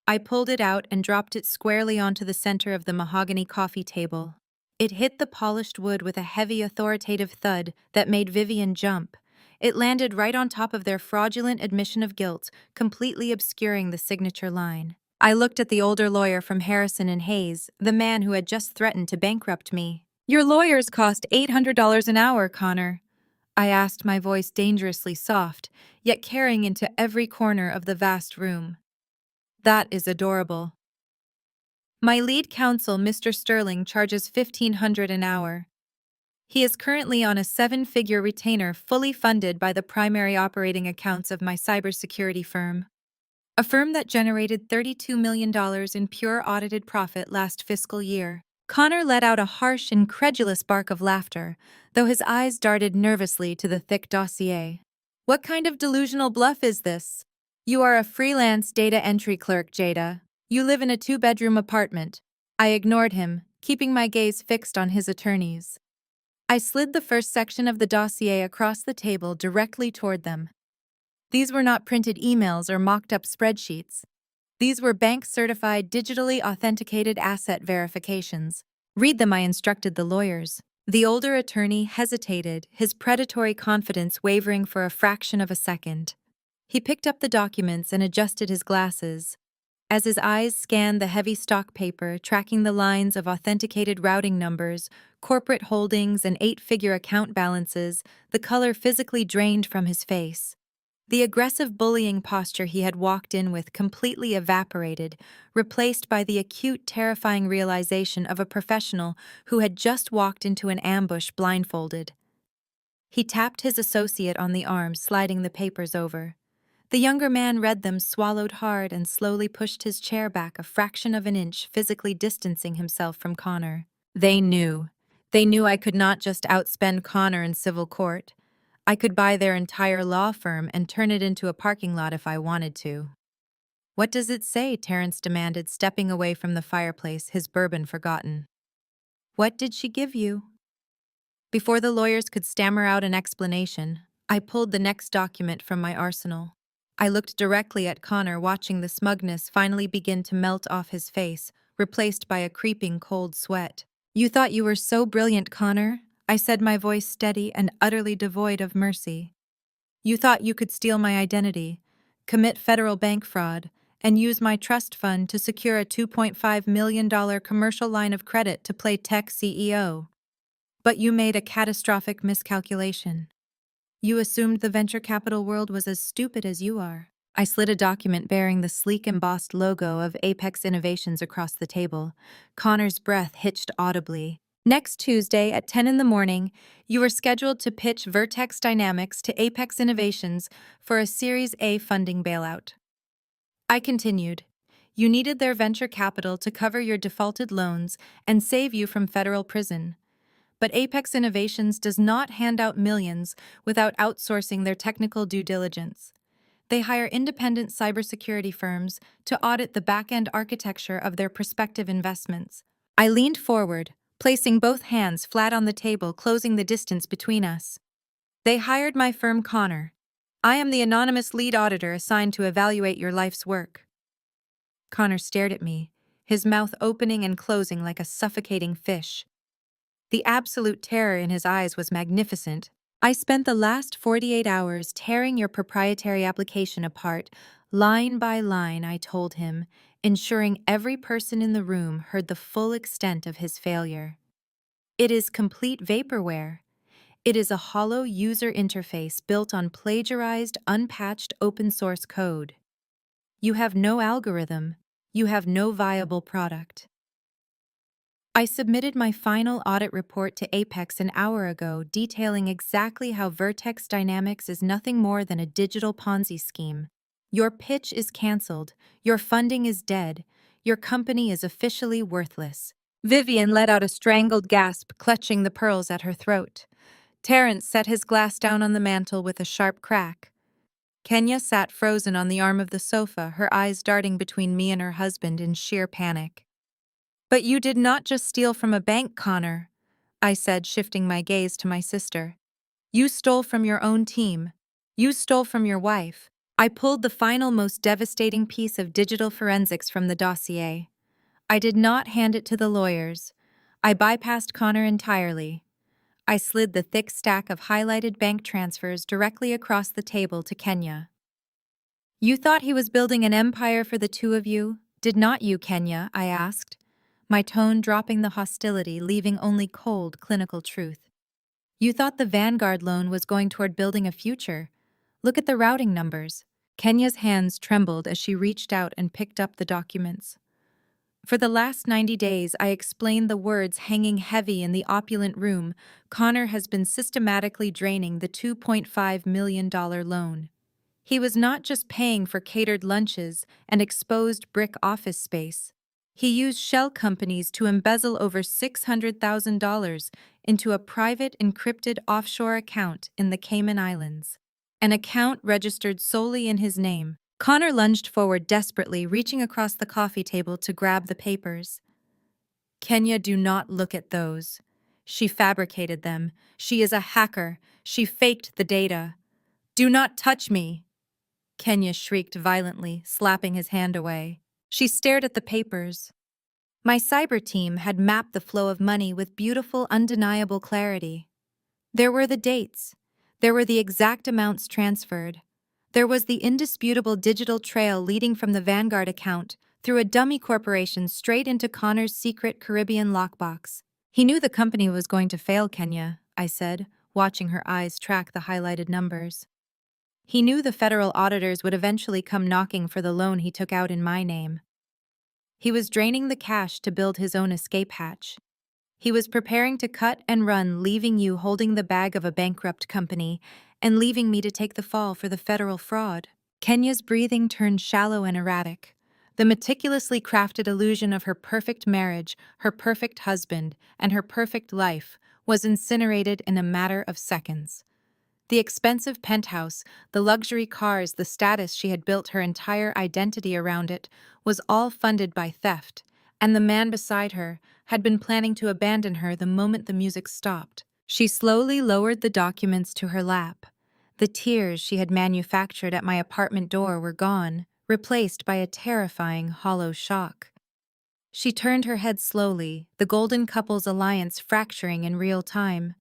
I pulled it out and dropped it squarely onto the center of the mahogany coffee table. It hit the polished wood with a heavy, authoritative thud that made Vivian jump. It landed right on top of their fraudulent admission of guilt, completely obscuring the signature line. I looked at the older lawyer from Harrison and Hayes, the man who had just threatened to bankrupt me. Your lawyers cost $800 an hour, Connor. I asked, my voice dangerously soft, yet carrying into every corner of the vast room. That is adorable. My lead counsel, Mr. Sterling, charges $1,500 an hour. He is currently on a 7-figure retainer fully funded by the primary operating accounts of my cybersecurity firm. A firm that generated $32 million in pure audited profit last fiscal year. Connor let out a harsh, incredulous bark of laughter, though his eyes darted nervously to the thick dossier. What kind of delusional bluff is this? You are a freelance data entry clerk, Jada. You live in a 2-bedroom apartment. I ignored him, keeping my gaze fixed on his attorneys. I slid the first section of the dossier across the table directly toward them. These were not printed emails or mocked-up spreadsheets. These were bank-certified, digitally authenticated asset verifications. Read them, I instructed the lawyers. The older attorney hesitated, his predatory confidence wavering for a fraction of a second. He picked up the documents and adjusted his glasses. As his eyes scanned the heavy stock paper, tracking the lines of authenticated routing numbers, corporate holdings, and eight-figure account balances, the color physically drained from his face. The aggressive bullying posture he had walked in with completely evaporated, replaced by the acute, terrifying realization of a professional who had just walked into an ambush blindfolded. He tapped his associate on the arm, sliding the papers over. The younger man read them, swallowed hard, and slowly pushed his chair back a fraction of an inch, physically distancing himself from Connor. They knew. They knew I could not just outspend Connor in civil court. I could buy their entire law firm and turn it into a parking lot if I wanted to. What does it say? Terrence demanded, stepping away from the fireplace, his bourbon forgotten. What did she give you? Before the lawyers could stammer out an explanation, I pulled the next document from my arsenal. I looked directly at Connor, watching the smugness finally begin to melt off his face, replaced by a creeping cold sweat. You thought you were so brilliant, Connor, I said, my voice steady and utterly devoid of mercy. You thought you could steal my identity, commit federal bank fraud, and use my trust fund to secure a $2.5 million commercial line of credit to play tech CEO. But you made a catastrophic miscalculation. You assumed the venture capital world was as stupid as you are. I slid a document bearing the sleek embossed logo of Apex Innovations across the table. Connor's breath hitched audibly. Next Tuesday at 10 in the morning, you were scheduled to pitch Vertex Dynamics to Apex Innovations for a Series A funding bailout. I continued. You needed their venture capital to cover your defaulted loans and save you from federal prison. But Apex Innovations does not hand out millions without outsourcing their technical due diligence. They hire independent cybersecurity firms to audit the back-end architecture of their prospective investments. I leaned forward, placing both hands flat on the table, closing the distance between us. They hired my firm, Connor. I am the anonymous lead auditor assigned to evaluate your life's work. Connor stared at me, his mouth opening and closing like a suffocating fish. The absolute terror in his eyes was magnificent. I spent the last 48 hours tearing your proprietary application apart, line by line, I told him, ensuring every person in the room heard the full extent of his failure. It is complete vaporware. It is a hollow user interface built on plagiarized, unpatched open-source code. You have no algorithm. You have no viable product. I submitted my final audit report to Apex an hour ago, detailing exactly how Vertex Dynamics is nothing more than a digital Ponzi scheme. Your pitch is canceled. Your funding is dead. Your company is officially worthless. Vivian let out a strangled gasp, clutching the pearls at her throat. Terrence set his glass down on the mantel with a sharp crack. Kenya sat frozen on the arm of the sofa, her eyes darting between me and her husband in sheer panic. But you did not just steal from a bank, Connor, I said, shifting my gaze to my sister. You stole from your own team. You stole from your wife. I pulled the final, most devastating piece of digital forensics from the dossier. I did not hand it to the lawyers. I bypassed Connor entirely. I slid the thick stack of highlighted bank transfers directly across the table to Kenya. You thought he was building an empire for the two of you, did not you, Kenya? I asked, my tone dropping the hostility, leaving only cold, clinical truth. You thought the Vanguard loan was going toward building a future. Look at the routing numbers. Kenya's hands trembled as she reached out and picked up the documents. For the last 90 days, I explained the words hanging heavy in the opulent room. Connor has been systematically draining the $2.5 million loan. He was not just paying for catered lunches and exposed brick office space. He used shell companies to embezzle over $600,000 into a private encrypted offshore account in the Cayman Islands. An account registered solely in his name. Connor lunged forward desperately, reaching across the coffee table to grab the papers. Kenya, do not look at those. She fabricated them. She is a hacker. She faked the data. Do not touch me! Kenya shrieked violently, slapping his hand away. She stared at the papers. My cyber team had mapped the flow of money with beautiful, undeniable clarity. There were the dates. There were the exact amounts transferred. There was the indisputable digital trail leading from the Vanguard account through a dummy corporation straight into Connor's secret Caribbean lockbox. He knew the company was going to fail, Kenya, I said, watching her eyes track the highlighted numbers. He knew the federal auditors would eventually come knocking for the loan he took out in my name. He was draining the cash to build his own escape hatch. He was preparing to cut and run, leaving you holding the bag of a bankrupt company and leaving me to take the fall for the federal fraud. Kenya's breathing turned shallow and erratic. The meticulously crafted illusion of her perfect marriage, her perfect husband, and her perfect life was incinerated in a matter of seconds. The expensive penthouse, the luxury cars, the status she had built her entire identity around it was all funded by theft, and the man beside her had been planning to abandon her the moment the music stopped. She slowly lowered the documents to her lap. The tears she had manufactured at my apartment door were gone, replaced by a terrifying, hollow shock. She turned her head slowly, the golden couple's alliance fracturing in real time.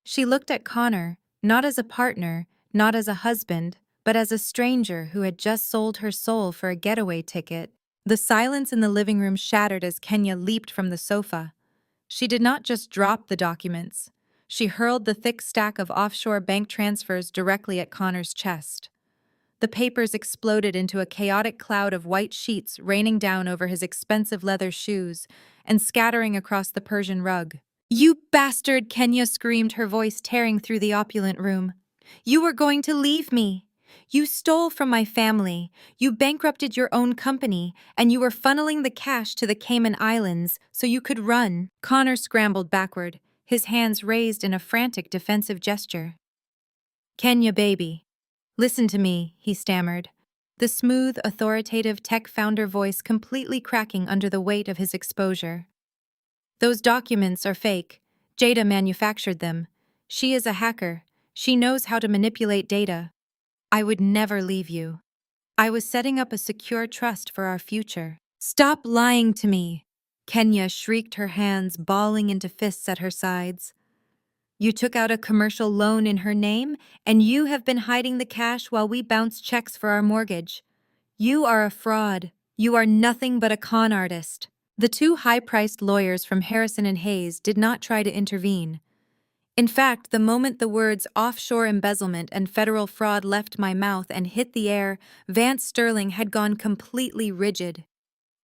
She looked at Connor, not as a partner, not as a husband, but as a stranger who had just sold her soul for a getaway ticket. The silence in the living room shattered as Kenya leaped from the sofa. She did not just drop the documents. She hurled the thick stack of offshore bank transfers directly at Connor's chest. The papers exploded into a chaotic cloud of white sheets raining down over his expensive leather shoes and scattering across the Persian rug. "You bastard!" Kenya screamed, her voice tearing through the opulent room. "You were going to leave me! You stole from my family, you bankrupted your own company, and you were funneling the cash to the Cayman Islands so you could run." Connor scrambled backward, his hands raised in a frantic defensive gesture. "Kenya, baby. Listen to me," he stammered, the smooth, authoritative tech founder voice completely cracking under the weight of his exposure. "Those documents are fake. Jada manufactured them. She is a hacker. She knows how to manipulate data. I would never leave you. I was setting up a secure trust for our future." "Stop lying to me!" Kenya shrieked, her hands balling into fists at her sides. "You took out a commercial loan in her name, and you have been hiding the cash while we bounce checks for our mortgage. You are a fraud. You are nothing but a con artist." The two high-priced lawyers from Harrison and Hayes did not try to intervene. In fact, the moment the words offshore embezzlement and federal fraud left my mouth and hit the air, Vance Sterling had gone completely rigid.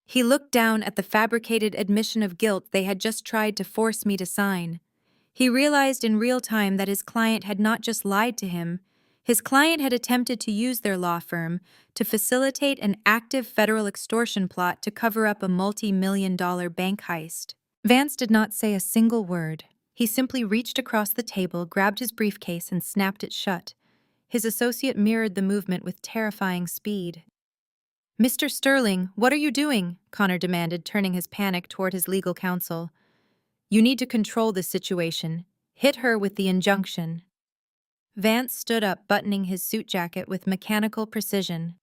He looked down at the fabricated admission of guilt they had just tried to force me to sign. He realized in real time that his client had not just lied to him. His client had attempted to use their law firm to facilitate an active federal extortion plot to cover up a multi-million-dollar bank heist. Vance did not say a single word. He simply reached across the table, grabbed his briefcase, and snapped it shut. His associate mirrored the movement with terrifying speed. "Mr. Sterling, what are you doing?" Connor demanded, turning his panic toward his legal counsel. "You need to control this situation. Hit her with the injunction." Vance stood up, buttoning his suit jacket with mechanical precision.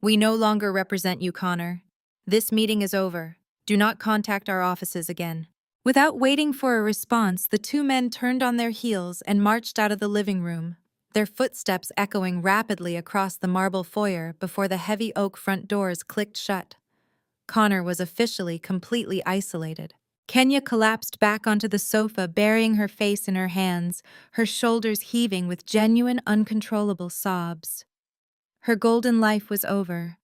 "We no longer represent you, Connor. This meeting is over. Do not contact our offices again." Without waiting for a response, the two men turned on their heels and marched out of the living room, their footsteps echoing rapidly across the marble foyer before the heavy oak front doors clicked shut. Connor was officially completely isolated. Kenya collapsed back onto the sofa, burying her face in her hands, her shoulders heaving with genuine, uncontrollable sobs. Her golden life was over.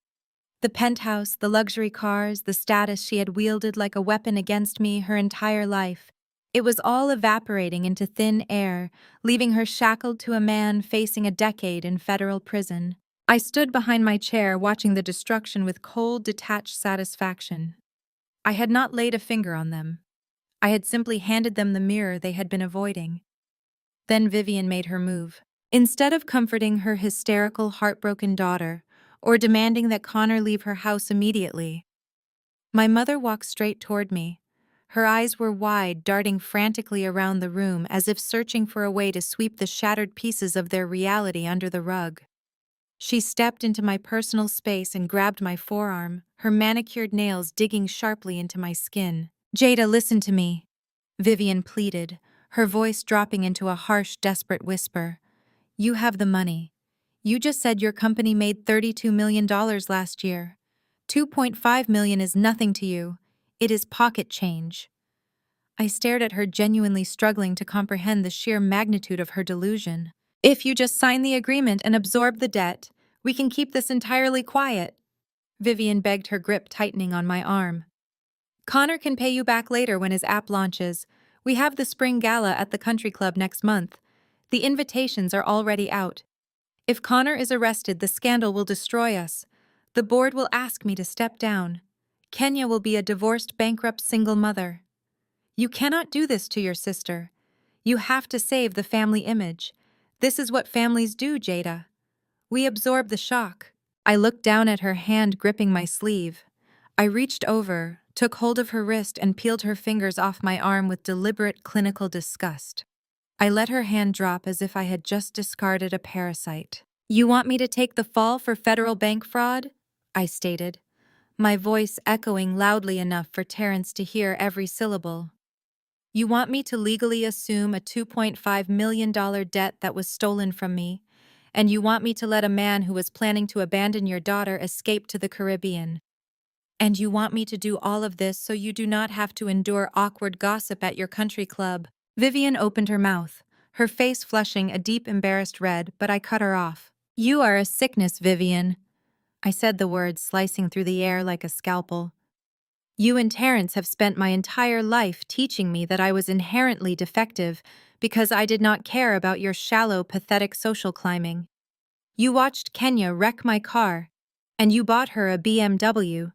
The penthouse, the luxury cars, the status she had wielded like a weapon against me her entire life. It was all evaporating into thin air, leaving her shackled to a man facing a decade in federal prison. I stood behind my chair, watching the destruction with cold, detached satisfaction. I had not laid a finger on them. I had simply handed them the mirror they had been avoiding. Then Vivian made her move. Instead of comforting her hysterical, heartbroken daughter, or demanding that Connor leave her house immediately, my mother walked straight toward me. Her eyes were wide, darting frantically around the room as if searching for a way to sweep the shattered pieces of their reality under the rug. She stepped into my personal space and grabbed my forearm, her manicured nails digging sharply into my skin. "Jada, listen to me," Vivian pleaded, her voice dropping into a harsh, desperate whisper. "You have the money. You just said your company made $32 million last year. $2.5 million is nothing to you. It is pocket change." I stared at her, genuinely struggling to comprehend the sheer magnitude of her delusion. "If you just sign the agreement and absorb the debt, we can keep this entirely quiet," Vivian begged, her grip tightening on my arm. "Connor can pay you back later when his app launches. We have the spring gala at the country club next month. The invitations are already out. If Connor is arrested, the scandal will destroy us. The board will ask me to step down. Kenya will be a divorced, bankrupt single mother. You cannot do this to your sister. You have to save the family image. This is what families do, Jada. We absorb the shock." I looked down at her, hand gripping my sleeve. I reached over, took hold of her wrist, and peeled her fingers off my arm with deliberate clinical disgust. I let her hand drop as if I had just discarded a parasite. "You want me to take the fall for federal bank fraud?" I stated, my voice echoing loudly enough for Terrence to hear every syllable. "You want me to legally assume a $2.5 million debt that was stolen from me, and you want me to let a man who was planning to abandon your daughter escape to the Caribbean. And you want me to do all of this so you do not have to endure awkward gossip at your country club." Vivian opened her mouth, her face flushing a deep, embarrassed red, but I cut her off. "You are a sickness, Vivian." I said the words, slicing through the air like a scalpel. "You and Terrence have spent my entire life teaching me that I was inherently defective because I did not care about your shallow, pathetic social climbing. You watched Kenya wreck my car, and you bought her a BMW.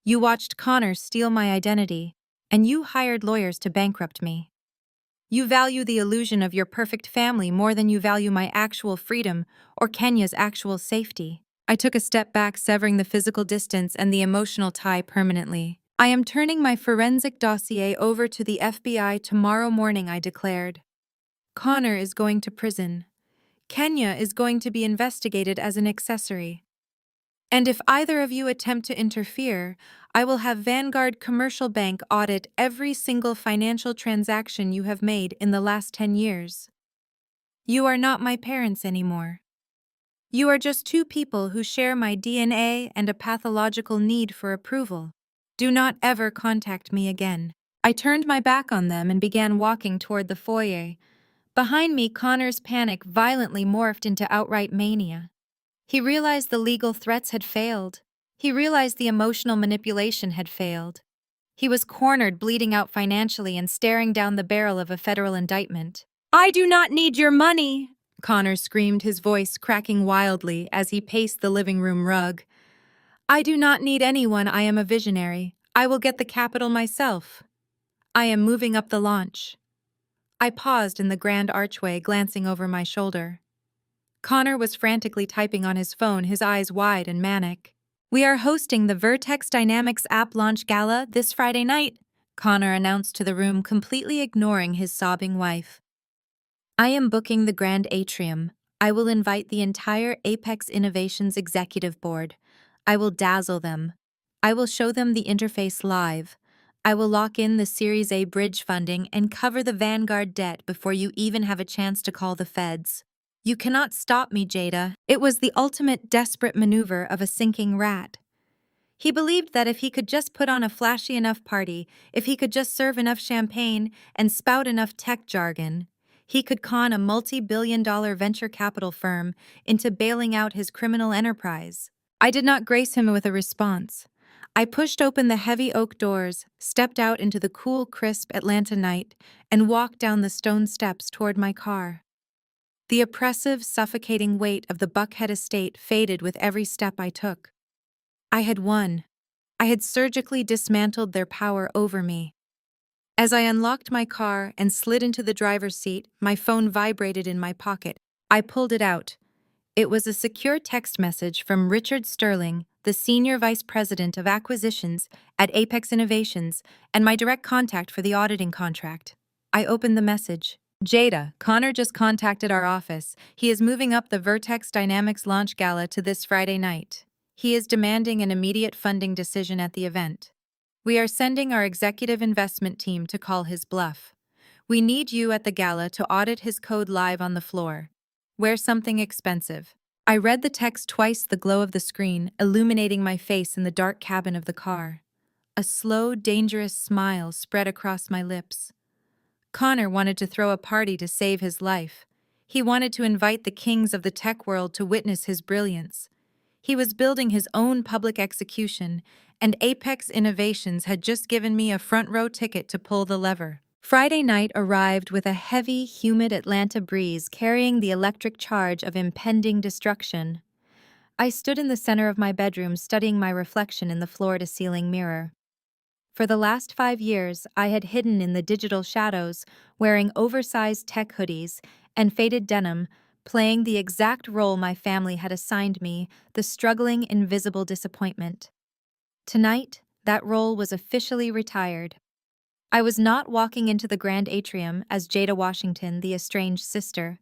You watched Connor steal my identity, and you hired lawyers to bankrupt me. You value the illusion of your perfect family more than you value my actual freedom or Kenya's actual safety." I took a step back, severing the physical distance and the emotional tie permanently. "I am turning my forensic dossier over to the FBI tomorrow morning," I declared. "Connor is going to prison. Kenya is going to be investigated as an accessory. And if either of you attempt to interfere, I will have Vanguard Commercial Bank audit every single financial transaction you have made in the last 10 years. You are not my parents anymore. You are just two people who share my DNA and a pathological need for approval. Do not ever contact me again." I turned my back on them and began walking toward the foyer. Behind me, Connor's panic violently morphed into outright mania. He realized the legal threats had failed. He realized the emotional manipulation had failed. He was cornered, bleeding out financially and staring down the barrel of a federal indictment. "I do not need your money," Connor screamed, his voice cracking wildly as he paced the living room rug. "I do not need anyone. I am a visionary. I will get the capital myself. I am moving up the launch." I paused in the grand archway, glancing over my shoulder. Connor was frantically typing on his phone, his eyes wide and manic. "We are hosting the Vertex Dynamics app launch gala this Friday night," Connor announced to the room, completely ignoring his sobbing wife. "I am booking the grand atrium. I will invite the entire Apex Innovations executive board. I will dazzle them. I will show them the interface live. I will lock in the Series A bridge funding and cover the Vanguard debt before you even have a chance to call the feds. You cannot stop me, Jada." It was the ultimate desperate maneuver of a sinking rat. He believed that if he could just put on a flashy enough party, if he could just serve enough champagne and spout enough tech jargon, he could con a multi-billion-dollar venture capital firm into bailing out his criminal enterprise. I did not grace him with a response. I pushed open the heavy oak doors, stepped out into the cool, crisp Atlanta night, and walked down the stone steps toward my car. The oppressive, suffocating weight of the Buckhead estate faded with every step I took. I had won. I had surgically dismantled their power over me. As I unlocked my car and slid into the driver's seat, my phone vibrated in my pocket. I pulled it out. It was a secure text message from Richard Sterling, the Senior Vice President of Acquisitions at Apex Innovations, and my direct contact for the auditing contract. I opened the message. Jada, Connor just contacted our office. He is moving up the Vertex Dynamics launch gala to this Friday night. He is demanding an immediate funding decision at the event. We are sending our executive investment team to call his bluff. We need you at the gala to audit his code live on the floor. Wear something expensive. I read the text twice, the glow of the screen illuminating my face in the dark cabin of the car. A slow, dangerous smile spread across my lips. Connor wanted to throw a party to save his life. He wanted to invite the kings of the tech world to witness his brilliance. He was building his own public execution, and Apex Innovations had just given me a front-row ticket to pull the lever. Friday night arrived with a heavy, humid Atlanta breeze carrying the electric charge of impending destruction. I stood in the center of my bedroom studying my reflection in the floor-to-ceiling mirror. For the last 5 years, I had hidden in the digital shadows, wearing oversized tech hoodies and faded denim, playing the exact role my family had assigned me, the struggling, invisible disappointment. Tonight, that role was officially retired. I was not walking into the grand atrium as Jada Washington, the estranged sister.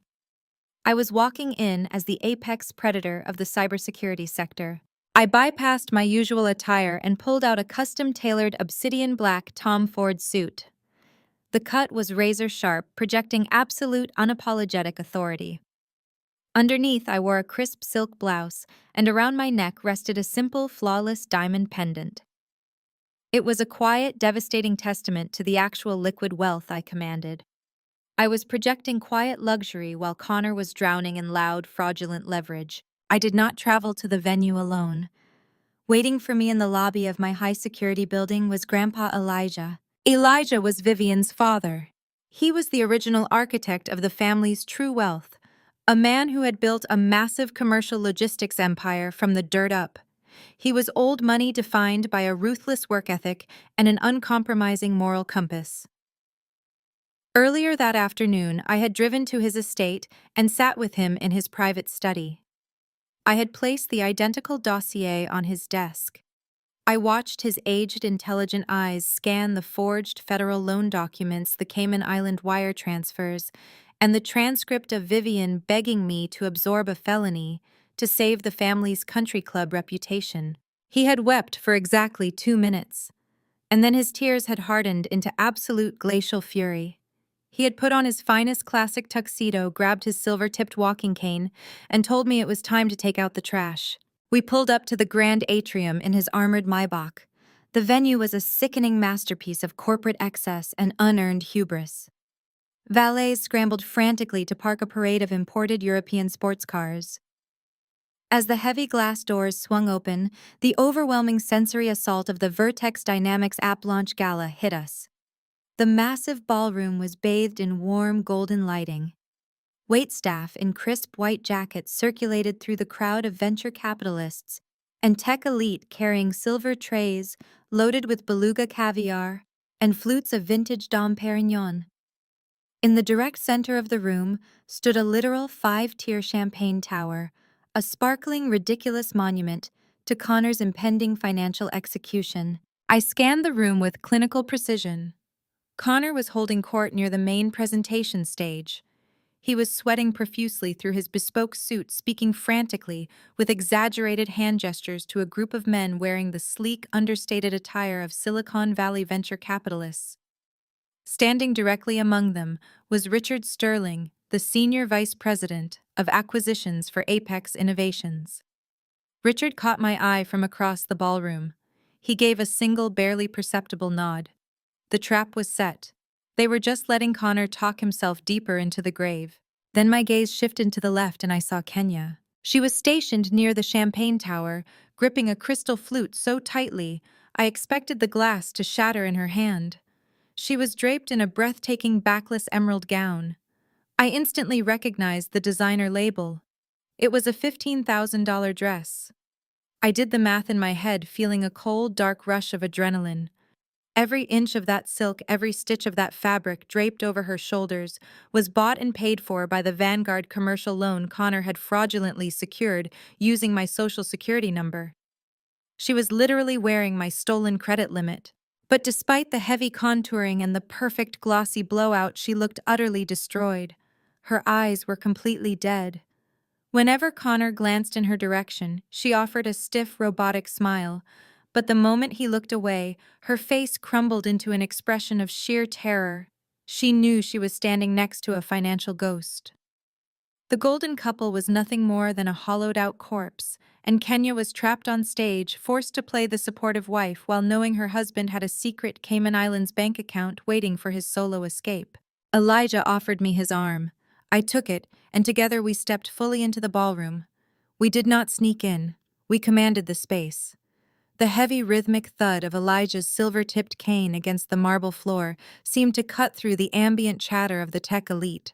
I was walking in as the apex predator of the cybersecurity sector. I bypassed my usual attire and pulled out a custom-tailored obsidian black Tom Ford suit. The cut was razor-sharp, projecting absolute unapologetic authority. Underneath, I wore a crisp silk blouse, and around my neck rested a simple, flawless diamond pendant. It was a quiet, devastating testament to the actual liquid wealth I commanded. I was projecting quiet luxury while Connor was drowning in loud, fraudulent leverage. I did not travel to the venue alone. Waiting for me in the lobby of my high-security building was Grandpa Elijah. Elijah was Vivian's father. He was the original architect of the family's true wealth, a man who had built a massive commercial logistics empire from the dirt up. He was old money defined by a ruthless work ethic and an uncompromising moral compass. Earlier that afternoon, I had driven to his estate and sat with him in his private study. I had placed the identical dossier on his desk. I watched his aged, intelligent eyes scan the forged federal loan documents, the Cayman Island wire transfers, and the transcript of Vivian begging me to absorb a felony to save the family's country club reputation. He had wept for exactly 2 minutes, and then his tears had hardened into absolute glacial fury. He had put on his finest classic tuxedo, grabbed his silver-tipped walking cane, and told me it was time to take out the trash. We pulled up to the grand atrium in his armored Maybach. The venue was a sickening masterpiece of corporate excess and unearned hubris. Valets scrambled frantically to park a parade of imported European sports cars. As the heavy glass doors swung open, the overwhelming sensory assault of the Vertex Dynamics app launch gala hit us. The massive ballroom was bathed in warm, golden lighting. Waitstaff in crisp white jackets circulated through the crowd of venture capitalists and tech elite carrying silver trays loaded with beluga caviar and flutes of vintage Dom Perignon. In the direct center of the room stood a literal 5-tier champagne tower, a sparkling, ridiculous monument to Connor's impending financial execution. I scanned the room with clinical precision. Connor was holding court near the main presentation stage. He was sweating profusely through his bespoke suit, speaking frantically with exaggerated hand gestures to a group of men wearing the sleek, understated attire of Silicon Valley venture capitalists. Standing directly among them was Richard Sterling, the Senior Vice President of Acquisitions for Apex Innovations. Richard caught my eye from across the ballroom. He gave a single, barely perceptible nod. The trap was set. They were just letting Connor talk himself deeper into the grave. Then my gaze shifted to the left and I saw Kenya. She was stationed near the champagne tower, gripping a crystal flute so tightly I expected the glass to shatter in her hand. She was draped in a breathtaking backless emerald gown. I instantly recognized the designer label. It was a $15,000 dress. I did the math in my head, feeling a cold, dark rush of adrenaline. Every inch of that silk, every stitch of that fabric draped over her shoulders was bought and paid for by the Vanguard commercial loan Connor had fraudulently secured using my social security number. She was literally wearing my stolen credit limit. But despite the heavy contouring and the perfect glossy blowout, she looked utterly destroyed. Her eyes were completely dead. Whenever Connor glanced in her direction, she offered a stiff, robotic smile, but the moment he looked away, her face crumbled into an expression of sheer terror. She knew she was standing next to a financial ghost. The golden couple was nothing more than a hollowed-out corpse, and Kenya was trapped on stage, forced to play the supportive wife while knowing her husband had a secret Cayman Islands bank account waiting for his solo escape. Elijah offered me his arm. I took it, and together we stepped fully into the ballroom. We did not sneak in. We commanded the space. The heavy rhythmic thud of Elijah's silver-tipped cane against the marble floor seemed to cut through the ambient chatter of the tech elite.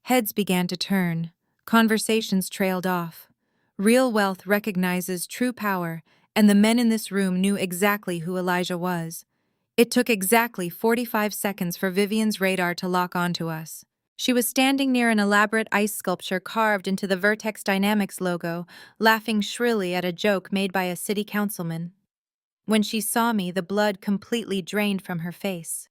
Heads began to turn. Conversations trailed off. Real wealth recognizes true power, and the men in this room knew exactly who Elijah was. It took exactly 45 seconds for Vivian's radar to lock onto us. She was standing near an elaborate ice sculpture carved into the Vertex Dynamics logo, laughing shrilly at a joke made by a city councilman. When she saw me, the blood completely drained from her face.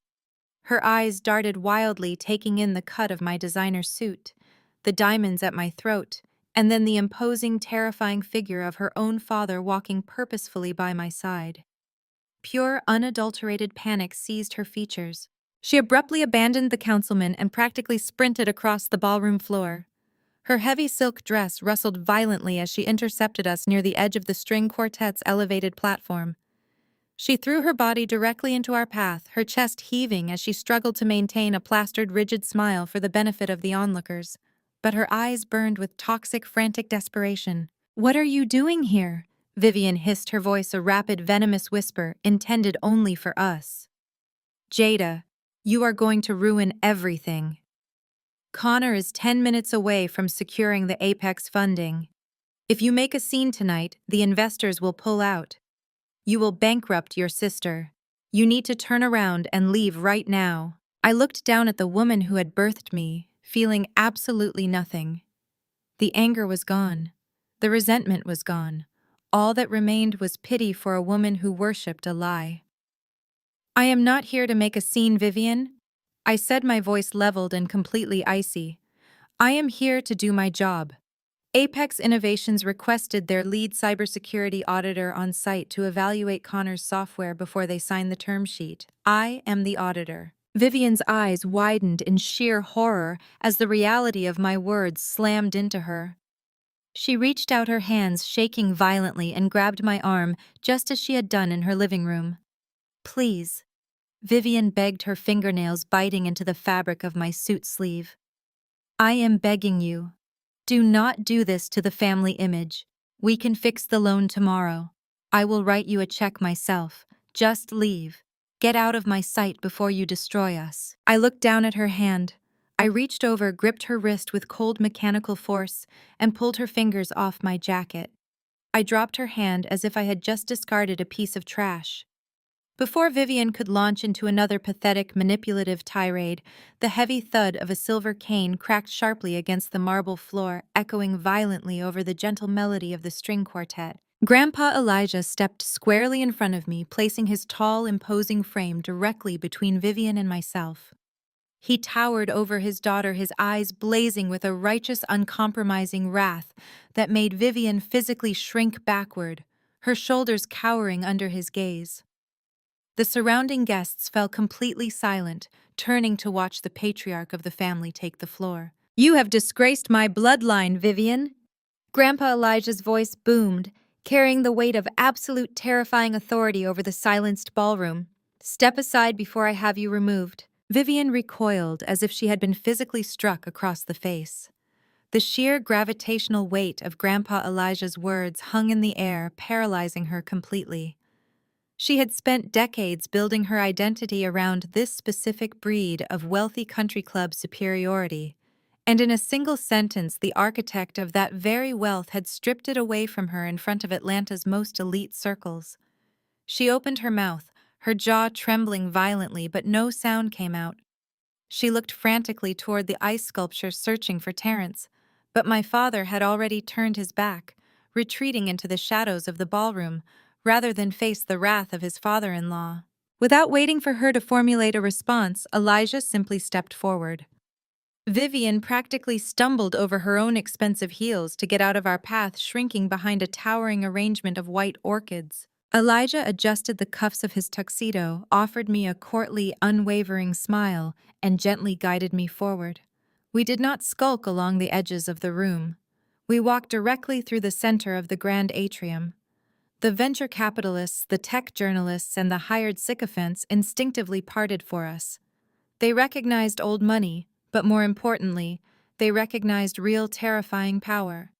Her eyes darted wildly, taking in the cut of my designer suit, the diamonds at my throat, and then the imposing, terrifying figure of her own father walking purposefully by my side. Pure, unadulterated panic seized her features. She abruptly abandoned the councilman and practically sprinted across the ballroom floor. Her heavy silk dress rustled violently as she intercepted us near the edge of the string quartet's elevated platform. She threw her body directly into our path, her chest heaving as she struggled to maintain a plastered, rigid smile for the benefit of the onlookers. But her eyes burned with toxic, frantic desperation. "What are you doing here?" Vivian hissed, her voice a rapid, venomous whisper intended only for us. "Jada, you are going to ruin everything. Connor is 10 minutes away from securing the Apex funding. If you make a scene tonight, the investors will pull out. You will bankrupt your sister. You need to turn around and leave right now." I looked down at the woman who had birthed me, feeling absolutely nothing. The anger was gone. The resentment was gone. All that remained was pity for a woman who worshipped a lie. "I am not here to make a scene, Vivian," I said, my voice leveled and completely icy. "I am here to do my job." Apex Innovations requested their lead cybersecurity auditor on site to evaluate Connor's software before they signed the term sheet. I am the auditor. Vivian's eyes widened in sheer horror as the reality of my words slammed into her. She reached out her hands, shaking violently, and grabbed my arm, just as she had done in her living room. "Please," Vivian begged, her fingernails biting into the fabric of my suit sleeve. "I am begging you. Do not do this to the family image. We can fix the loan tomorrow. I will write you a check myself. Just leave. Get out of my sight before you destroy us." I looked down at her hand. I reached over, gripped her wrist with cold mechanical force, and pulled her fingers off my jacket. I dropped her hand as if I had just discarded a piece of trash. Before Vivian could launch into another pathetic, manipulative tirade, the heavy thud of a silver cane cracked sharply against the marble floor, echoing violently over the gentle melody of the string quartet. Grandpa Elijah stepped squarely in front of me, placing his tall, imposing frame directly between Vivian and myself. He towered over his daughter, his eyes blazing with a righteous, uncompromising wrath that made Vivian physically shrink backward, her shoulders cowering under his gaze. The surrounding guests fell completely silent, turning to watch the patriarch of the family take the floor. "You have disgraced my bloodline, Vivian." Grandpa Elijah's voice boomed, carrying the weight of absolute terrifying authority over the silenced ballroom. "Step aside before I have you removed." Vivian recoiled as if she had been physically struck across the face. The sheer gravitational weight of Grandpa Elijah's words hung in the air, paralyzing her completely. She had spent decades building her identity around this specific breed of wealthy country club superiority, and in a single sentence, the architect of that very wealth had stripped it away from her in front of Atlanta's most elite circles. She opened her mouth, her jaw trembling violently, but no sound came out. She looked frantically toward the ice sculpture, searching for Terrence, but my father had already turned his back, retreating into the shadows of the ballroom, rather than face the wrath of his father-in-law. Without waiting for her to formulate a response, Elijah simply stepped forward. Vivian practically stumbled over her own expensive heels to get out of our path, shrinking behind a towering arrangement of white orchids. Elijah adjusted the cuffs of his tuxedo, offered me a courtly, unwavering smile, and gently guided me forward. We did not skulk along the edges of the room. We walked directly through the center of the grand atrium. The venture capitalists, the tech journalists, and the hired sycophants instinctively parted for us. They recognized old money, but more importantly, they recognized real terrifying power.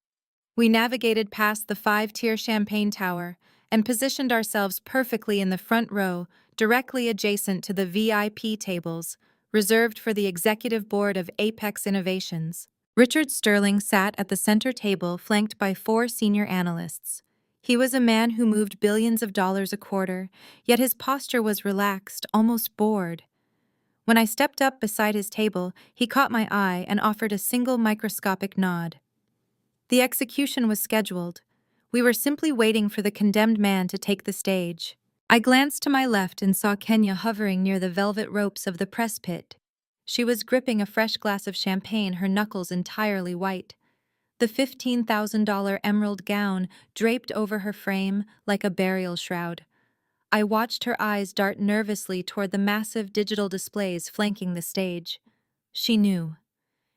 We navigated past the 5-tier champagne tower and positioned ourselves perfectly in the front row, directly adjacent to the VIP tables, reserved for the executive board of Apex Innovations. Richard Sterling sat at the center table, flanked by 4 senior analysts. He was a man who moved billions of dollars a quarter, yet his posture was relaxed, almost bored. When I stepped up beside his table, he caught my eye and offered a single microscopic nod. The execution was scheduled. We were simply waiting for the condemned man to take the stage. I glanced to my left and saw Kenya hovering near the velvet ropes of the press pit. She was gripping a fresh glass of champagne, her knuckles entirely white. The $15,000 emerald gown draped over her frame like a burial shroud. I watched her eyes dart nervously toward the massive digital displays flanking the stage. She knew.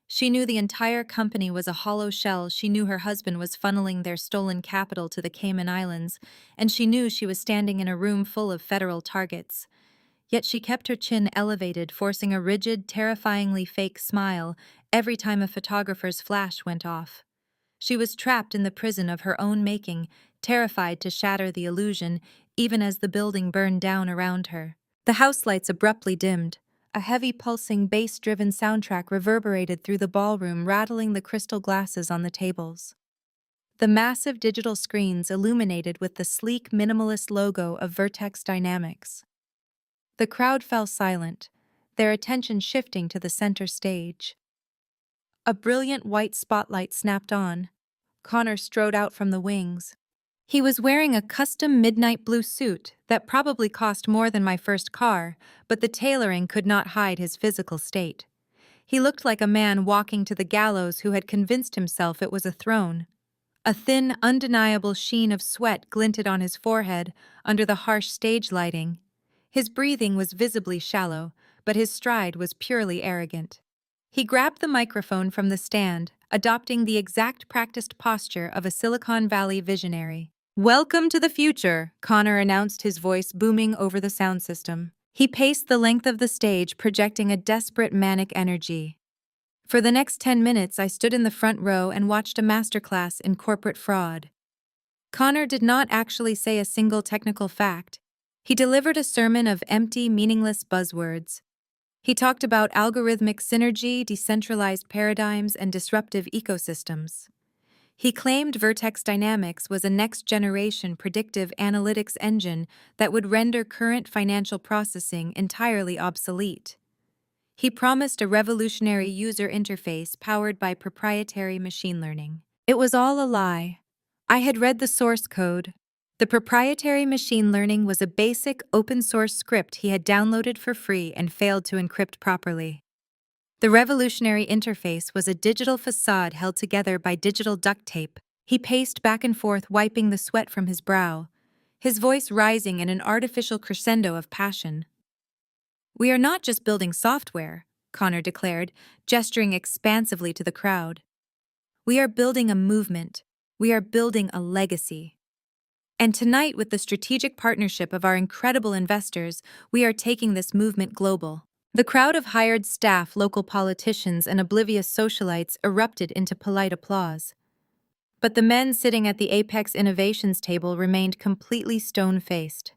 She knew the entire company was a hollow shell. She knew her husband was funneling their stolen capital to the Cayman Islands, and she knew she was standing in a room full of federal targets. Yet she kept her chin elevated, forcing a rigid, terrifyingly fake smile every time a photographer's flash went off. She was trapped in the prison of her own making, terrified to shatter the illusion, even as the building burned down around her. The house lights abruptly dimmed. A heavy, pulsing, bass-driven soundtrack reverberated through the ballroom, rattling the crystal glasses on the tables. The massive digital screens illuminated with the sleek, minimalist logo of Vertex Dynamics. The crowd fell silent, their attention shifting to the center stage. A brilliant white spotlight snapped on. Connor strode out from the wings. He was wearing a custom midnight blue suit that probably cost more than my first car, but the tailoring could not hide his physical state. He looked like a man walking to the gallows who had convinced himself it was a throne. A thin, undeniable sheen of sweat glinted on his forehead under the harsh stage lighting. His breathing was visibly shallow, but his stride was purely arrogant. He grabbed the microphone from the stand, adopting the exact practiced posture of a Silicon Valley visionary. "Welcome to the future," Connor announced, his voice booming over the sound system. He paced the length of the stage, projecting a desperate, manic energy. For the next 10 minutes, I stood in the front row and watched a masterclass in corporate fraud. Connor did not actually say a single technical fact. He delivered a sermon of empty, meaningless buzzwords. He talked about algorithmic synergy, decentralized paradigms, and disruptive ecosystems. He claimed Vertex Dynamics was a next-generation predictive analytics engine that would render current financial processing entirely obsolete. He promised a revolutionary user interface powered by proprietary machine learning. It was all a lie. I had read the source code. The proprietary machine learning was a basic open-source script he had downloaded for free and failed to encrypt properly. The revolutionary interface was a digital facade held together by digital duct tape. He paced back and forth, wiping the sweat from his brow, his voice rising in an artificial crescendo of passion. "We are not just building software," Connor declared, gesturing expansively to the crowd. "We are building a movement. We are building a legacy. And tonight, with the strategic partnership of our incredible investors, we are taking this movement global." The crowd of hired staff, local politicians, and oblivious socialites erupted into polite applause. But the men sitting at the Apex Innovations table remained completely stone-faced.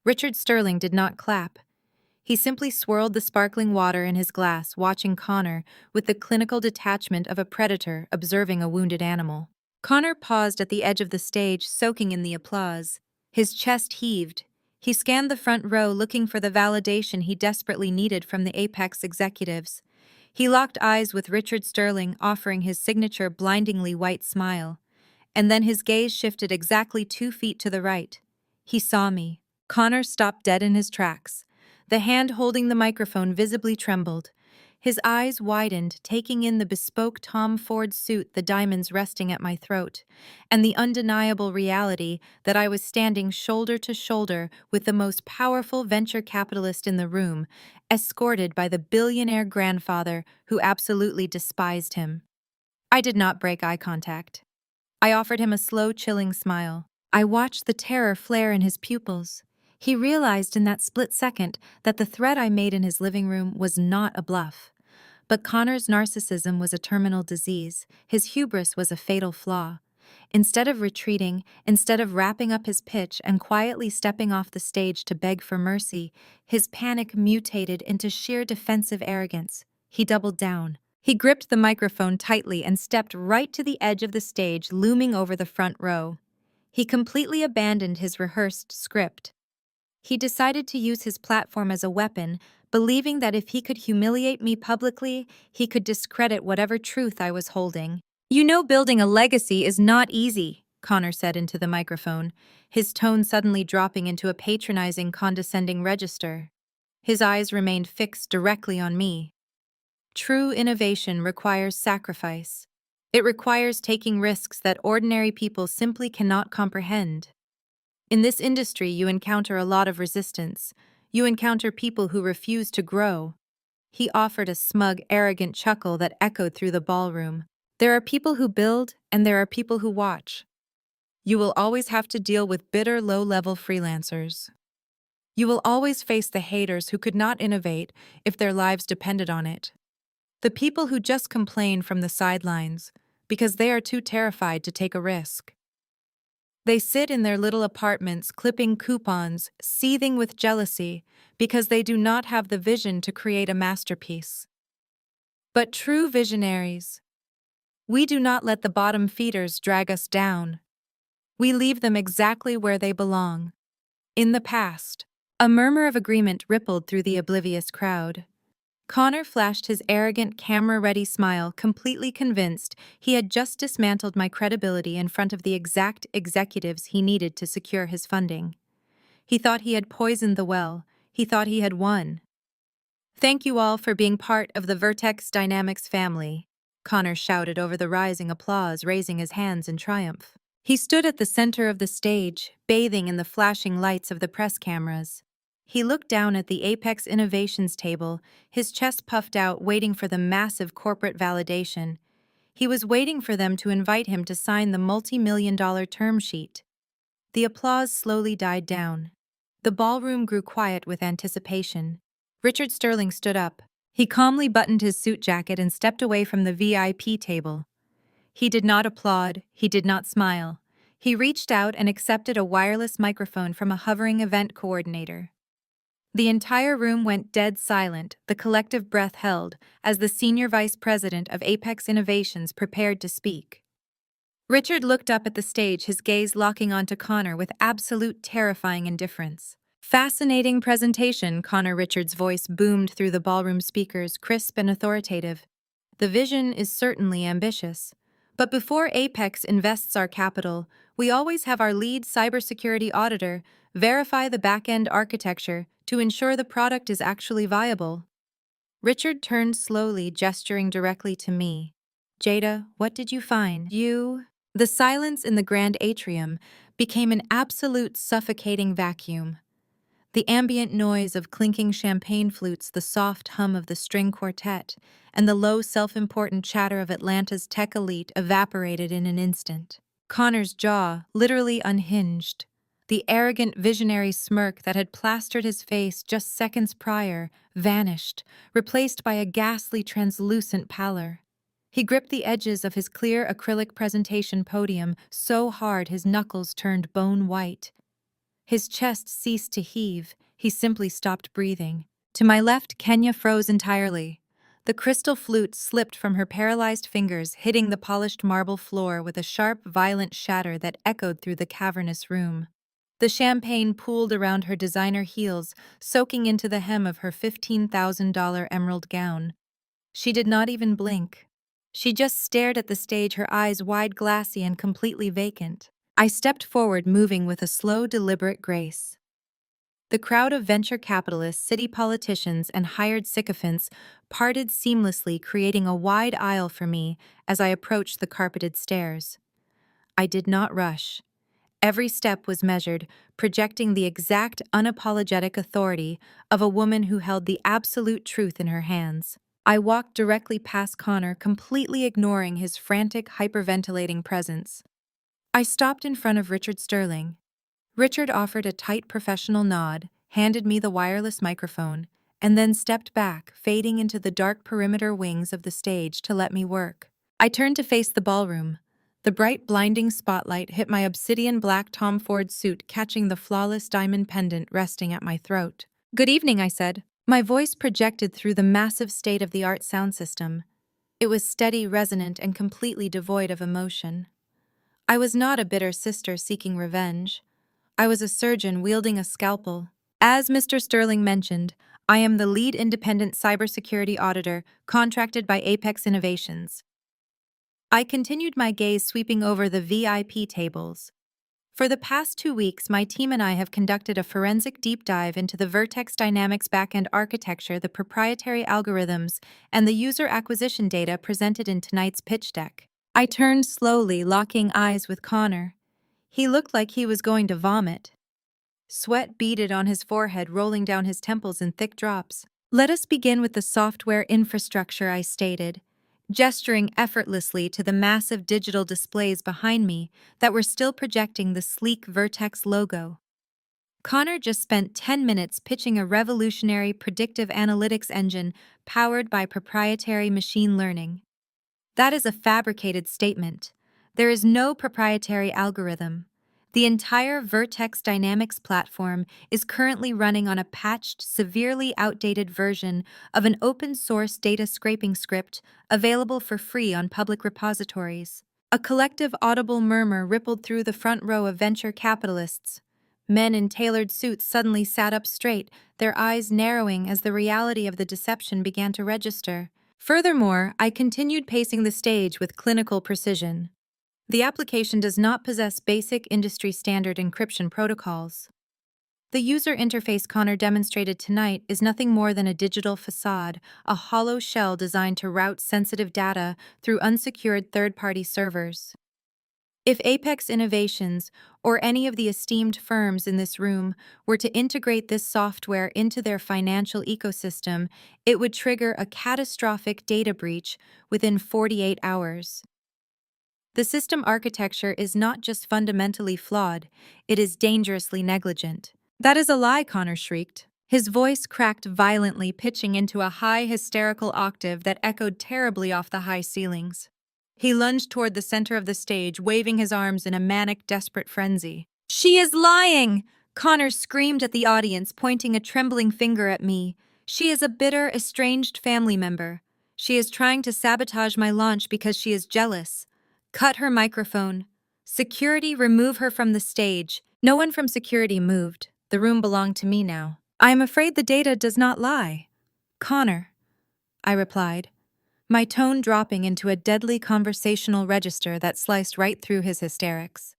Richard Sterling did not clap. He simply swirled the sparkling water in his glass, watching Connor with the clinical detachment of a predator observing a wounded animal. Connor paused at the edge of the stage, soaking in the applause. His chest heaved. He scanned the front row, looking for the validation he desperately needed from the Apex executives. He locked eyes with Richard Sterling, offering his signature blindingly white smile. And then his gaze shifted exactly 2 feet to the right. He saw me. Connor stopped dead in his tracks. The hand holding the microphone visibly trembled. His eyes widened, taking in the bespoke Tom Ford suit, the diamonds resting at my throat, and the undeniable reality that I was standing shoulder to shoulder with the most powerful venture capitalist in the room, escorted by the billionaire grandfather who absolutely despised him. I did not break eye contact. I offered him a slow, chilling smile. I watched the terror flare in his pupils. He realized in that split second that the threat I made in his living room was not a bluff. But Connor's narcissism was a terminal disease. His hubris was a fatal flaw. Instead of retreating, instead of wrapping up his pitch and quietly stepping off the stage to beg for mercy, his panic mutated into sheer defensive arrogance. He doubled down. He gripped the microphone tightly and stepped right to the edge of the stage, looming over the front row. He completely abandoned his rehearsed script. He decided to use his platform as a weapon, believing that if he could humiliate me publicly, he could discredit whatever truth I was holding. "You know, building a legacy is not easy," Connor said into the microphone, his tone suddenly dropping into a patronizing, condescending register. His eyes remained fixed directly on me. "True innovation requires sacrifice. It requires taking risks that ordinary people simply cannot comprehend. In this industry, you encounter a lot of resistance. You encounter people who refuse to grow." He offered a smug, arrogant chuckle that echoed through the ballroom. "There are people who build, and there are people who watch. You will always have to deal with bitter, low-level freelancers. You will always face the haters who could not innovate if their lives depended on it. The people who just complain from the sidelines because they are too terrified to take a risk. They sit in their little apartments clipping coupons, seething with jealousy because they do not have the vision to create a masterpiece. But true visionaries, we do not let the bottom feeders drag us down. We leave them exactly where they belong, in the past." A murmur of agreement rippled through the oblivious crowd. Connor flashed his arrogant, camera-ready smile, completely convinced he had just dismantled my credibility in front of the exact executives he needed to secure his funding. He thought he had poisoned the well. He thought he had won. "Thank you all for being part of the Vertex Dynamics family," Connor shouted over the rising applause, raising his hands in triumph. He stood at the center of the stage, bathing in the flashing lights of the press cameras. He looked down at the Apex Innovations table, his chest puffed out, waiting for the massive corporate validation. He was waiting for them to invite him to sign the multi-million-dollar term sheet. The applause slowly died down. The ballroom grew quiet with anticipation. Richard Sterling stood up. He calmly buttoned his suit jacket and stepped away from the VIP table. He did not applaud, he did not smile. He reached out and accepted a wireless microphone from a hovering event coordinator. The entire room went dead silent, the collective breath held, as the senior vice president of Apex Innovations prepared to speak. Richard looked up at the stage, his gaze locking onto Connor with absolute terrifying indifference. "Fascinating presentation," Connor Richards' voice boomed through the ballroom speakers, crisp and authoritative. "The vision is certainly ambitious. But before Apex invests our capital, we always have our lead cybersecurity auditor verify the back-end architecture to ensure the product is actually viable." Richard turned slowly, gesturing directly to me. "Jada, what did you find?" The silence in the grand atrium became an absolute suffocating vacuum. The ambient noise of clinking champagne flutes, the soft hum of the string quartet, and the low, self-important chatter of Atlanta's tech elite evaporated in an instant. Connor's jaw literally unhinged. The arrogant, visionary smirk that had plastered his face just seconds prior vanished, replaced by a ghastly, translucent pallor. He gripped the edges of his clear acrylic presentation podium so hard his knuckles turned bone white. His chest ceased to heave, he simply stopped breathing. To my left, Kenya froze entirely. The crystal flute slipped from her paralyzed fingers, hitting the polished marble floor with a sharp, violent shatter that echoed through the cavernous room. The champagne pooled around her designer heels, soaking into the hem of her $15,000 emerald gown. She did not even blink. She just stared at the stage, her eyes wide, glassy, and completely vacant. I stepped forward, moving with a slow, deliberate grace. The crowd of venture capitalists, city politicians, and hired sycophants parted seamlessly, creating a wide aisle for me as I approached the carpeted stairs. I did not rush. Every step was measured, projecting the exact, unapologetic authority of a woman who held the absolute truth in her hands. I walked directly past Connor, completely ignoring his frantic, hyperventilating presence. I stopped in front of Richard Sterling. Richard offered a tight professional nod, handed me the wireless microphone, and then stepped back, fading into the dark perimeter wings of the stage to let me work. I turned to face the ballroom. The bright, blinding spotlight hit my obsidian black Tom Ford suit, catching the flawless diamond pendant resting at my throat. "Good evening," I said. My voice projected through the massive state-of-the-art sound system. It was steady, resonant, and completely devoid of emotion. I was not a bitter sister seeking revenge. I was a surgeon wielding a scalpel. As Mr. Sterling mentioned, I am the lead independent cybersecurity auditor contracted by Apex Innovations. I continued, my gaze sweeping over the VIP tables. For the past 2 weeks, my team and I have conducted a forensic deep dive into the Vertex Dynamics backend architecture, the proprietary algorithms, and the user acquisition data presented in tonight's pitch deck. I turned slowly, locking eyes with Connor. He looked like he was going to vomit. Sweat beaded on his forehead, rolling down his temples in thick drops. "Let us begin with the software infrastructure," I stated, gesturing effortlessly to the massive digital displays behind me that were still projecting the sleek Vertex logo. Connor just spent 10 minutes pitching a revolutionary predictive analytics engine powered by proprietary machine learning. That is a fabricated statement. There is no proprietary algorithm. The entire Vertex Dynamics platform is currently running on a patched, severely outdated version of an open-source data scraping script available for free on public repositories. A collective audible murmur rippled through the front row of venture capitalists. Men in tailored suits suddenly sat up straight, their eyes narrowing as the reality of the deception began to register. Furthermore, I continued pacing the stage with clinical precision. The application does not possess basic industry-standard encryption protocols. The user interface Connor demonstrated tonight is nothing more than a digital facade, a hollow shell designed to route sensitive data through unsecured third-party servers. If Apex Innovations, or any of the esteemed firms in this room, were to integrate this software into their financial ecosystem, it would trigger a catastrophic data breach within 48 hours. The system architecture is not just fundamentally flawed, it is dangerously negligent. "That is a lie," Connor shrieked. His voice cracked violently, pitching into a high, hysterical octave that echoed terribly off the high ceilings. He lunged toward the center of the stage, waving his arms in a manic, desperate frenzy. "She is lying!" Connor screamed at the audience, pointing a trembling finger at me. "She is a bitter, estranged family member. She is trying to sabotage my launch because she is jealous. Cut her microphone. Security, remove her from the stage." No one from security moved. The room belonged to me now. "I am afraid the data does not lie." "Connor," I replied, my tone dropping into a deadly conversational register that sliced right through his hysterics.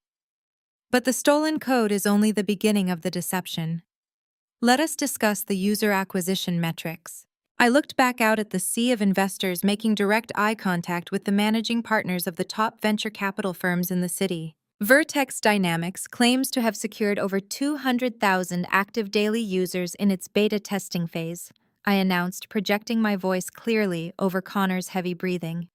"But the stolen code is only the beginning of the deception. Let us discuss the user acquisition metrics." I looked back out at the sea of investors, making direct eye contact with the managing partners of the top venture capital firms in the city. Vertex Dynamics claims to have secured over 200,000 active daily users in its beta testing phase, I announced, projecting my voice clearly over Connor's heavy breathing.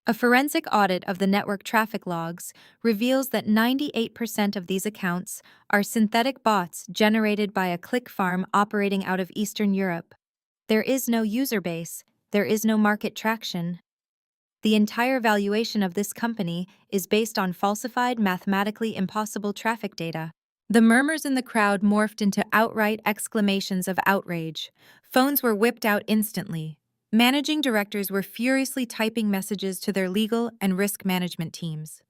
A forensic audit of the network traffic logs reveals that 98% of these accounts are synthetic bots generated by a click farm operating out of Eastern Europe. There is no user base, there is no market traction. The entire valuation of this company is based on falsified, mathematically impossible traffic data. The murmurs in the crowd morphed into outright exclamations of outrage. Phones were whipped out instantly. Managing directors were furiously typing messages to their legal and risk management teams.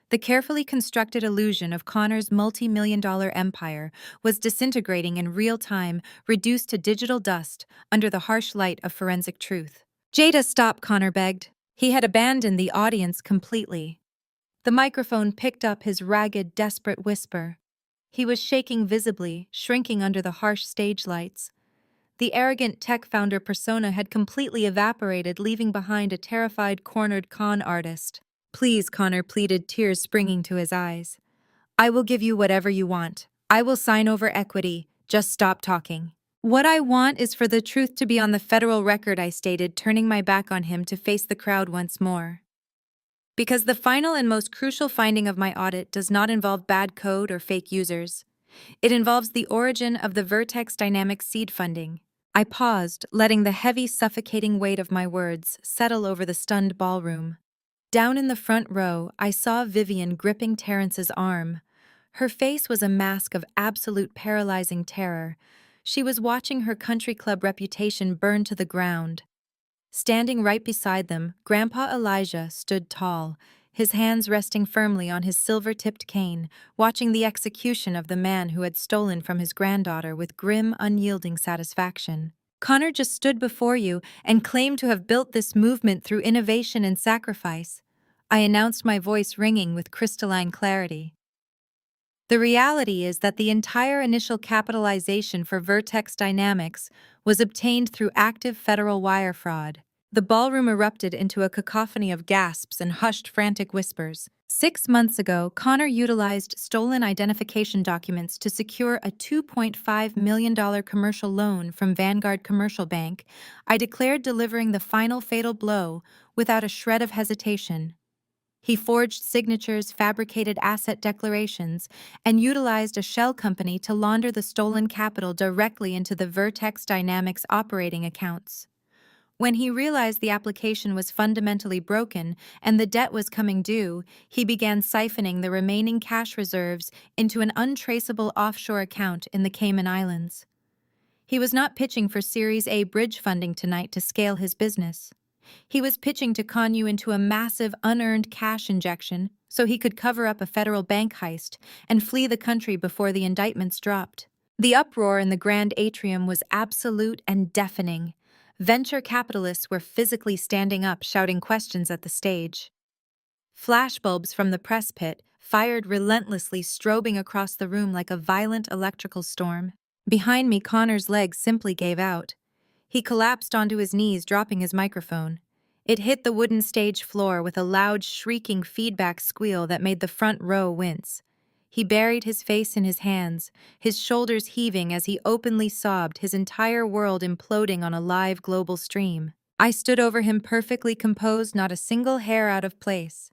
The carefully constructed illusion of Connor's multi-million-dollar empire was disintegrating in real time, reduced to digital dust under the harsh light of forensic truth. "Jada, stop," Connor begged. He had abandoned the audience completely. The microphone picked up his ragged, desperate whisper. He was shaking visibly, shrinking under the harsh stage lights. The arrogant tech founder persona had completely evaporated, leaving behind a terrified, cornered con artist. "Please," Connor pleaded, tears springing to his eyes. "I will give you whatever you want. I will sign over equity. Just stop talking." "What I want is for the truth to be on the federal record," I stated, turning my back on him to face the crowd once more. Because the final and most crucial finding of my audit does not involve bad code or fake users. It involves the origin of the Vertex Dynamics seed funding. I paused, letting the heavy, suffocating weight of my words settle over the stunned ballroom. Down in the front row, I saw Vivian gripping Terrence's arm. Her face was a mask of absolute paralyzing terror. She was watching her country club reputation burn to the ground. Standing right beside them, Grandpa Elijah stood tall, his hands resting firmly on his silver-tipped cane, watching the execution of the man who had stolen from his granddaughter with grim, unyielding satisfaction. "Connor just stood before you and claimed to have built this movement through innovation and sacrifice," I announced, my voice ringing with crystalline clarity. "The reality is that the entire initial capitalization for Vertex Dynamics was obtained through active federal wire fraud." The ballroom erupted into a cacophony of gasps and hushed, frantic whispers. 6 months ago, Connor utilized stolen identification documents to secure a $2.5 million commercial loan from Vanguard Commercial Bank. I declared, delivering the final fatal blow without a shred of hesitation. He forged signatures, fabricated asset declarations, and utilized a shell company to launder the stolen capital directly into the Vertex Dynamics operating accounts. When he realized the application was fundamentally broken and the debt was coming due, he began siphoning the remaining cash reserves into an untraceable offshore account in the Cayman Islands. He was not pitching for Series A bridge funding tonight to scale his business. He was pitching to con you into a massive unearned cash injection so he could cover up a federal bank heist and flee the country before the indictments dropped. The uproar in the grand atrium was absolute and deafening. Venture capitalists were physically standing up, shouting questions at the stage. Flashbulbs from the press pit fired relentlessly, strobing across the room like a violent electrical storm. Behind me, Connor's legs simply gave out. He collapsed onto his knees, dropping his microphone. It hit the wooden stage floor with a loud, shrieking feedback squeal that made the front row wince. He buried his face in his hands, his shoulders heaving as he openly sobbed, his entire world imploding on a live global stream. I stood over him, perfectly composed, not a single hair out of place.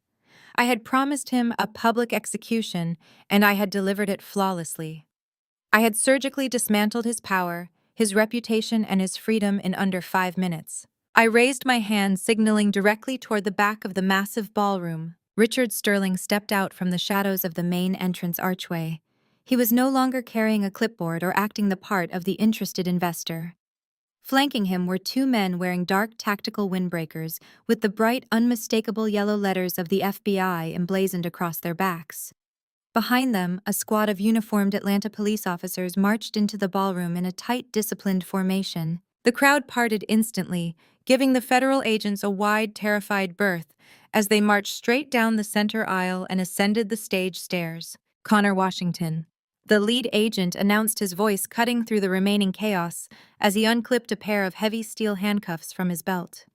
I had promised him a public execution, and I had delivered it flawlessly. I had surgically dismantled his power, his reputation, and his freedom in under 5 minutes. I raised my hand, signaling directly toward the back of the massive ballroom. Richard Sterling stepped out from the shadows of the main entrance archway. He was no longer carrying a clipboard or acting the part of the interested investor. Flanking him were 2 men wearing dark tactical windbreakers with the bright, unmistakable yellow letters of the FBI emblazoned across their backs. Behind them, a squad of uniformed Atlanta police officers marched into the ballroom in a tight, disciplined formation. The crowd parted instantly, giving the federal agents a wide, terrified berth as they marched straight down the center aisle and ascended the stage stairs. "Connor Washington," the lead agent announced, his voice cutting through the remaining chaos as he unclipped a pair of heavy steel handcuffs from his belt.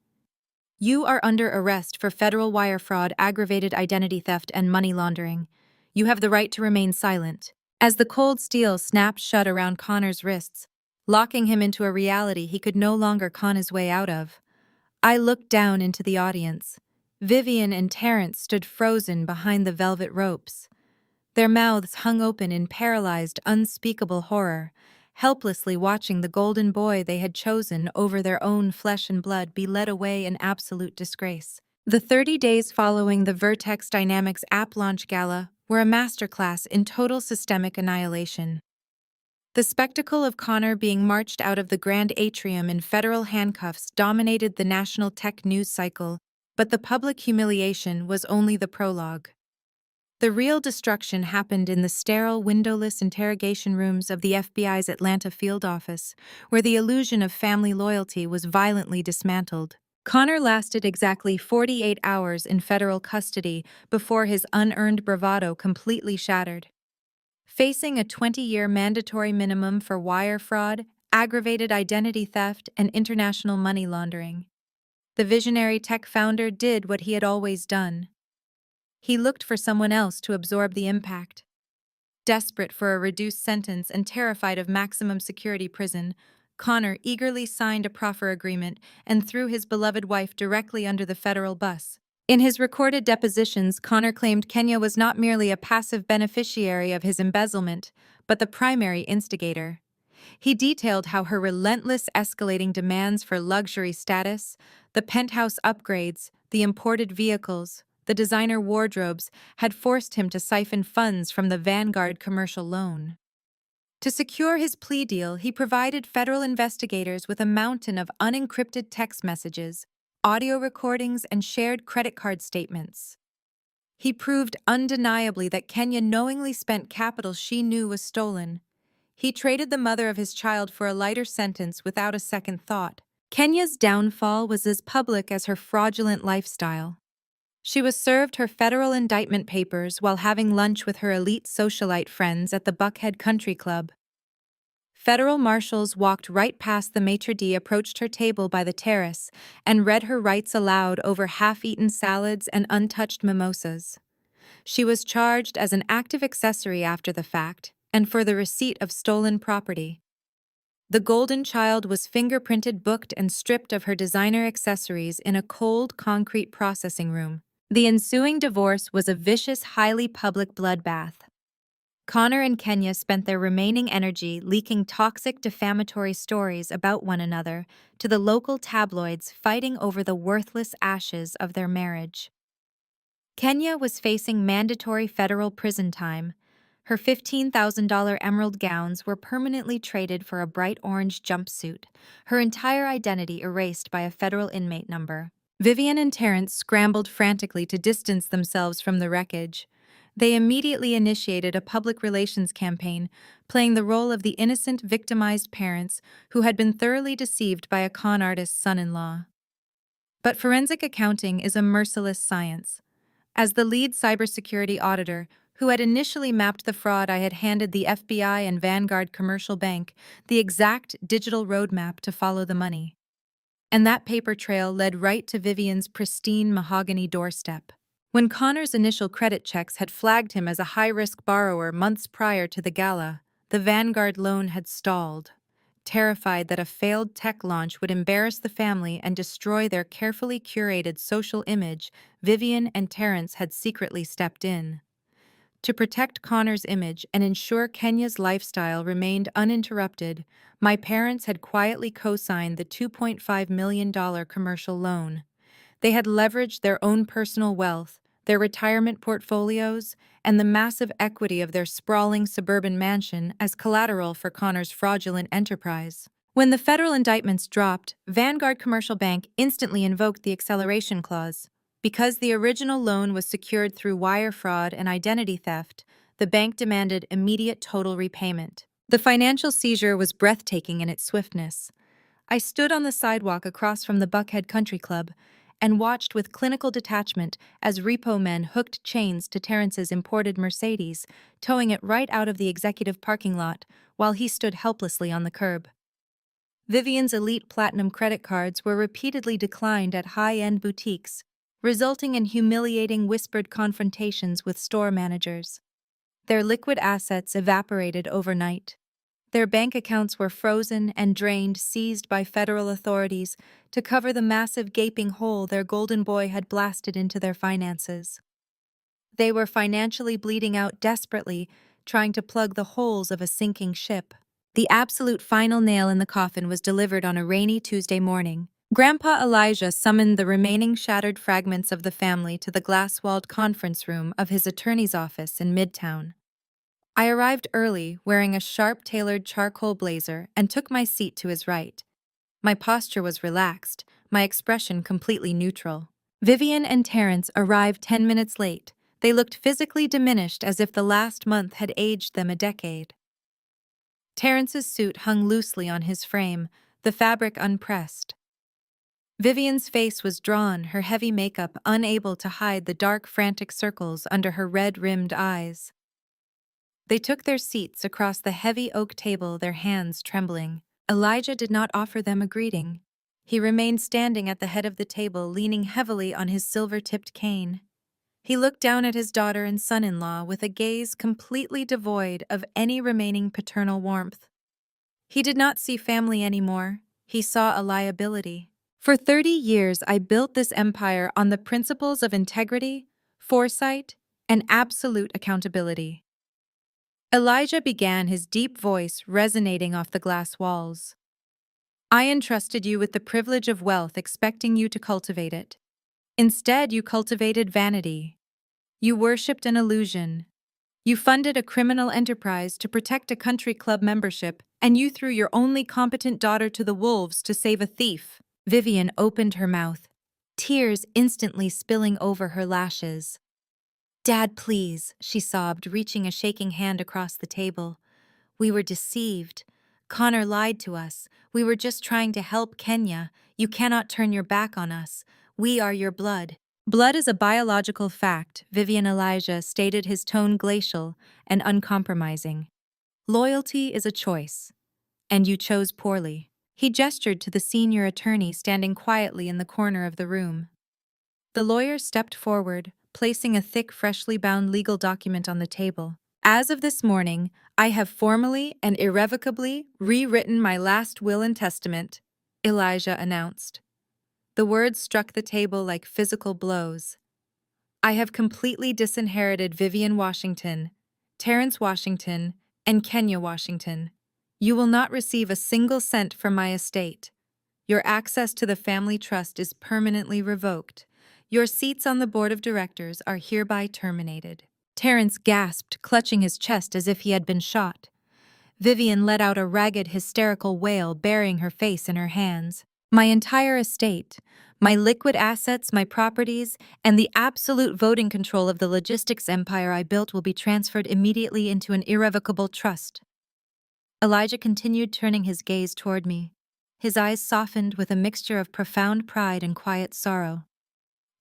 "You are under arrest for federal wire fraud, aggravated identity theft, and money laundering. You have the right to remain silent." As the cold steel snapped shut around Connor's wrists, locking him into a reality he could no longer con his way out of, I looked down into the audience. Vivian and Terrence stood frozen behind the velvet ropes. Their mouths hung open in paralyzed, unspeakable horror, helplessly watching the golden boy they had chosen over their own flesh and blood be led away in absolute disgrace. The 30 days following the Vertex Dynamics app launch gala were a masterclass in total systemic annihilation. The spectacle of Connor being marched out of the grand atrium in federal handcuffs dominated the national tech news cycle, but the public humiliation was only the prologue. The real destruction happened in the sterile, windowless interrogation rooms of the FBI's Atlanta field office, where the illusion of family loyalty was violently dismantled. Connor lasted exactly 48 hours in federal custody before his unearned bravado completely shattered. facing a 20-year mandatory minimum for wire fraud, aggravated identity theft, and international money laundering. The visionary tech founder did what he had always done. He looked for someone else to absorb the impact. Desperate for a reduced sentence and terrified of maximum security prison, Connor eagerly signed a proffer agreement and threw his beloved wife directly under the federal bus. In his recorded depositions, Connor claimed Kenya was not merely a passive beneficiary of his embezzlement, but the primary instigator. He detailed how her relentless escalating demands for luxury status, the penthouse upgrades, the imported vehicles, the designer wardrobes had forced him to siphon funds from the Vanguard commercial loan. To secure his plea deal, he provided federal investigators with a mountain of unencrypted text messages, audio recordings, and shared credit card statements. He proved undeniably that Kenya knowingly spent capital she knew was stolen. He traded the mother of his child for a lighter sentence without a second thought. Kenya's downfall was as public as her fraudulent lifestyle. She was served her federal indictment papers while having lunch with her elite socialite friends at the Buckhead Country Club. Federal marshals walked right past the maitre d', approached her table by the terrace, and read her rights aloud over half-eaten salads and untouched mimosas. She was charged as an active accessory after the fact, and for the receipt of stolen property. The golden child was fingerprinted, booked, and stripped of her designer accessories in a cold, concrete processing room. The ensuing divorce was a vicious, highly public bloodbath. Connor and Kenya spent their remaining energy leaking toxic, defamatory stories about one another to the local tabloids, fighting over the worthless ashes of their marriage. Kenya was facing mandatory federal prison time. Her $15,000 emerald gowns were permanently traded for a bright orange jumpsuit, her entire identity erased by a federal inmate number. Vivian and Terrence scrambled frantically to distance themselves from the wreckage. They immediately initiated a public relations campaign, playing the role of the innocent, victimized parents who had been thoroughly deceived by a con artist's son-in-law. But forensic accounting is a merciless science. As the lead cybersecurity auditor, who had initially mapped the fraud, I had handed the FBI and Vanguard Commercial Bank the exact digital roadmap to follow the money. And that paper trail led right to Vivian's pristine mahogany doorstep. When Connor's initial credit checks had flagged him as a high-risk borrower months prior to the gala, the Vanguard loan had stalled. Terrified that a failed tech launch would embarrass the family and destroy their carefully curated social image, Vivian and Terrence had secretly stepped in. To protect Connor's image and ensure Kenya's lifestyle remained uninterrupted, my parents had quietly co-signed the $2.5 million commercial loan. They had leveraged their own personal wealth, their retirement portfolios, and the massive equity of their sprawling suburban mansion as collateral for Connor's fraudulent enterprise. When the federal indictments dropped, Vanguard Commercial Bank instantly invoked the acceleration clause. Because the original loan was secured through wire fraud and identity theft, the bank demanded immediate total repayment. The financial seizure was breathtaking in its swiftness. I stood on the sidewalk across from the Buckhead Country Club and watched with clinical detachment as repo men hooked chains to Terrence's imported Mercedes, towing it right out of the executive parking lot while he stood helplessly on the curb. Vivian's elite platinum credit cards were repeatedly declined at high-end boutiques, resulting in humiliating whispered confrontations with store managers. Their liquid assets evaporated overnight. Their bank accounts were frozen and drained, seized by federal authorities to cover the massive gaping hole their golden boy had blasted into their finances. They were financially bleeding out desperately, trying to plug the holes of a sinking ship. The absolute final nail in the coffin was delivered on a rainy Tuesday morning. Grandpa Elijah summoned the remaining shattered fragments of the family to the glass-walled conference room of his attorney's office in Midtown. I arrived early, wearing a sharp-tailored charcoal blazer, and took my seat to his right. My posture was relaxed, my expression completely neutral. Vivian and Terrence arrived 10 minutes late. They looked physically diminished, as if the last month had aged them a decade. Terrence's suit hung loosely on his frame, the fabric unpressed. Vivian's face was drawn, her heavy makeup unable to hide the dark, frantic circles under her red-rimmed eyes. They took their seats across the heavy oak table, their hands trembling. Elijah did not offer them a greeting. He remained standing at the head of the table, leaning heavily on his silver-tipped cane. He looked down at his daughter and son-in-law with a gaze completely devoid of any remaining paternal warmth. He did not see family anymore. He saw a liability. For 30 years, I built this empire on the principles of integrity, foresight, and absolute accountability. Elijah began, his deep voice resonating off the glass walls. I entrusted you with the privilege of wealth, expecting you to cultivate it. Instead, you cultivated vanity. You worshipped an illusion. You funded a criminal enterprise to protect a country club membership, and you threw your only competent daughter to the wolves to save a thief. Vivian opened her mouth, tears instantly spilling over her lashes. Dad, please, she sobbed, reaching a shaking hand across the table. We were deceived. Connor lied to us. We were just trying to help Kenya. You cannot turn your back on us. We are your blood. Blood is a biological fact, Vivian Elijah stated, his tone glacial and uncompromising. Loyalty is a choice, and you chose poorly. He gestured to the senior attorney standing quietly in the corner of the room. The lawyer stepped forward, placing a thick, freshly bound legal document on the table. As of this morning, I have formally and irrevocably rewritten my last will and testament, Elijah announced. The words struck the table like physical blows. I have completely disinherited Vivian Washington, Terrence Washington, and Kenya Washington. You will not receive a single cent from my estate. Your access to the family trust is permanently revoked. Your seats on the board of directors are hereby terminated. Terrence gasped, clutching his chest as if he had been shot. Vivian let out a ragged, hysterical wail, burying her face in her hands. My entire estate, my liquid assets, my properties, and the absolute voting control of the logistics empire I built will be transferred immediately into an irrevocable trust. Elijah continued, turning his gaze toward me. His eyes softened with a mixture of profound pride and quiet sorrow.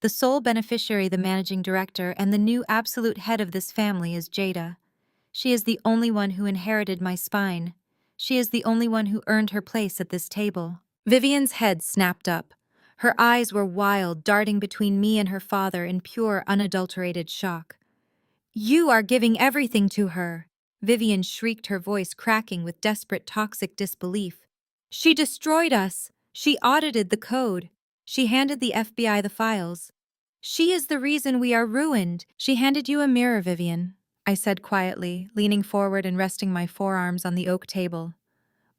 The sole beneficiary, the managing director, and the new absolute head of this family is Jada. She is the only one who inherited my spine. She is the only one who earned her place at this table. Vivian's head snapped up. Her eyes were wild, darting between me and her father in pure, unadulterated shock. You are giving everything to her, Vivian shrieked, her voice cracking with desperate, toxic disbelief. She destroyed us. She audited the code. She handed the FBI the files. She is the reason we are ruined. She handed you a mirror, Vivian, I said quietly, leaning forward and resting my forearms on the oak table.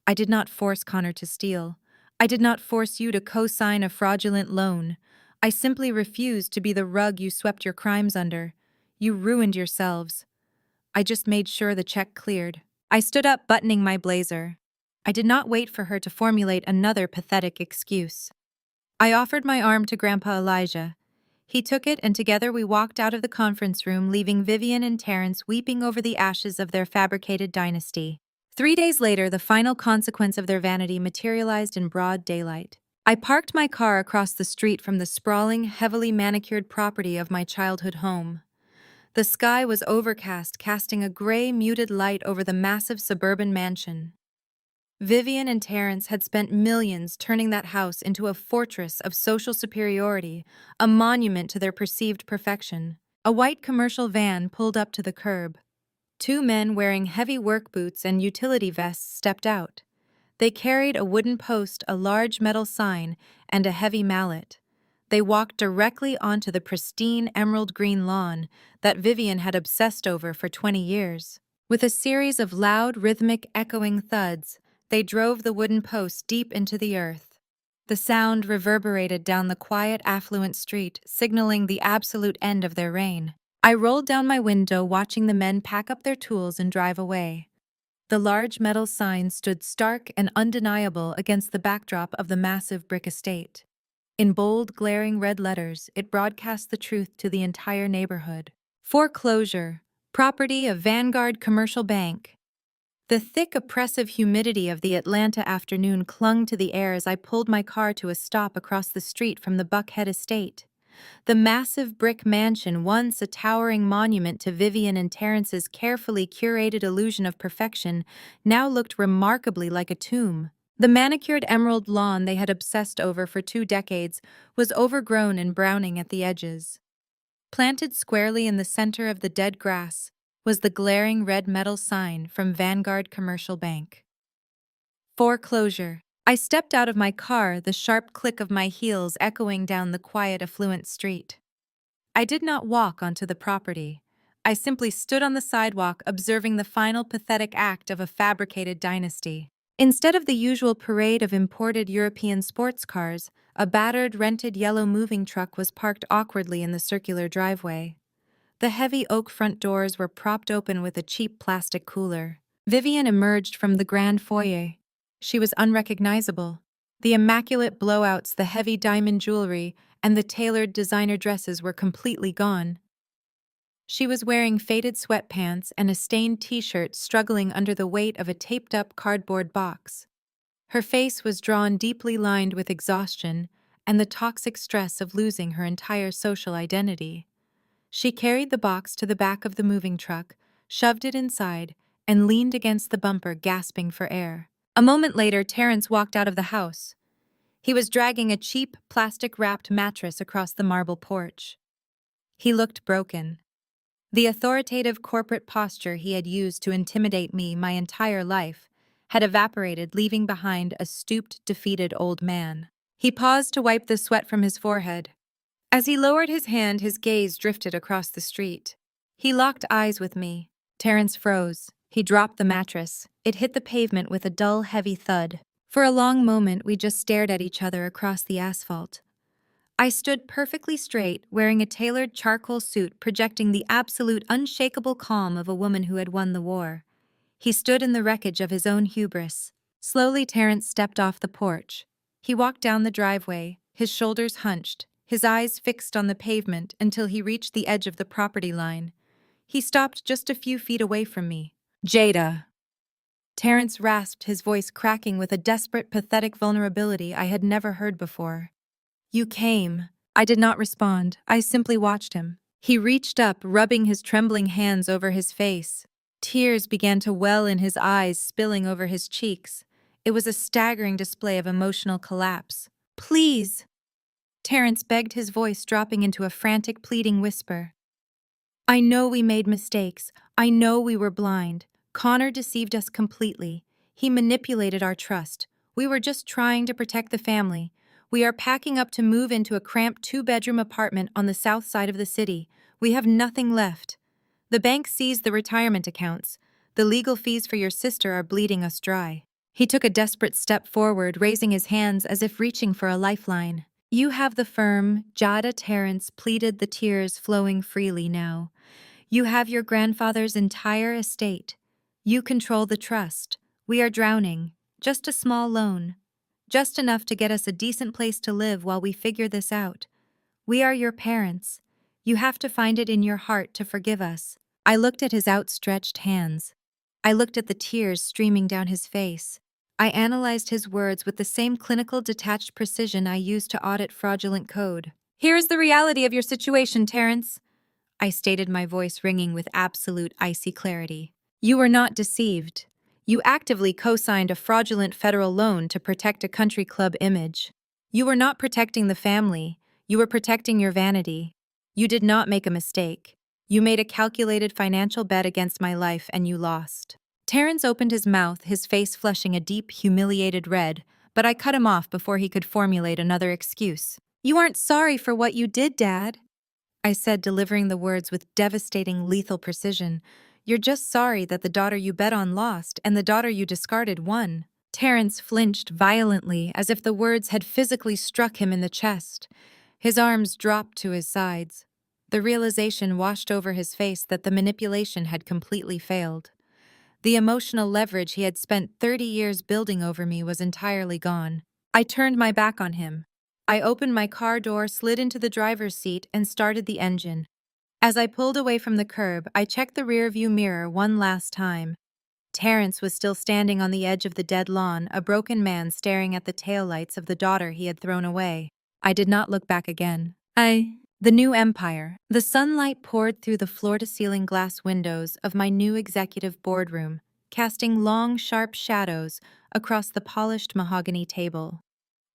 I did not force Connor to steal. I did not force you to co-sign a fraudulent loan. I simply refused to be the rug you swept your crimes under. You ruined yourselves. I just made sure the check cleared. I stood up, buttoning my blazer. I did not wait for her to formulate another pathetic excuse. I offered my arm to Grandpa Elijah. He took it, and together we walked out of the conference room, leaving Vivian and Terrence weeping over the ashes of their fabricated dynasty. 3 days later, the final consequence of their vanity materialized in broad daylight. I parked my car across the street from the sprawling, heavily manicured property of my childhood home. The sky was overcast, casting a gray, muted light over the massive suburban mansion. Vivian and Terrence had spent millions turning that house into a fortress of social superiority, a monument to their perceived perfection. A white commercial van pulled up to the curb. 2 men wearing heavy work boots and utility vests stepped out. They carried a wooden post, a large metal sign, and a heavy mallet. They walked directly onto the pristine emerald green lawn that Vivian had obsessed over for 20 years. With a series of loud, rhythmic, echoing thuds, they drove the wooden post deep into the earth. The sound reverberated down the quiet, affluent street, signaling the absolute end of their reign. I rolled down my window, watching the men pack up their tools and drive away. The large metal sign stood stark and undeniable against the backdrop of the massive brick estate. In bold, glaring red letters, it broadcast the truth to the entire neighborhood. Foreclosure, property of Vanguard Commercial Bank. The thick, oppressive humidity of the Atlanta afternoon clung to the air as I pulled my car to a stop across the street from the Buckhead estate. The massive brick mansion, once a towering monument to Vivian and Terrence's carefully curated illusion of perfection, now looked remarkably like a tomb. The manicured emerald lawn they had obsessed over for 2 decades was overgrown and browning at the edges. Planted squarely in the center of the dead grass was the glaring red metal sign from Vanguard Commercial Bank. Foreclosure. I stepped out of my car, the sharp click of my heels echoing down the quiet, affluent street. I did not walk onto the property. I simply stood on the sidewalk observing the final pathetic act of a fabricated dynasty. Instead of the usual parade of imported European sports cars, a battered, rented yellow moving truck was parked awkwardly in the circular driveway. The heavy oak front doors were propped open with a cheap plastic cooler. Vivian emerged from the grand foyer. She was unrecognizable. The immaculate blowouts, the heavy diamond jewelry, and the tailored designer dresses were completely gone. She was wearing faded sweatpants and a stained t-shirt, struggling under the weight of a taped-up cardboard box. Her face was drawn, deeply lined with exhaustion and the toxic stress of losing her entire social identity. She carried the box to the back of the moving truck, shoved it inside, and leaned against the bumper, gasping for air. A moment later, Terrence walked out of the house. He was dragging a cheap, plastic-wrapped mattress across the marble porch. He looked broken. The authoritative corporate posture he had used to intimidate me my entire life had evaporated, leaving behind a stooped, defeated old man. He paused to wipe the sweat from his forehead. As he lowered his hand, his gaze drifted across the street. He locked eyes with me. Terrence froze. He dropped the mattress. It hit the pavement with a dull, heavy thud. For a long moment, we just stared at each other across the asphalt. I stood perfectly straight, wearing a tailored charcoal suit, projecting the absolute, unshakable calm of a woman who had won the war. He stood in the wreckage of his own hubris. Slowly, Terrence stepped off the porch. He walked down the driveway, his shoulders hunched, his eyes fixed on the pavement until he reached the edge of the property line. He stopped just a few feet away from me. "Jada." Terrence rasped, his voice cracking with a desperate, pathetic vulnerability I had never heard before. "You came." I did not respond. I simply watched him. He reached up, rubbing his trembling hands over his face. Tears began to well in his eyes, spilling over his cheeks. It was a staggering display of emotional collapse. "Please." Terrence begged, his voice dropping into a frantic, pleading whisper. "I know we made mistakes. I know we were blind. Connor deceived us completely. He manipulated our trust. We were just trying to protect the family. We are packing up to move into a cramped 2-bedroom apartment on the south side of the city. We have nothing left. The bank seized the retirement accounts. The legal fees for your sister are bleeding us dry." He took a desperate step forward, raising his hands as if reaching for a lifeline. "You have the firm," Jada. Terrence pleaded, the tears flowing freely now. "You have your grandfather's entire estate. You control the trust. We are drowning. Just a small loan. Just enough to get us a decent place to live while we figure this out. We are your parents. You have to find it in your heart to forgive us." I looked at his outstretched hands. I looked at the tears streaming down his face. I analyzed his words with the same clinical, detached precision I used to audit fraudulent code. "Here is the reality of your situation, Terrence," I stated, my voice ringing with absolute, icy clarity. "You were not deceived. You actively co-signed a fraudulent federal loan to protect a country club image. You were not protecting the family. You were protecting your vanity. You did not make a mistake. You made a calculated financial bet against my life, and you lost." Terrence opened his mouth, his face flushing a deep, humiliated red, but I cut him off before he could formulate another excuse. "You aren't sorry for what you did, Dad," I said, delivering the words with devastating, lethal precision. "You're just sorry that the daughter you bet on lost and the daughter you discarded won." Terrence flinched violently, as if the words had physically struck him in the chest. His arms dropped to his sides. The realization washed over his face that the manipulation had completely failed. The emotional leverage he had spent 30 years building over me was entirely gone. I turned my back on him. I opened my car door, slid into the driver's seat, and started the engine. As I pulled away from the curb, I checked the rearview mirror one last time. Terrence was still standing on the edge of the dead lawn, a broken man staring at the taillights of the daughter he had thrown away. I did not look back again. I The new empire. The sunlight poured through the floor-to-ceiling glass windows of my new executive boardroom, casting long, sharp shadows across the polished mahogany table.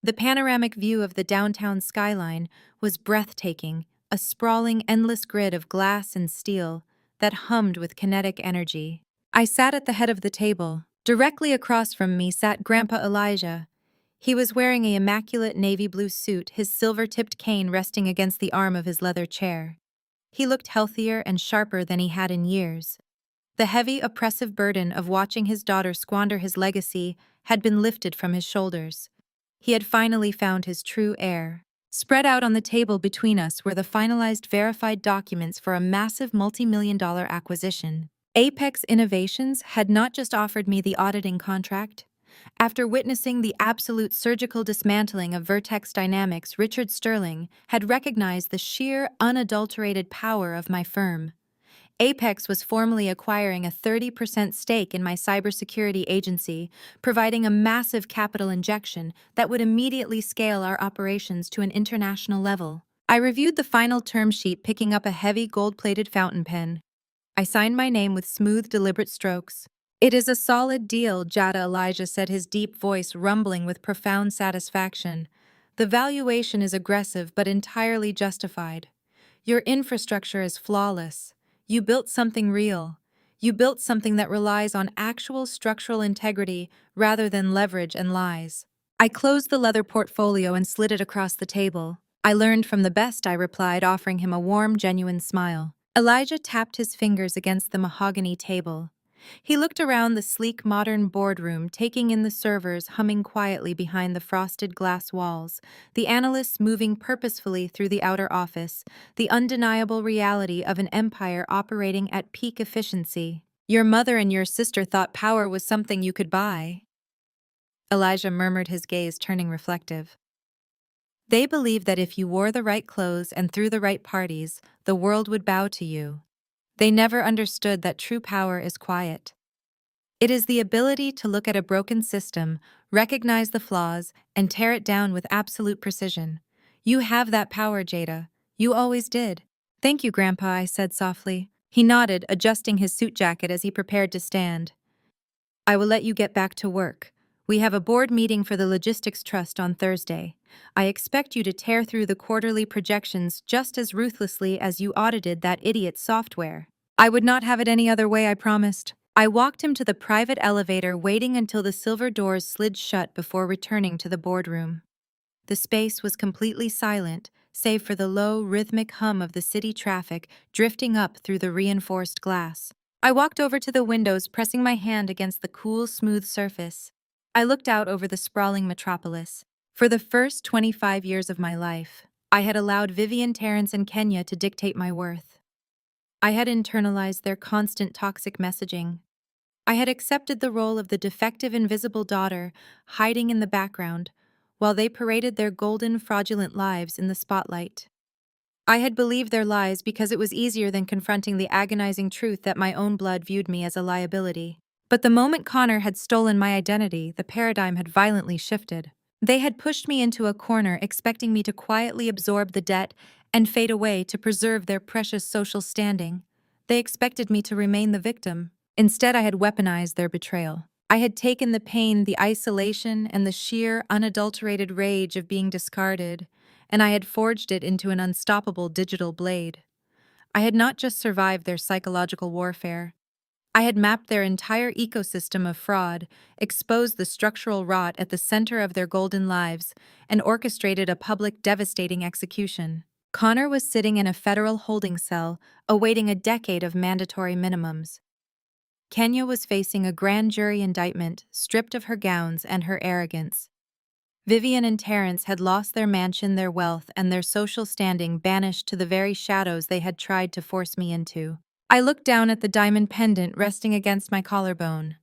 The panoramic view of the downtown skyline was breathtaking, a sprawling, endless grid of glass and steel that hummed with kinetic energy. I sat at the head of the table. Directly across from me sat Grandpa Elijah. He was wearing an immaculate navy blue suit, his silver-tipped cane resting against the arm of his leather chair. He looked healthier and sharper than he had in years. The heavy, oppressive burden of watching his daughter squander his legacy had been lifted from his shoulders. He had finally found his true heir. Spread out on the table between us were the finalized verified documents for a massive multi-million-dollar acquisition. Apex Innovations had not just offered me the auditing contract. After witnessing the absolute surgical dismantling of Vertex Dynamics, Richard Sterling had recognized the sheer, unadulterated power of my firm. Apex was formally acquiring a 30% stake in my cybersecurity agency, providing a massive capital injection that would immediately scale our operations to an international level. I reviewed the final term sheet, picking up a heavy gold-plated fountain pen. I signed my name with smooth, deliberate strokes. "It is a solid deal," Jada Elijah said, his deep voice rumbling with profound satisfaction. "The valuation is aggressive but entirely justified. Your infrastructure is flawless. You built something real. You built something that relies on actual structural integrity rather than leverage and lies." I closed the leather portfolio and slid it across the table. "I learned from the best," I replied, offering him a warm, genuine smile. Elijah tapped his fingers against the mahogany table. He looked around the sleek, modern boardroom, taking in the servers humming quietly behind the frosted glass walls, the analysts moving purposefully through the outer office, the undeniable reality of an empire operating at peak efficiency. "Your mother and your sister thought power was something you could buy." Elijah murmured, his gaze turning reflective. "They believed that if you wore the right clothes and threw the right parties, the world would bow to you. They never understood that true power is quiet. It is the ability to look at a broken system, recognize the flaws, and tear it down with absolute precision. You have that power, Jada. You always did." "Thank you, Grandpa," I said softly. He nodded, adjusting his suit jacket as he prepared to stand. "I will let you get back to work. We have a board meeting for the Logistics Trust on Thursday. I expect you to tear through the quarterly projections just as ruthlessly as you audited that idiot software." "I would not have it any other way, I promised." I walked him to the private elevator, waiting until the silver doors slid shut before returning to the boardroom. The space was completely silent, save for the low, rhythmic hum of the city traffic drifting up through the reinforced glass. I walked over to the windows, pressing my hand against the cool, smooth surface. I looked out over the sprawling metropolis. For the first 25 years of my life, I had allowed Vivian, Terrence, and Kenya to dictate my worth. I had internalized their constant toxic messaging. I had accepted the role of the defective, invisible daughter, hiding in the background, while they paraded their golden, fraudulent lives in the spotlight. I had believed their lies because it was easier than confronting the agonizing truth that my own blood viewed me as a liability. But the moment Connor had stolen my identity, the paradigm had violently shifted. They had pushed me into a corner, expecting me to quietly absorb the debt and fade away to preserve their precious social standing. They expected me to remain the victim. Instead, I had weaponized their betrayal. I had taken the pain, the isolation, and the sheer, unadulterated rage of being discarded, and I had forged it into an unstoppable digital blade. I had not just survived their psychological warfare. I had mapped their entire ecosystem of fraud, exposed the structural rot at the center of their golden lives, and orchestrated a public, devastating execution. Connor was sitting in a federal holding cell, awaiting a decade of mandatory minimums. Kenya was facing a grand jury indictment, stripped of her gowns and her arrogance. Vivian and Terrence had lost their mansion, their wealth, and their social standing, banished to the very shadows they had tried to force me into. I looked down at the diamond pendant resting against my collarbone.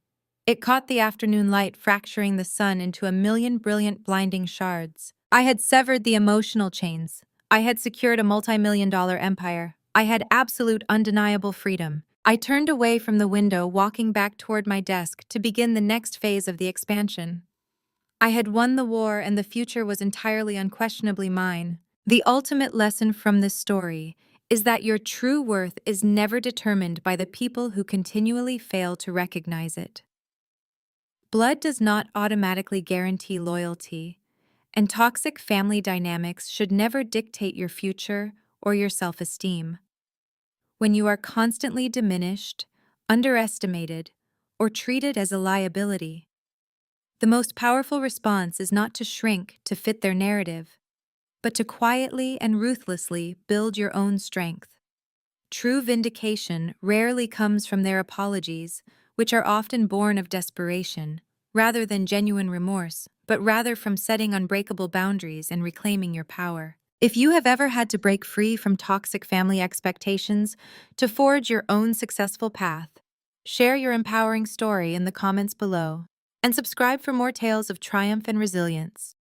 It caught the afternoon light, fracturing the sun into a million brilliant, blinding shards. I had severed the emotional chains. I had secured a multi-million-dollar empire. I had absolute, undeniable freedom. I turned away from the window, walking back toward my desk to begin the next phase of the expansion. I had won the war, and the future was entirely, unquestionably mine. The ultimate lesson from this story is that your true worth is never determined by the people who continually fail to recognize it. Blood does not automatically guarantee loyalty, and toxic family dynamics should never dictate your future or your self-esteem. When you are constantly diminished, underestimated, or treated as a liability, the most powerful response is not to shrink to fit their narrative, but to quietly and ruthlessly build your own strength. True vindication rarely comes from their apologies, which are often born of desperation, rather than genuine remorse, but rather from setting unbreakable boundaries and reclaiming your power. If you have ever had to break free from toxic family expectations to forge your own successful path, share your empowering story in the comments below and subscribe for more tales of triumph and resilience.